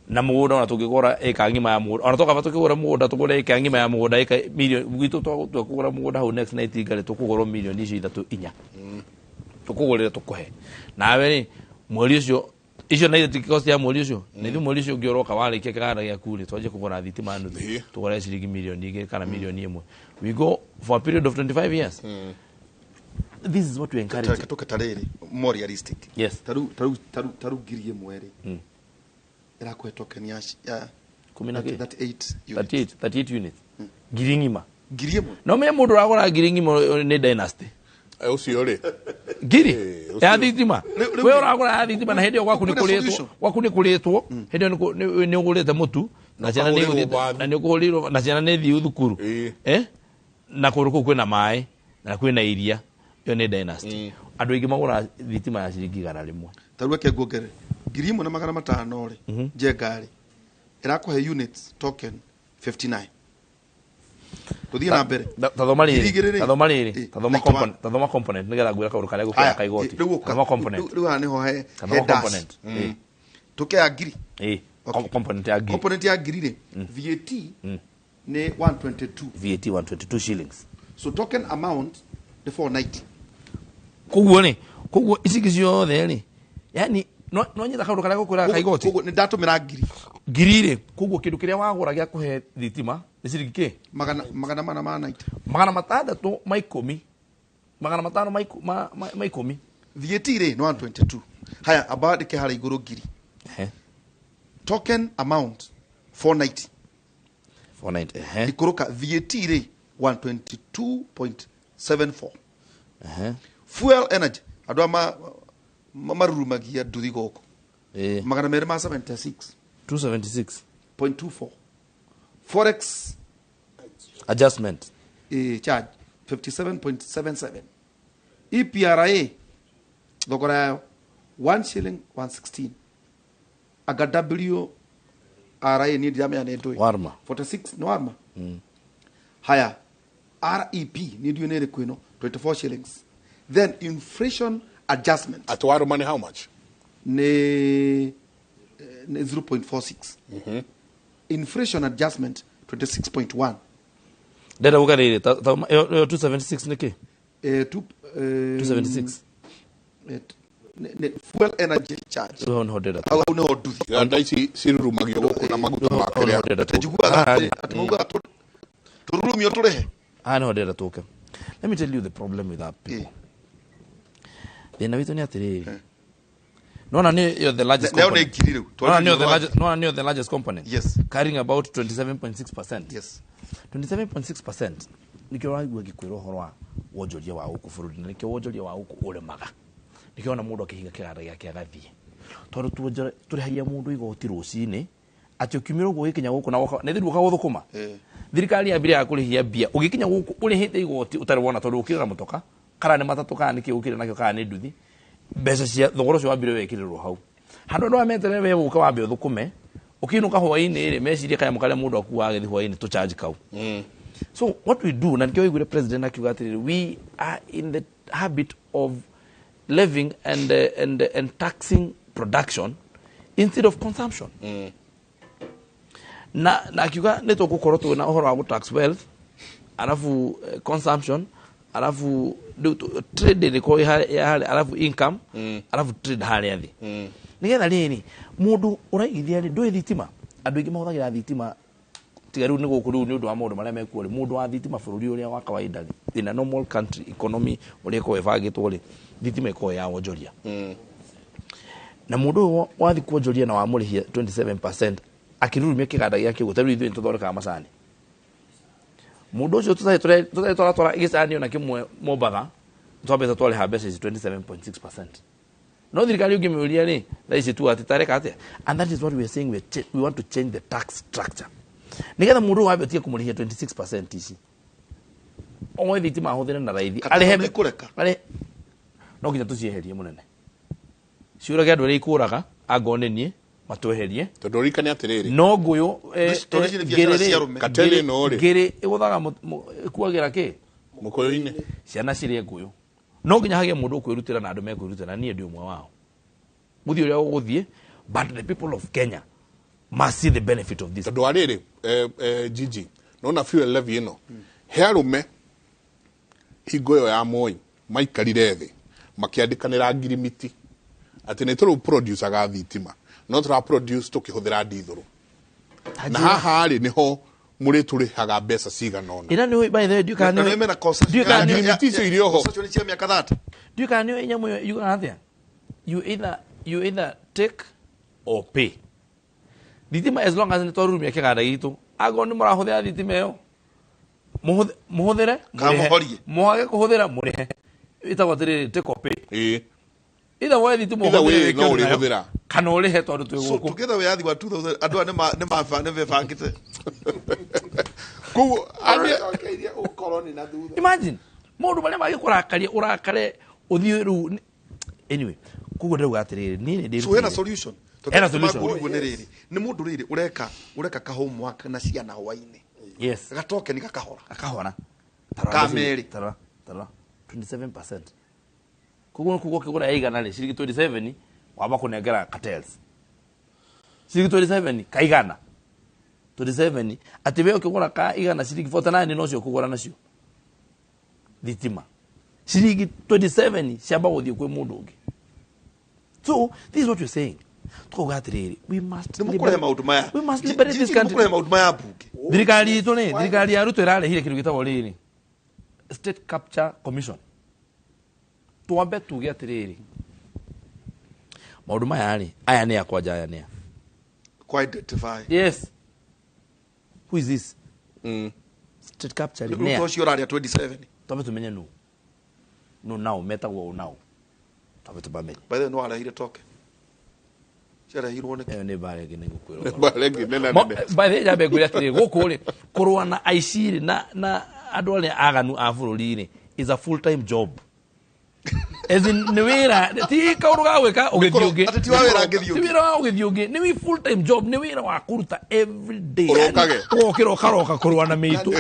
na mũgũnda ona tũngĩgũra ĩka ng'ima ya mũgũnda ona tũkaba tũkĩgũra mũgũnda tũgũre ĩka ng'ima ya mũgũnda ĩka milioni gwitũ twakũgũra mũgũnda hau next night igarĩ tũkũgũrwo milioni icio 3-4 tũkũgũrĩre tũkũhe nawe rĩ mweri ũcio icio na ile cost ya mweri ucio na ithu mweri ucio ungioroka warikia kiganda gya kuri twaje kugura thitima nuthu tugura ciringi milioni igiri kana milioni imwe. We go for a period of 25 years. This is what we encourage. Tarere more realistic. Yes. Taru girie mweri. Era kwa token ya 38 units. Giringima. Giriemo. No me mundu agora giringima ni dynasty. Ucio ri. Giri. Ya thitima. We uragora thitima na hindi gwaku ni kuritwo. Hindi ni ugurite mutu na ciana ni guthite na ni kuhurirwo na ciana ni thiu thukuru. Na kuruku kwina mai na kwina iria. Yo ni dynasty. Andu aingi magura thitima ya ciringi 100 rimwe. Tarua ke ngongere. Giriemo na 500 ri. Jengari. Irakuhe units token 59. Tuthie na mbere. Tathoma component nigetha ngwira kaundu karia gukira kaigoti. Tathoma component. Riu ni ho he component. Tuke agiri. Component ya agiri. Component ya agiri ri. VAT ni 122. VAT 122 shillings. So token amount the 490. Kuguo icigi ciothe ri. Yani no nyita kaundu karia gukira kaigoti. Kuguo ni ndatumira ngiri ri. Kuguo kindu kiria wagura gya kuhe thitima ni ciringi ki? Magana 690. Magana 6 ma 10. Magana 5 ma 10. VAT ri no 122. Haya abadike hara iguru ngiri. Token amount 490. 490. Ikuruka VAT ri 122.74. Fuel energy adwa marurumagia nduthi goko. Magana 276. 276.24. Forex adjustment charge 57.77. EPRA thogora 1 shilling 116. Aga WRA ni jamia ne ndoi warma 46 no warma. Haya REP ni dio nere kwino 24 shillings. Then inflation adjustment at warma ni how much? Ne 0.46. Inflation adjustment 26.1. Dada ugarire 276 niki? 276. Fuel energy charge. Au no duthi. Ya ndaisi sirurumagio guku na maguta makere. Tejugua atuga tururumio turehe. No dada toke. Let me tell you the problem with that people. Then witu ni atiri. No, you're the largest component. You're the largest component. Yes. Carrying about 27.6%. Yes. 27.6%. Nikio wagua gikwiro horo wa wonjoria wa uku burudi na nikio wonjoria wa uku ure maga. Nikio na mundu akihinga kiganda giake agathie. Tondu turihagia mundu igoti ruciini ati ukimiro gwo gikinya guku na thiru ukaguthukuma. Thirikari ya mbere ya kurihia bia ugikinya guku urihite igoti utari wona tondu ukirira mutoka kana ni matatu kana nikio ukirira nakio kana ni nduthi. Mbeca cia thogora cio wambire wekirirwo hau handu ndo ametere we uka wambe uthukume ukinuka hwaini ri meciria kaya mukale mundu akuwa agithi hwaini to charge kau. So what we do na nikio igure president akiuga atiri we are in the habit of living and taxing production instead of consumption. Na akiuga neto gukorwo tu na uhoro wa tax wealth alafu consumption alafu trade ni kwa hali alafu income alafu trade hali yathi nigetha riri mundu uraigithia ri ndui thitima andu ingi mahuthagira thitima tigaru ni guku ni undu wa mundu maria mekuo ri mundu wa thitima bururi uria wa kawaida in a normal country economy uria ko evagitwo ri thitima iko ya wonjoria na mundu wathi kuonjoria na wa murihia 27% akirurumia kiganda giake gutaru ithu ntuthoreka macani mundu ucio tutaitora igicanio na kimwe Mombatha twambe twale ha mbeca 27.6%. No thirikari ungimiuria ri thaici tu atitareka atia, and that is what we are saying. We want to change the tax structure nigetha mundu wambe tie kumurihia 26% ici omwe thitima ahuthire na raithi arihe kureka no nginya tucieherie munene ciuraga andu aria ikuraga angonenie matweherie tondu rikane atiriri no nguyu katele no ri ngiri iguthaga kuagira ki mukoyo-ini ciana cirie nguyu no nginya hagie mundu kwirutira na andu mekwirutira nie ndi umwe wao muthi uria uguthie but the people of Kenya must see the benefit of this. Tondu ariri Gigi no na fuel levy ino he arume hingo yo ya Moi maikarire thi makiandikanira ngirimiti ati nä tå rä u produce aga thitima no tå ra produce tå kä hå thä ra ndithå na haha rä nä ho må rä tå rä haga mbeca cigana ona ina nä by the way icio irio ho nä cia mä aka 30 ndiå nä nyamå ä yo yugaga atä you either take or pay thitima as long as nä twarumia kä ganda gitå agå nä må rahå thä ra thitima ä yo må hå thä re mwage kå hå thä ra må rä he ä tagwo atä rä take or pay itha woe thitima no å hå thä ra kana å rä he tondå twä gå kå together we athi wa 2000 andå nä mebangä imagine maundu maria magikurakari urakare uthie riu anyway kugo ndauga atiriri nini ndi so hena solution hena solution nä rä rä nä må ndå rä rä ureka ka homework na ciana hwainä yes gatoke ni kakahora kameri tara 27% kugo kigura igana rä ciringi 27 waba kunengera cartels ciringi 27 kaigana 27 ati we ukigura ka igana ciringi 49 no cio kugura nacio thitima ciringi 27 ciamba guthie kwi mundu ungi so this is what you're saying tukuga atiriri we must liberate this country thirikari itu ni thirikari ya Ruto irarehire kindu gitagwo riri state capture commission tuambe tuge atiriri maundu maya ri aya ni akwanja aya ni identify yes who is this state capture ni Ruto cio raria 27 twabe tumenye no now metagwo now twabe tubamenye by the no arahire toke cirahirwo ni bare ngi ngukwira bare ngi nena by the jabe nguri atiri guku ri kurwa na aiciri na andu aria aganu a bururi ri is a full time job as in ni wira ti kaundu ga gwika ugithiongi ti wira ngithiongi ti wira wa ugithiongi ni full time job ni wira wa kuruta every day ukiro karoka kurwa na mitu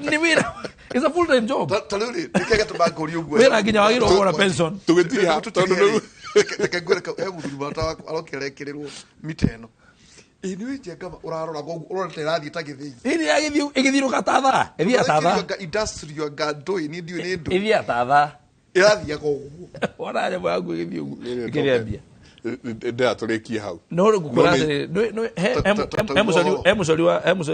ni wira is a full time job taluri tikege tubanguri uguo wira nginya wagiro gora pension tugitiri ha tondu tekegure ka eguthu bata arokerekererwo miteno ini wije ngaba urarora go urorete rathi tagithii ini igithiru katatha ithia tatha industrial gado ini ndio ni ndo ithia tatha irathia go ora ya mwangu igithiu ikiriambia nda turikie hau no ngukura no emusori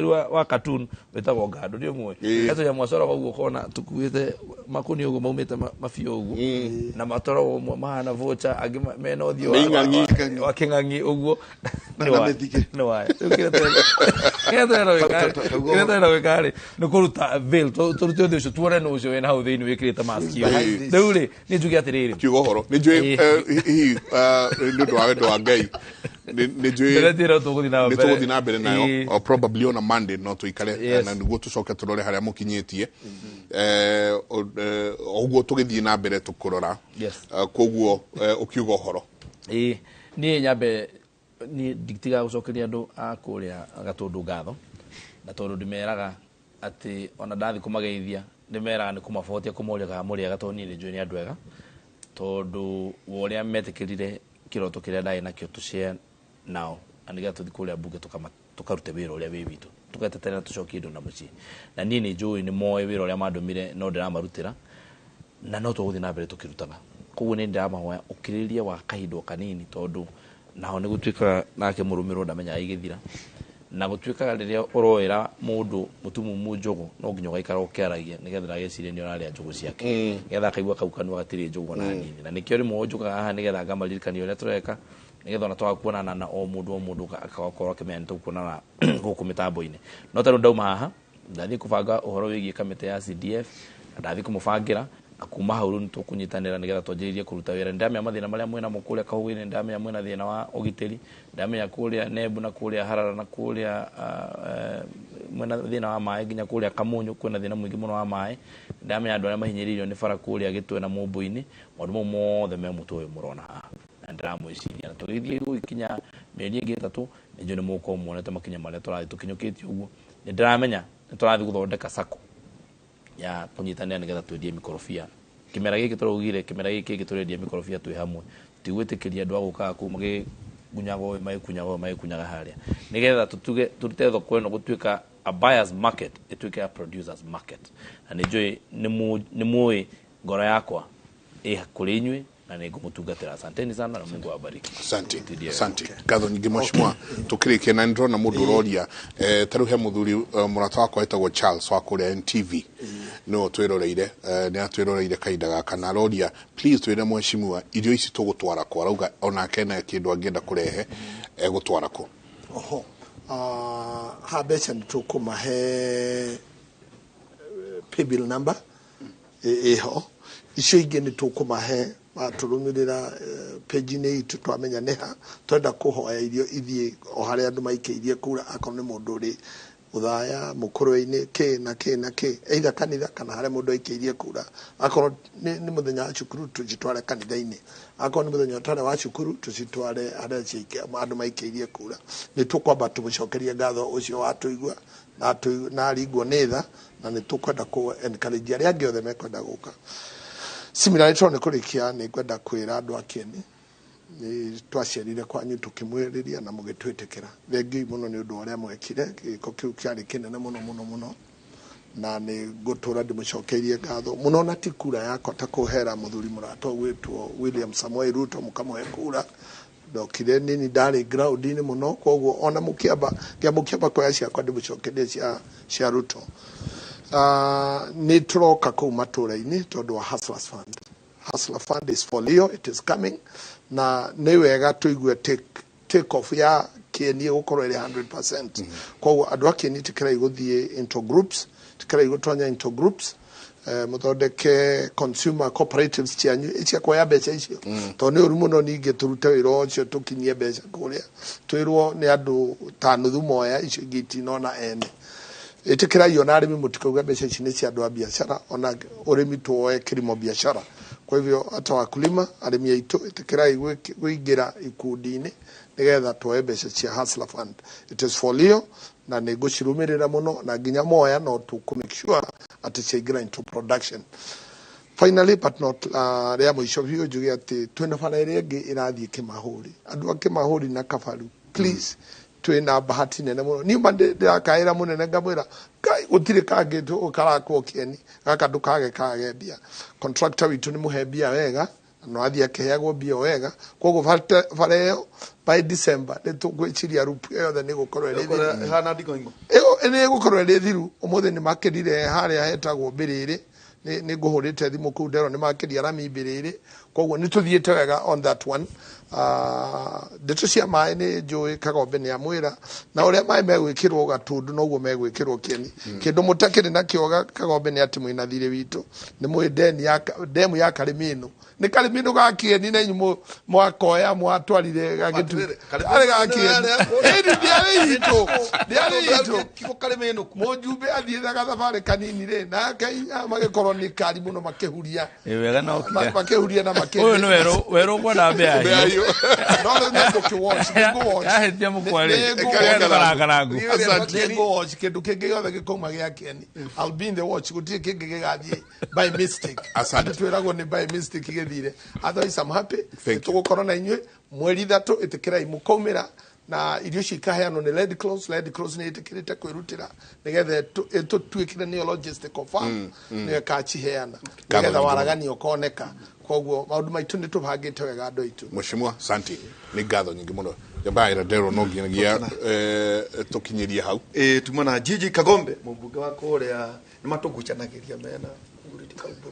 wa cartoon wetagwo ngado ndio mwe eto ya mwasora waguo kona tukuite makuni ugo maumite mafio ugo na matoro mahana vocha agi mena othio wa kingangi ugo no wa kire wekari no kuruta veil turute ucio tuore no ucio wena hau thini wikirite mask ndeuri ni njugi atiriri kiugo horo ni njui ndu wa wendo wa ngai ni njui ndetira tuguthi na mbere nayo or probably on a Monday no tuikare na niguo tucoke turore haria mukinyitie oguo tugithie na mbere tukurora koguo ukiugo horo ni nyambe ni diktiga gucokeria andu a kuria gatundu ngatho na tondu ndimeraga ati ona ndathi kumageithia ndimeraga ni kumabotia kumoria ka muria gatoni ni njui ni andu ega tondu woria metikirire kiroto kiria ndai nakio tushare nao aniga tuthi kuria bunge tukarute wira uria wi witu tugatetera tucokie indu na muci na ni ni njui ni moe wira uria mandumire no ndiramarutira na no tuguthi na mbere tukirutaga koguo ni ndamahoya ukiriria wa kahindo kanini tondu naho ni gutwika nake murumiro ndamenya igithira na gutwika riria uroira mundu mutumumu njogo no nginya gaikara ukiaragia nigetha ndagecirie ni oraria njogo ciake nigetha kaigua kau kanwa gatiri njogo na nini na nikio rimwe njoga haha nigetha ngamaririkania uria tureka nigetha ona twakuonana na o mundu akakorwo akimenya tukuonana guku mitambo-ini no taru ndauma haha ndathi kubanga uhoro wigie kamite ya CDF ndathi kumubangira akuma hau ni tukunyitanira nigetha twanjiririe kuruta wira ndamenya mathina maria mwena mukuria kahuini ndamenya mwena thina wa ugitiri ndamenya kuria nebu na kuria harara na kuria mwena thina wa mai nginya kuria kamunyu kwena thina mwingi muno wa mai ndamenya andu aria mahinyiririo ni bara kuria gitwe na mumbu-ini maundu mothe me mutu murona na ndiramwiciria na tugithie gukinya mieri ingi 3 njo ni muko muonete makinya maria turathi tukinyukitie uguo ni ndiramenya ni turathi guthondeka sako ya kunyitanira nigetha twendie mikorofia kimera giki turugire kimera giki giturendia mikorofia twi hamwe tigwitikiria andu aguka ku magi gunyago kunyaga haria nigetha tutuge turute thoko eno gutwika a buyers market itwike a producers market na njoi ni muwe ngoro yakwa kuri inywe na ningumutungatira. Asanteni sana na Mungu awabariki. Asante Gatho nyingi mheshimiwa tukirikia na ndro na mundu roria taruhe muthuri murata wakwa etagwo Charles wa kuria NTV no twiroreire ni atwiroreire kaida gaka na roria please twire mheshimiwa irio ici tugutwara kwa rauga ona kena kindu angienda kurehe gutwara ko ha becha nitukumahe paybill number eho icio ingi nitukumahe aturumirira page ni itu twamenya neha twenda kuhoya irio ithie o haria andu maikeirie kura akorwo ni mundu ri uthaya mukuru-ini na ke either kanitha kana haria mundu aikeirie kura akorwo ni muthenya wa cukuru tujitware kanitha-ini akorwo ni muthenya utare wa cukuru tujitware haria andu maikeirie kura ni tukwamba tumucokerie ngatho ucio watuigua na aringwo ni tha na ni tukwenda ku encourage aria angi othe mekwenda guka. Similarly tone kurikia ni kwenda kwira andu akeni ni twacerire kwanyu tukimwiriria na mugitwitikira thengi muno ni undu uria mwekire giko kiu kiari kinene muno na ni gutura ndimucokerie ngatho muno na tikura yakwa ta kuhera muthuri murato gwitwo William Samoei Ruto mukamuhe kura ndokire nini ndari ground ni muno koguo ona mukiamba kwa ciakwa ndimucokerie cia Ruto. Ni turoka ku matura-ini tondu wa Hustlers Fund. Hustler Fund is for Leo, it is coming na ni wega tuigue take off ya kieni gukorwo iri 100%. Koguo andu akeni tikira iguthie into groups, tikira igutonya into groups muthondeke consumer cooperatives cianyu icia kwa mbeca icio to ni uru muno ninge turute wira ucio tukinyie mbeca kuria twirwo ni andu ta nuthu moya icio ngiti nona ene itikira yo na arimi mutikauga mbeca ici ni cia andu a biashara ona urimi tuoe kilimo biashara. Kwa hivyo hata wakulima arimi aitu itikira guingira ikundi-ini nigetha tuoe mbeca cia Hustler Fund. It is for Leo na ni gucirumirira muno na nginya moya no to make sure ati ciaingira into production. Finally but not ria muico biu njuge ati twina bara iria ingi irathie kimahuri andu akimahuri na kabaru please twina bahati nene muno ni mande ndakaira munene ngamwira kai gutire kange tu ukarakwo kieni gaka ndukage bia contractor witu ni muhebia wega no athia keheagwo bia wega koguo fareo by December nitugwichiria rupu yothe ni gukorwo ri hana ndigoingo ni gukorwo ri thiru umuthe ni makirire haria hetagwo mbiriri ni nguhurite thimu ku ndero ni makiria rami mbiriri koguo nituthiete wega on that one. Ndeto cia mai ni njui Kagombe ni amwira na uria mai megwikirwo gatundu noguo megwikirwo kieni kindu mutakiri na kioga Kagombe ni ati mwina thire witu ni mwi demu ya Karimino ni Karimino ga kieni na nyumo mwakoya mwatwarire gagitu ari ga kieni edi diari hito kiko Karimino mujumbe athietha gathabari kanini ri na kai magikorwo ni kari muno makihuria wega no makihuria na makihuria oyo no wero kwa na bea no no to watch go watch ya hetia mukwale go watch kindu kingi yothe gikoma gia kieni I'll be in the watch gutie kingi gigathie by mistake asante twiragwo ni by mistake githire otherwise I'm happy tugukorwo na inywe mweri 3 itikirai mukaumira na irio cikaheanwo ni Red Cross ni itikirite kwirutira nigetha tutwikire ni logistical farm ni kachiheana nigetha waragani ukoneka koguo maundu maitu ni tubangite wega andu aitu. Mheshimiwa santi ni ngatho nyingi muno jabaira ndero no nginyagia tukinyirie hau tumona Jiji Kagombe mubunge wa kuria ni matugucanagiria mena nguriti Kagombe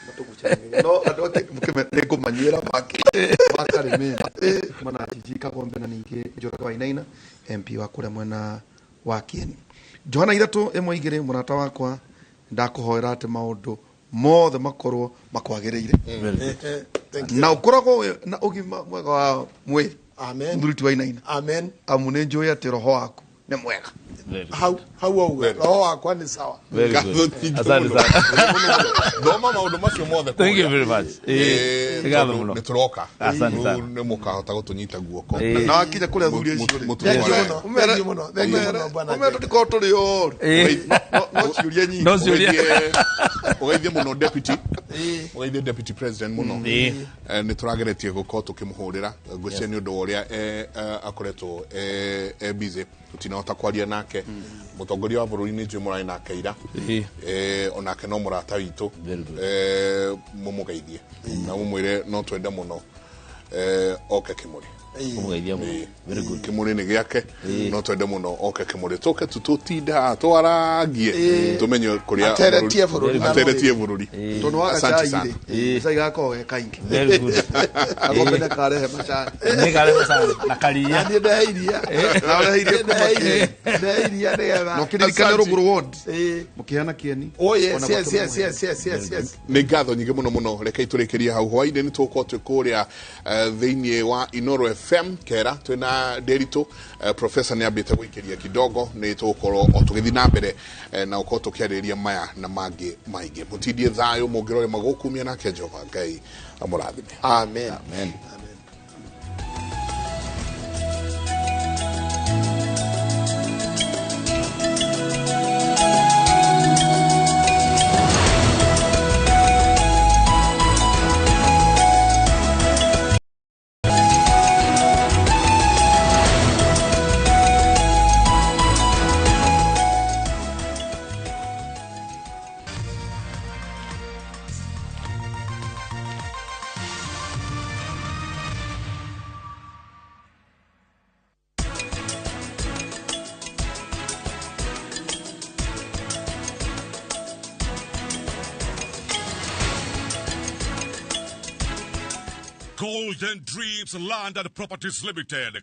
matugucanagiria no andu mukimete kumanyira makari mena tumona Jiji Kagombe na ningi Njoroge wa Inaina MP wa kuria mwena wa Kieni Johana Ithatu imwe igire murata wakwa ndakuhoera ati maundu mothe makorwo makwagireire na ukoragwo na ugima mwega wa mwiri amen mthuriti wa Inaina amen amune njoi ati roho waku ni mwega how au roho wakwa ni sawa asante sana doma maundu macio mothe thank you very much gatho muno nituroka asante sana ni mukahota gutunyita guoko na akija kuria thuri icio thank you muno bwana umeto ndiko turi yo no ciuria nyingi ugeithie muno deputy mugeithie deputy president muno ni turageretie gukorwo tukimuhurira ngwĩciria nĩ ũndũ ũrĩa akoretwo busy tutinahota kwaria nake mutongoria wa bũrũri nĩ njũĩ mũrarĩ nake ira onake no mũrata witũ mumugeithie na mumwĩre no twende mũno oke Kimuri Kimuri nĩ gĩake no twende mũno oke Kimuri tũke tũtinda twaragie tumenye kũrĩa ateretie bũrũri tondũ wa cai cai gako ge kaingĩ agombe na karehe macani nĩ karehe macani na karia nĩ ndeheiria ndeheiria nĩgetha no kĩririkane Rũgũrũ ward mũkĩhana kĩeni yes nĩ ngatho nyingĩ mũno rekei tũrĩkĩrie hau hwainĩ nĩ tũgũkorwo twĩ kũrĩa thĩinĩ wa Inooro FM kera twina Nderitu professor nĩ ambĩte gũikĩria kidogo nĩ tũgũkorwo o tũgĩthiĩ na mbere na ũkorwo tũkĩarĩrĩria maya na mangĩ maingĩ mũtindie thayũ mũngĩrore magũkumia nake Jehova Ngai amũrathime amen Golden Dreams Land and Properties Limited,